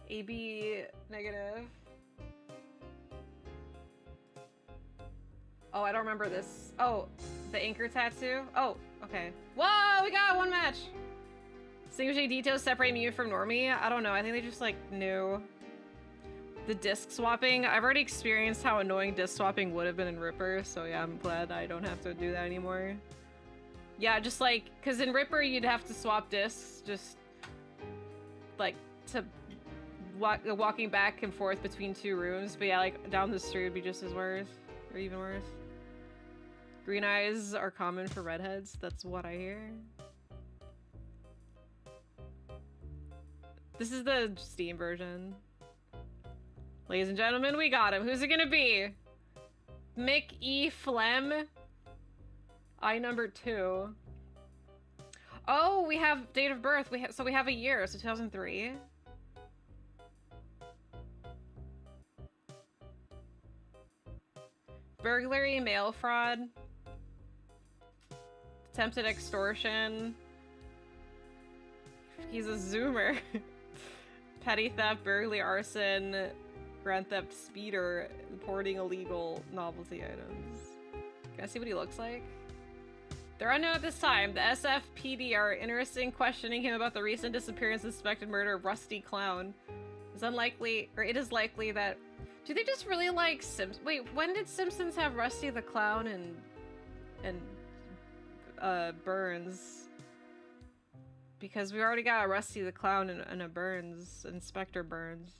AB negative. Oh, I don't remember this. Oh, the anchor tattoo? Oh, okay. Whoa, we got 1 match! Distinguishing details separate me from normie? I don't know. I think they just, like, knew. The disc swapping, I've already experienced how annoying disc swapping would have been in Ripper, so yeah, I'm glad I don't have to do that anymore. Yeah, just like, because in Ripper you'd have to swap discs, just like to walking back and forth between 2 rooms, but yeah, like down the street would be just as worse, or even worse. Green eyes are common for redheads, that's what I hear. This is the Steam version. Ladies and gentlemen, we got him. Who's it gonna be? Mick E. Flem. I number 2. Oh, we have date of birth. So we have a year, so 2003. Burglary, mail fraud. Attempted extortion. He's a zoomer. Petty theft, burglary, arson. Grand theft, speeder, importing illegal novelty items. Can I see what he looks like? They're unknown at this time. The SFPD are interested in questioning him about the recent disappearance and suspected murder of Rusty Clown. It's unlikely, or it is likely that... Do they just really like Simpsons? Wait, when did Simpsons have Rusty the Clown and Burns? Because we already got a Rusty the Clown and a Burns, Inspector Burns.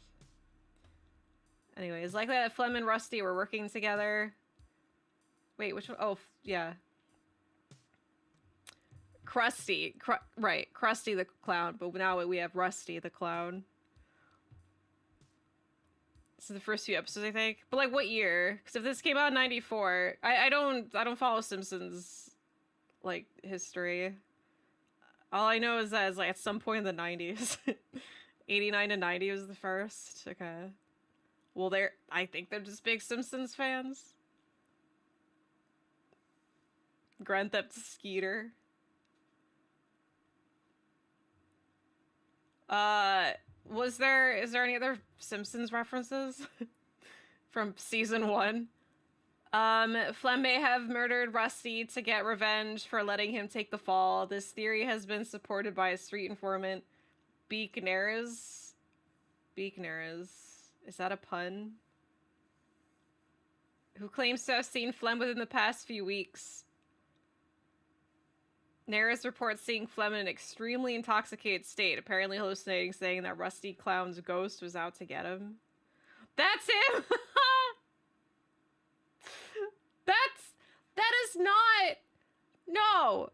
Anyway, it's likely that Flem and Rusty were working together. Wait, which one? Oh, yeah. Krusty. Right, Krusty the Clown, but now we have Rusty the Clown. This is the first few episodes, I think. But like, what year? Because if this came out in '94, I don't follow Simpsons like history. All I know is that it's like at some point in the '90s, 89 to 90 was the first. Okay. Well, I think they're just big Simpsons fans. Grand Theft Skeeter. Is there any other Simpsons references from season 1? Flem may have murdered Rusty to get revenge for letting him take the fall. This theory has been supported by a street informant, Beekner's. Is that a pun? Who claims to have seen Flem within the past few weeks. Naris reports seeing Flem in an extremely intoxicated state, apparently hallucinating, saying that Rusty Clown's ghost was out to get him. That's him! That is not... No!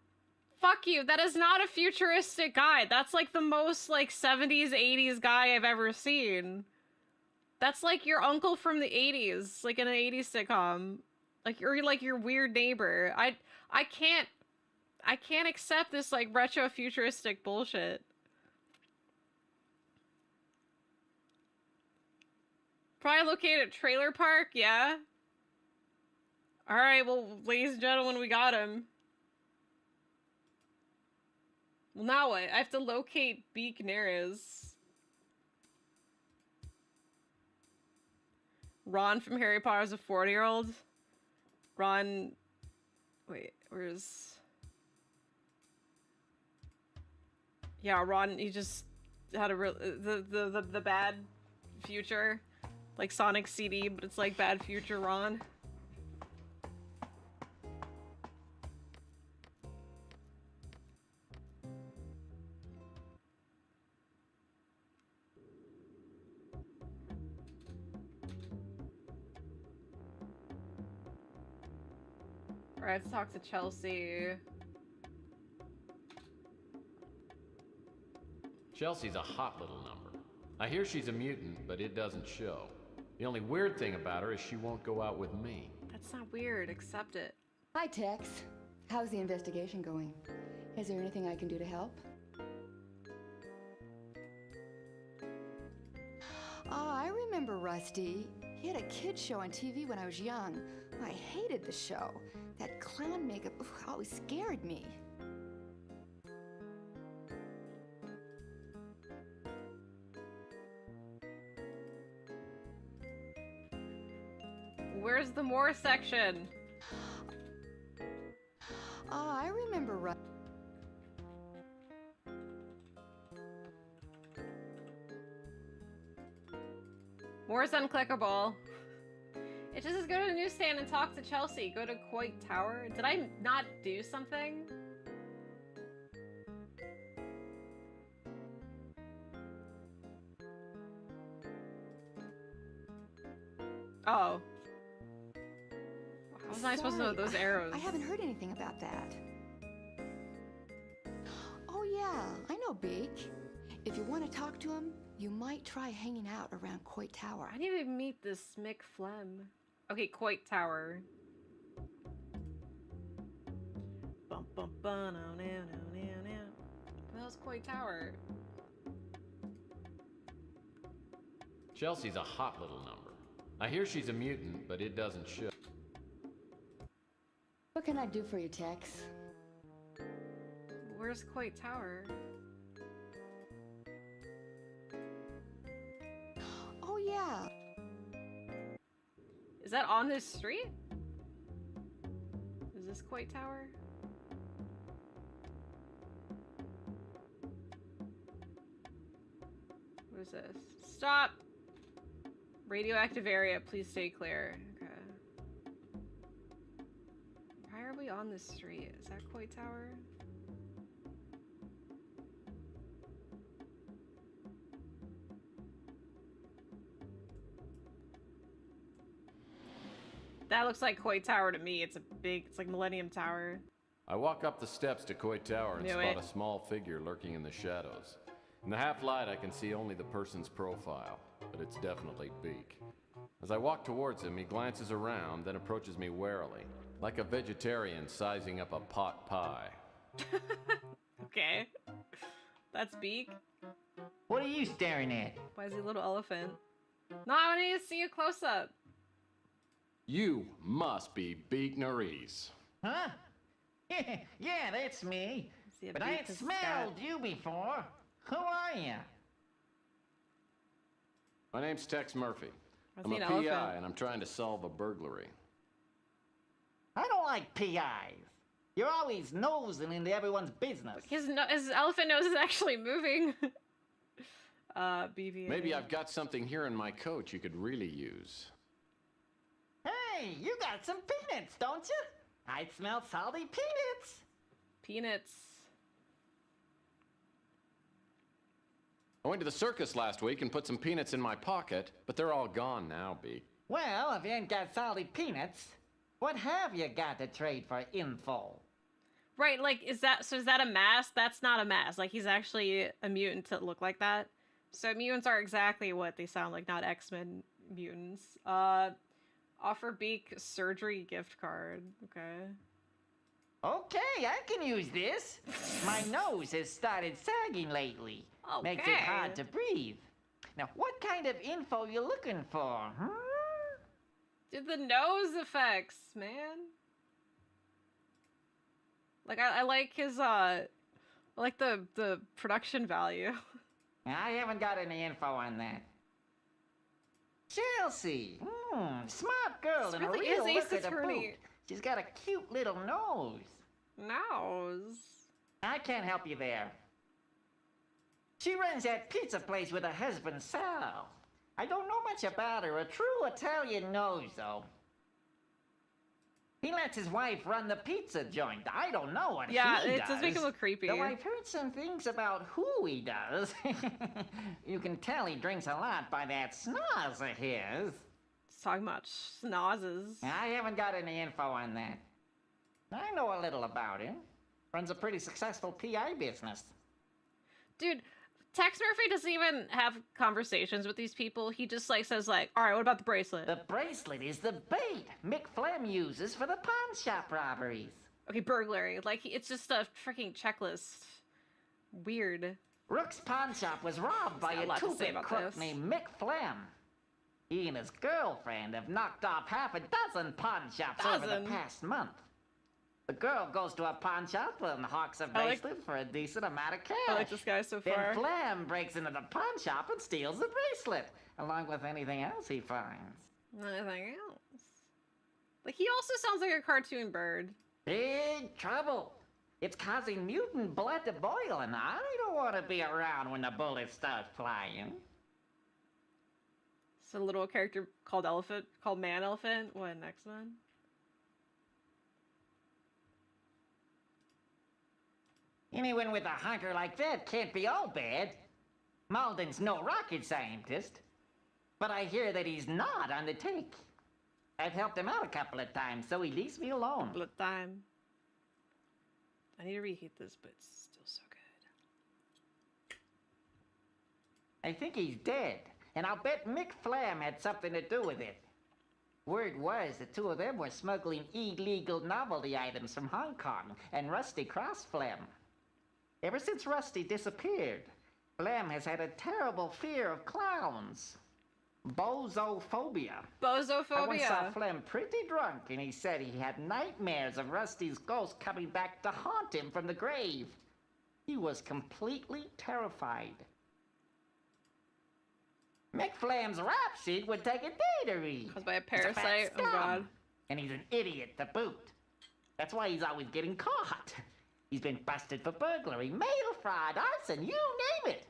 Fuck you. That is not a futuristic guy. That's like the most like 70s, 80s guy I've ever seen. That's like your uncle from the 80s, like in an 80s sitcom. Like you're like your weird neighbor. I can't accept this like retro futuristic bullshit. Probably located at trailer park, yeah. Alright, well, ladies and gentlemen, we got him. Well, now what? I have to locate Beak Neres. Ron from Harry Potter's a 40-year-old. Ron... Wait, where's... Yeah, Ron, he just had a real... The bad future. Like Sonic CD, but it's like bad future Ron. Alright, I have to talk to Chelsea. Chelsea's a hot little number. I hear she's a mutant, but it doesn't show. The only weird thing about her is she won't go out with me. That's not weird. Accept it. Hi, Tex. How's the investigation going? Is there anything I can do to help? Oh, I remember Rusty. He had a kid show on TV when I was young. I hated the show. That clown makeup always scared me. Where's the more section? Oh, I remember More's unclickable. It just says go to the newsstand and talk to Chelsea. Go to Coit Tower. Did I not do something? Oh. How was I supposed to know those arrows? I haven't heard anything about that. Oh yeah, I know Beak. If you want to talk to him, you might try hanging out around Coit Tower. I need to meet this Smick Flem. Okay, Coit Tower. Bum bum bum no no no no no. What else Coit Tower? Chelsea's a hot little number. I hear she's a mutant, but it doesn't show. What can I do for you, Tex? Where's Coit Tower? Oh yeah. Is that on this street? Is this Coit Tower? What is this? Stop! Radioactive area, please stay clear. Okay. Why are we on this street? Is that Coit Tower? That looks like Coit Tower to me. It's like Millennium Tower. I walk up the steps to Coit Tower and Knew spot it. a small figure lurking in the shadows. In the half light, I can see only the person's profile, but it's definitely Beak. As I walk towards him, he glances around, then approaches me warily, like a vegetarian sizing up a pot pie. Okay. That's Beak. What are you staring at? Why is he a little elephant? No, I need to see a close up. You must be Beak Nerys. Huh? Yeah, that's me. See a But I Beak ain't with a smelled scat. you before. Who are you? My name's Tex Murphy. I I'm see a an PI elephant. and I'm trying to solve a burglary. I don't like PIs. You're always nosing into everyone's business. His elephant nose is actually moving. BB. Maybe I've got something here in my coat you could really use. Hey, you got some peanuts, don't you? I smell salty peanuts. Peanuts. I went to the circus last week and put some peanuts in my pocket, but they're all gone now, Beak. Well, if you ain't got salty peanuts, what have you got to trade for info? Right, like, is that a mask? That's not a mask. Like, he's actually a mutant to look like that. So mutants are exactly what they sound like, not X-Men mutants. Offer Beak surgery gift card. Okay. Okay, I can use this. My nose has started sagging lately. Makes it hard to breathe. Now, what kind of info you looking for, huh? Dude, the nose effects, man. Like, I like his, I like the production value. I haven't got any info on that. Chelsea! Smart girl This and a really real is look Ace at the Attorney. boot. She's got a cute little nose. Nose? I can't help you there. She runs that pizza place with her husband, Sal. I don't know much about her. A true Italian nose, though. He lets his wife run the pizza joint. I don't know what he does. Yeah, it does make him look creepy. Though I've heard some things about who he does. You can tell he drinks a lot by that snaz of his. He's talking about snozzes. I haven't got any info on that. I know a little about him. Runs a pretty successful PI business. Dude, Tex Murphy doesn't even have conversations with these people. He just like says like, all right, what about the bracelet? The bracelet is the bait Mick Flem uses for the pawn shop robberies. Okay, burglary. Like, it's just a freaking checklist. Weird. Rook's pawn shop was robbed by a two-bit crook named Mick Flem. He and his girlfriend have knocked off half a dozen pawn shops over the past month. The girl goes to a pawn shop and hawks a bracelet for a decent amount of cash. I like this guy so far. Then Flem breaks into the pawn shop and steals the bracelet, along with anything else he finds. Anything else? Like, he also sounds like a cartoon bird. Big trouble. It's causing mutant blood to boil, and I don't want to be around when the bullets start flying. It's a little character called Man Elephant. What, next one? Anyone with a hunker like that can't be all bad. Malden's no rocket scientist, but I hear that he's not on the take. I've helped him out a couple of times, so he leaves me alone. Couple of times. I need to reheat this, but it's still so good. I think he's dead, and I'll bet Mick Flem had something to do with it. Word was the two of them were smuggling illegal novelty items from Hong Kong, and Rusty crossed Flem. Ever since Rusty disappeared, Flem has had a terrible fear of clowns. Bozophobia. Bozophobia. I once saw Flem pretty drunk, and he said he had nightmares of Rusty's ghost coming back to haunt him from the grave. He was completely terrified. Mick Flem's rap sheet would take a day to read. Caused by a parasite? Oh god. And he's an idiot to boot. That's why he's always getting caught. He's been busted for burglary, mail fraud, arson, you name it.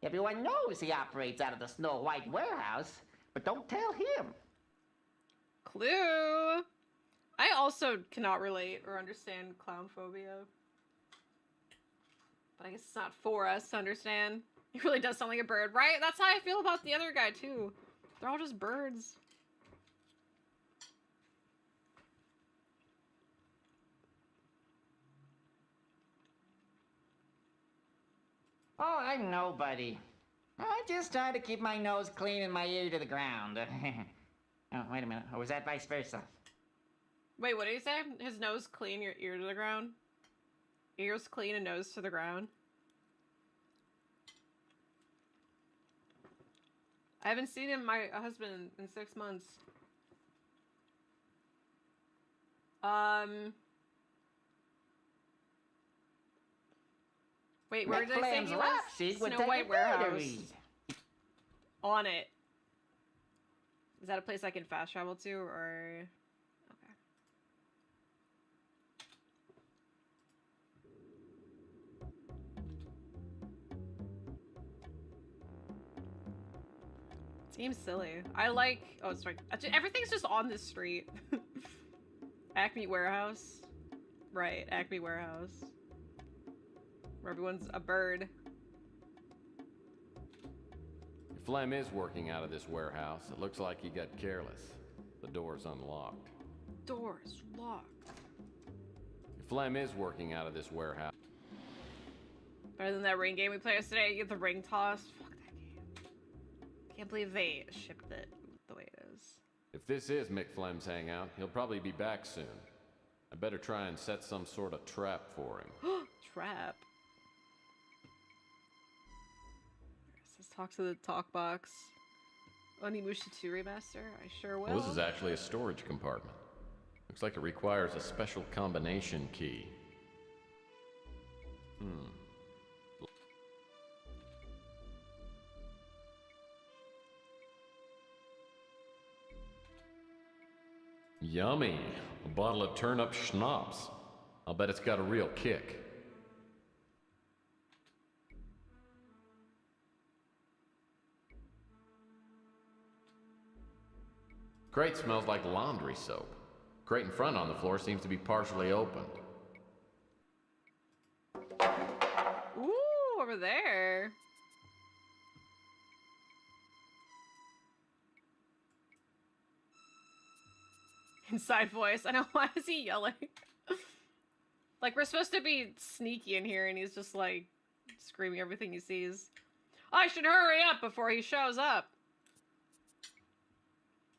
Everyone knows he operates out of the Snow White warehouse, but don't tell him. Clue. I also cannot relate or understand clown phobia. But I guess it's not for us to understand. He really does sound like a bird, right? That's how I feel about the other guy, too. They're all just birds. Oh, I'm nobody. I just try to keep my nose clean and my ear to the ground. Oh, wait a minute. Or was that vice versa? Wait, what did he say? His nose clean, your ear to the ground? Ears clean and nose to the ground? I haven't seen my husband in 6 months. Wait, where did I say he was? Snow White Warehouse. On it. Is that a place I can fast travel to, or... Okay. Seems silly. I like... Oh, it's right. Everything's just on this street. Acme Warehouse. Right, Acme Warehouse. Where everyone's a bird. If Flem is working out of this warehouse, it looks like he got careless. The door's unlocked. Door's locked. If McFlem is working out of this warehouse. Better than that ring game we played yesterday. You get the ring toss. Fuck that game. Can't believe they shipped it the way it is. If this is McFlem's hangout, he'll probably be back soon. I better try and set some sort of trap for him. Trap. Let's talk to the talk box. Onimusha 2 remaster? I sure will. Well, this is actually a storage compartment. Looks like it requires a special combination key. Yummy! A bottle of turnip schnapps. I'll bet it's got a real kick. Crate smells like laundry soap. Crate in front on the floor seems to be partially opened. Ooh, over there. Inside voice. I know, why is he yelling? Like, we're supposed to be sneaky in here, and he's just, like, screaming everything he sees. I should hurry up before he shows up.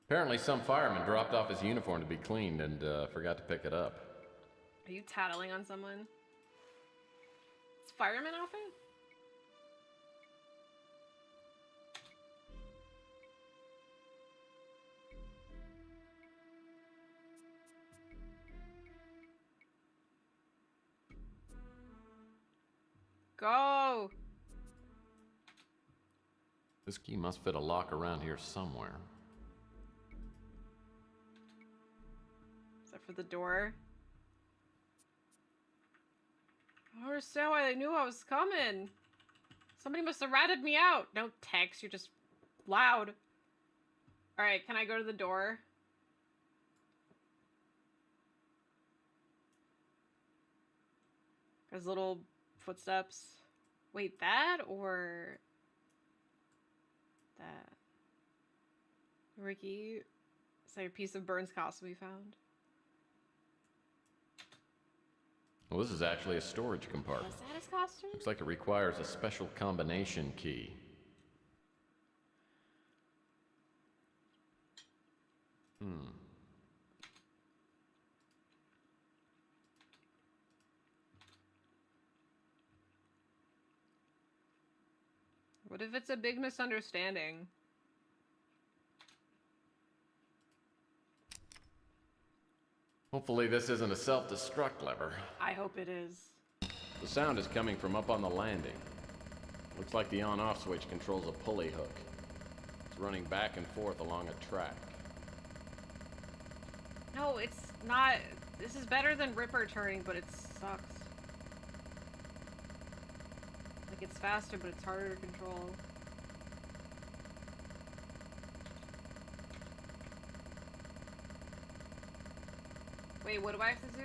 Apparently some fireman dropped off his uniform to be cleaned and forgot to pick it up. Are you tattling on someone? It's fireman outfit? Go! This key must fit a lock around here somewhere. Is that for the door? I don't understand why they knew I was coming. Somebody must have ratted me out. No text, you're just loud. Alright, can I go to the door? There's little footsteps. Wait, that or that? Ricky, is that a piece of Burns' costume we found? Well, this is actually a storage compartment. Was that his costume? Looks like it requires a special combination key. What if it's a big misunderstanding? Hopefully this isn't a self-destruct lever. I hope it is. The sound is coming from up on the landing. Looks like the on-off switch controls a pulley hook. It's running back and forth along a track. No, it's not. This is better than Ripper turning, but it sucks. Like, it's faster, but it's harder to control. Wait, what do I have to do?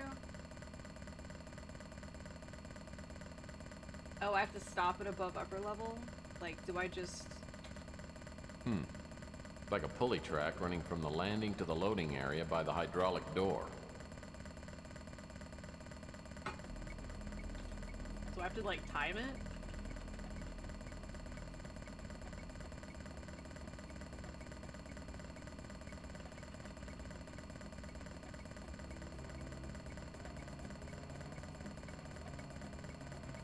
Oh, I have to stop it above upper level? Like, do I just... Like a pulley track running from the landing to the loading area by the hydraulic door. Do I have to, like, time it?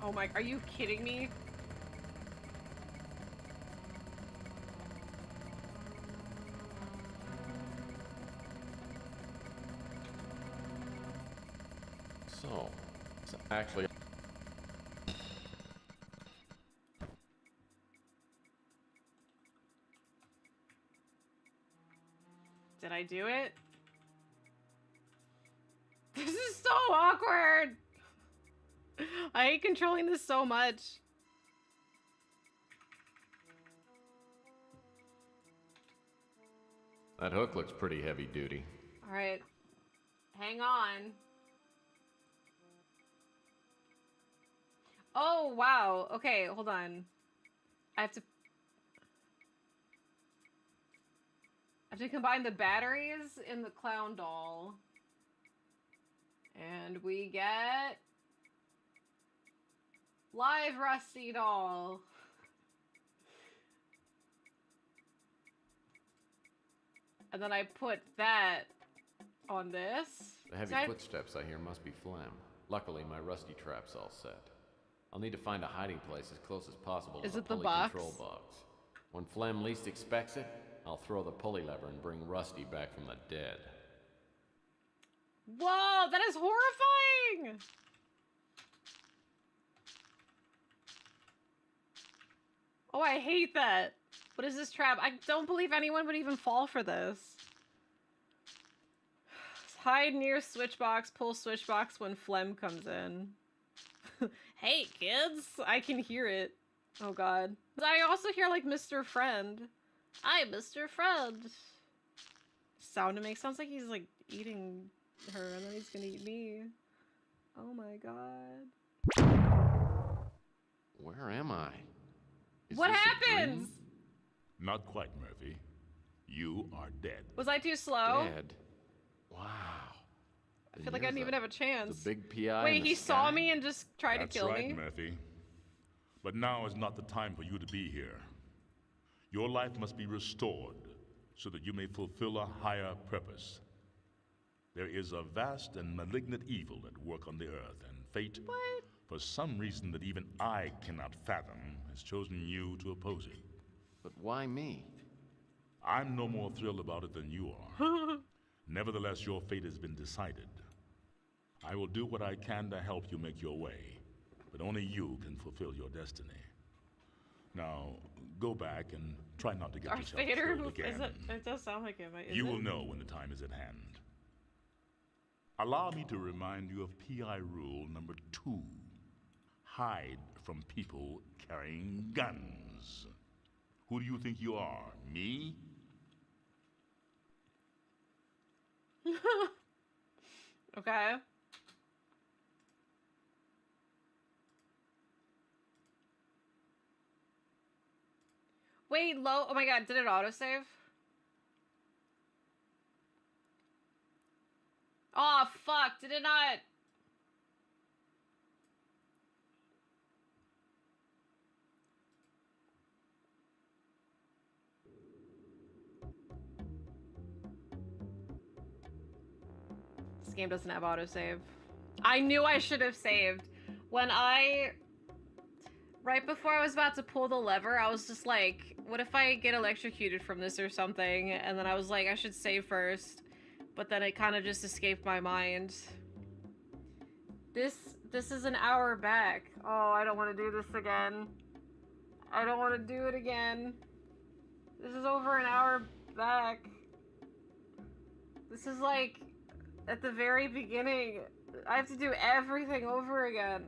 Oh my, are you kidding me? So, it's actually... Did I do it? This is so awkward! I hate controlling this so much. That hook looks pretty heavy duty. Alright. Hang on. Oh, wow. Okay, hold on. I have to combine the batteries in the clown doll And we get live Rusty doll. And then I put that on this. The heavy footsteps I hear must be Flem. Luckily, my rusty trap's all set. I'll need to find a hiding place as close as possible to the pulley control box. When Flem least expects it, I'll throw the pulley lever and bring Rusty back from the dead. Whoa, that is horrifying! Oh, I hate that. What is this trap? I don't believe anyone would even fall for this. Hide near switchbox, pull switchbox when Flem comes in. Hey, kids! I can hear it. Oh, God. I also hear, like, Mr. Friend. Hi, Mr. Friend. Sound to make sounds like he's, like, eating her, and then he's gonna eat me. Oh, my God. Where am I? What happens? Not quite, Murphy. You are dead. Was I too slow? Dead? Wow. I feel like I didn't even have a chance. The big PI. Wait, he saw me and just tried to kill me? That's right, Murphy. But now is not the time for you to be here. Your life must be restored so that you may fulfill a higher purpose. There is a vast and malignant evil at work on the earth, and fate, for some reason that even I cannot fathom, has chosen you to oppose it. But why me? I'm no more thrilled about it than you are. Nevertheless, your fate has been decided. I will do what I can to help you make your way, but only you can fulfill your destiny. Now, go back and try not to get yourself killed again. It does sound like him. You will know when the time is at hand. Allow me to remind you of PI rule number 2. Hide from people carrying guns. Who do you think you are? Me? Okay. Wait, low. Oh my God, did it autosave? Oh, fuck. Did it not? This game doesn't have autosave. I knew I should have saved. When right before I was about to pull the lever, I was just like, what if I get electrocuted from this or something? And then I was like, I should save first. But then it kind of just escaped my mind. This is an hour back. Oh, I don't want to do this again. I don't want to do it again. This is over an hour back. This is like at the very beginning. I have to do everything over again.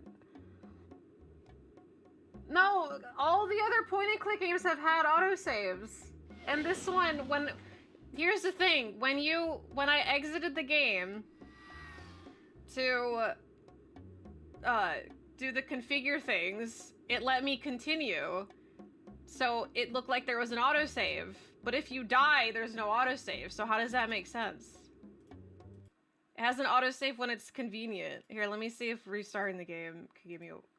No, all the other point and click games have had autosaves. And this one, here's the thing, when I exited the game to do the configure things, it let me continue. So it looked like there was an autosave. But if you die, there's no autosave. So how does that make sense? It has an autosave when it's convenient. Here, let me see if restarting the game can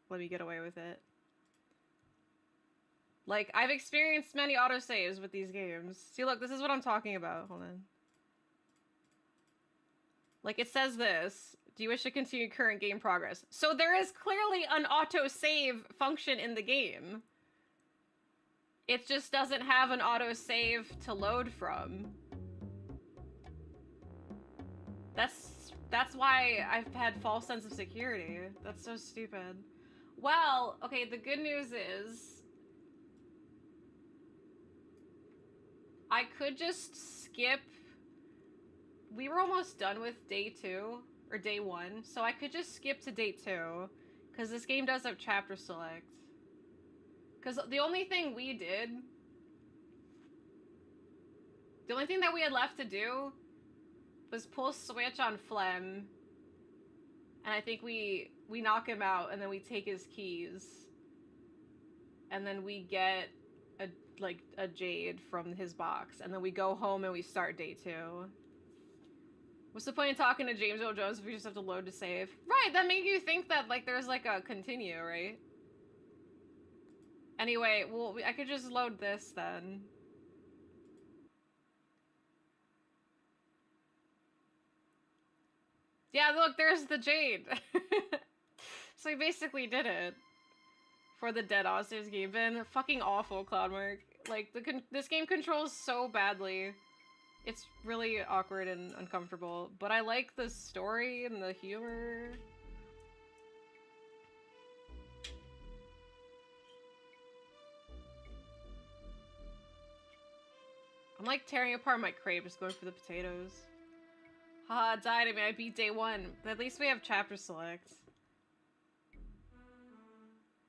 let me get away with it. Like, I've experienced many autosaves with these games. See, look, this is what I'm talking about. Hold on. Like, it says this. Do you wish to continue current game progress? So there is clearly an autosave function in the game. It just doesn't have an autosave to load from. That's why I've had false sense of security. That's so stupid. Well, okay, the good news is I could just skip. We were almost done with day 2 or day 1, so I could just skip to day 2 because this game does have chapter select. Because the only thing we did, the only thing that we had left to do was pull switch on Flem, and I think we knock him out, and then we take his keys, and then we get a jade from his box, and then we go home and we start day 2. What's the point of talking to James Earl Jones if you just have to load to save? Right, that made you think that, like, there's, like, a continue, right? Anyway, well, I could just load this, then. Yeah, look, there's the Jade. So he basically did it. For the Dead Ostar's game. Been fucking awful, Cloudmark. Like, this game controls so badly. It's really awkward and uncomfortable, but I like the story and the humor. I'm like tearing apart my crate, just going for the potatoes. Haha, died. I mean, I beat day 1. But at least we have chapter select.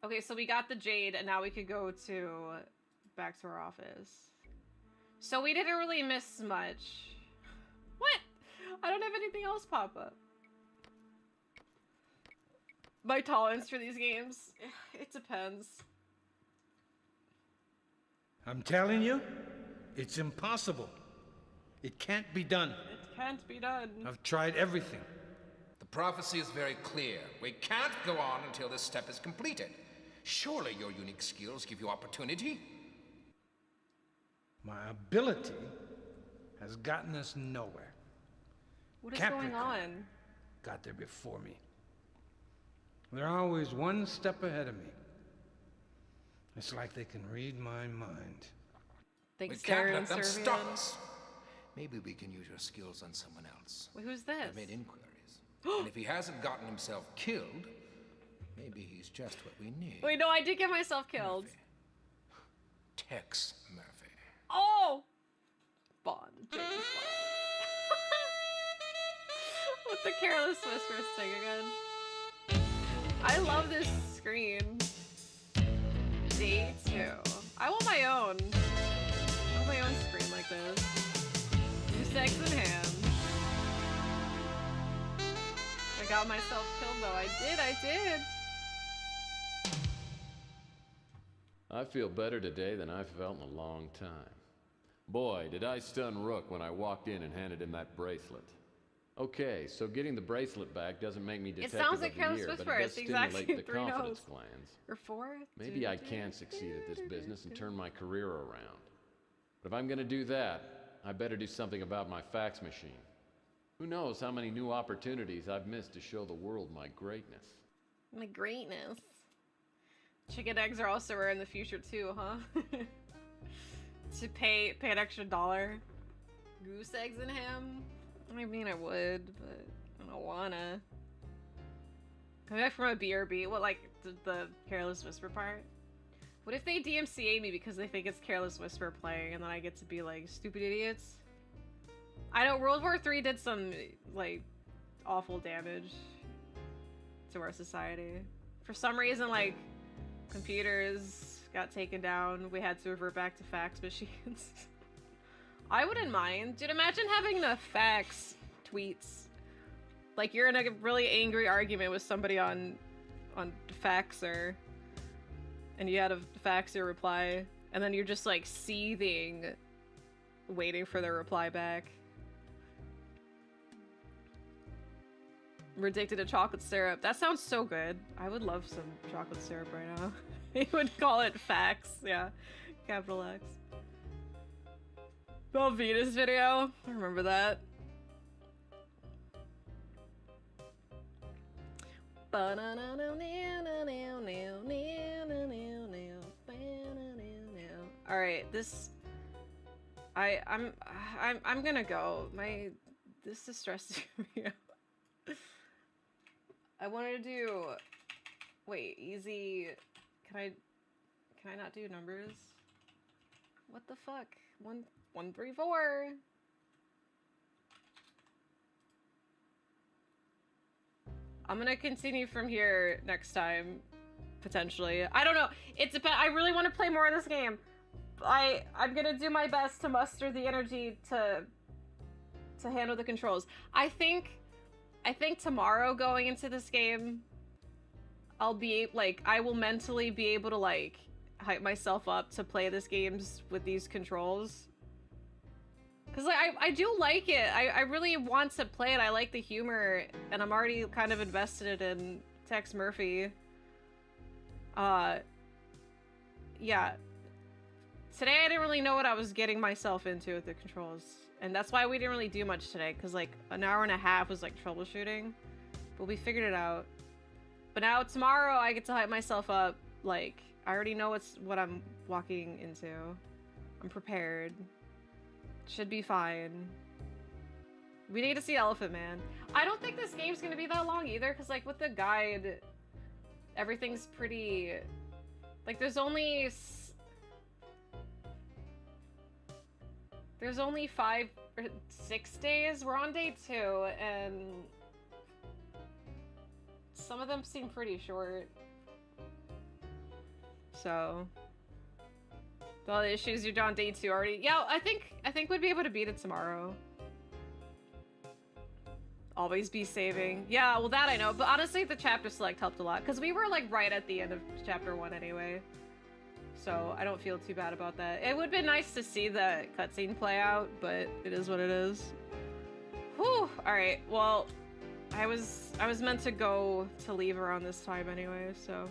Okay, so we got the Jade, and now we could go to back to our office. So we didn't really miss much. What? I don't have anything else pop up. My tolerance for these games, it depends. I'm telling you, it's impossible. It can't be done. It can't be done. I've tried everything. The prophecy is very clear. We can't go on until this step is completed. Surely your unique skills give you opportunity? My ability has gotten us nowhere. What is going on? Got there before me. They're always one step ahead of me. It's like they can read my mind. We can't let them stop us. Maybe we can use your skills on someone else. Wait, who's this? I've made inquiries. And if he hasn't gotten himself killed, maybe he's just what we need. Wait, no, I did get myself killed. Murphy. Tex Murphy. Oh! Bond. James Bond. With the Careless Whisper thing again. I love this screen. Day 2. I want my own. I want my own screen like this. Two sex in hand. I got myself killed though. I did. I feel better today than I've felt in a long time. Boy, did I stun Rook when I walked in and handed him that bracelet. Okay, so getting the bracelet back doesn't make me detective sounds like of the Careless year, but Whisper. it does It's the exact stimulate the same 3 confidence notes. glands. Or 4? Maybe I can succeed at this business and turn my career around. But if I'm gonna do that, I better do something about my fax machine. Who knows how many new opportunities I've missed to show the world my greatness. My greatness. Chicken eggs are also rare in the future too, huh? To pay an extra $1. Goose eggs and ham? I mean, I would, but I don't wanna. Coming back from a BRB, what, like, the Careless Whisper part? What if they DMCA me because they think it's Careless Whisper playing and then I get to be like, stupid idiots? I know World War III did some, like, awful damage to our society. For some reason, like, computers got taken down. We had to revert back to fax machines. I wouldn't mind. Dude, imagine having the fax tweets. Like, you're in a really angry argument with somebody on Faxer, and you had to fax your reply, and then you're just, like, seething, waiting for their reply back. We're addicted to chocolate syrup. That sounds so good. I would love some chocolate syrup right now. He would call it fax. Yeah. Capital X. Velveeta's video. I remember that. All right, this. I'm gonna go. This is stressing me out. I wanted to do. Wait, easy. Can I not do numbers? What the fuck? 1, 3, 4. I'm gonna continue from here next time, potentially. I don't know. It depends. I really want to play more of this game. I'm gonna do my best to muster the energy to handle the controls. I think tomorrow going into this game, I'll be like, I will mentally be able to like hype myself up to play this games with these controls. Cause like I do like it. I really want to play it. I like the humor, and I'm already kind of invested in Tex Murphy. Yeah. Today I didn't really know what I was getting myself into with the controls, and that's why we didn't really do much today. Cause like an hour and a half was like troubleshooting, but we figured it out. But now tomorrow I get to hype myself up. Like I already know what I'm walking into. I'm prepared. Should be fine. We need to see Elephant Man. I don't think this game's gonna be that long either, because like with the guide, everything's pretty... Like there's only 5 or 6 days. We're on day 2, and some of them seem pretty short. So... all the issues you're on day 2 already. Yeah, I think we'd be able to beat it tomorrow. Always be saving. Yeah, well that I know, but honestly the chapter select helped a lot because we were like right at the end of chapter 1 anyway. So I don't feel too bad about that. It would have been nice to see the cutscene play out, but it is what it is. Whew. Alright, well I was meant to leave around this time anyway, so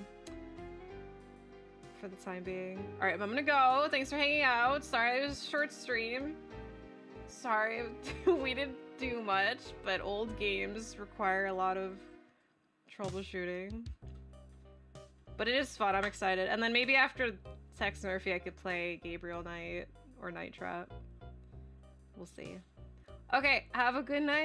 for the time being. Alright, I'm gonna go. Thanks for hanging out. Sorry it was a short stream. Sorry we didn't do much, but old games require a lot of troubleshooting. But it is fun, I'm excited. And then maybe after Tex Murphy I could play Gabriel Knight or Night Trap. We'll see. Okay, have a good night.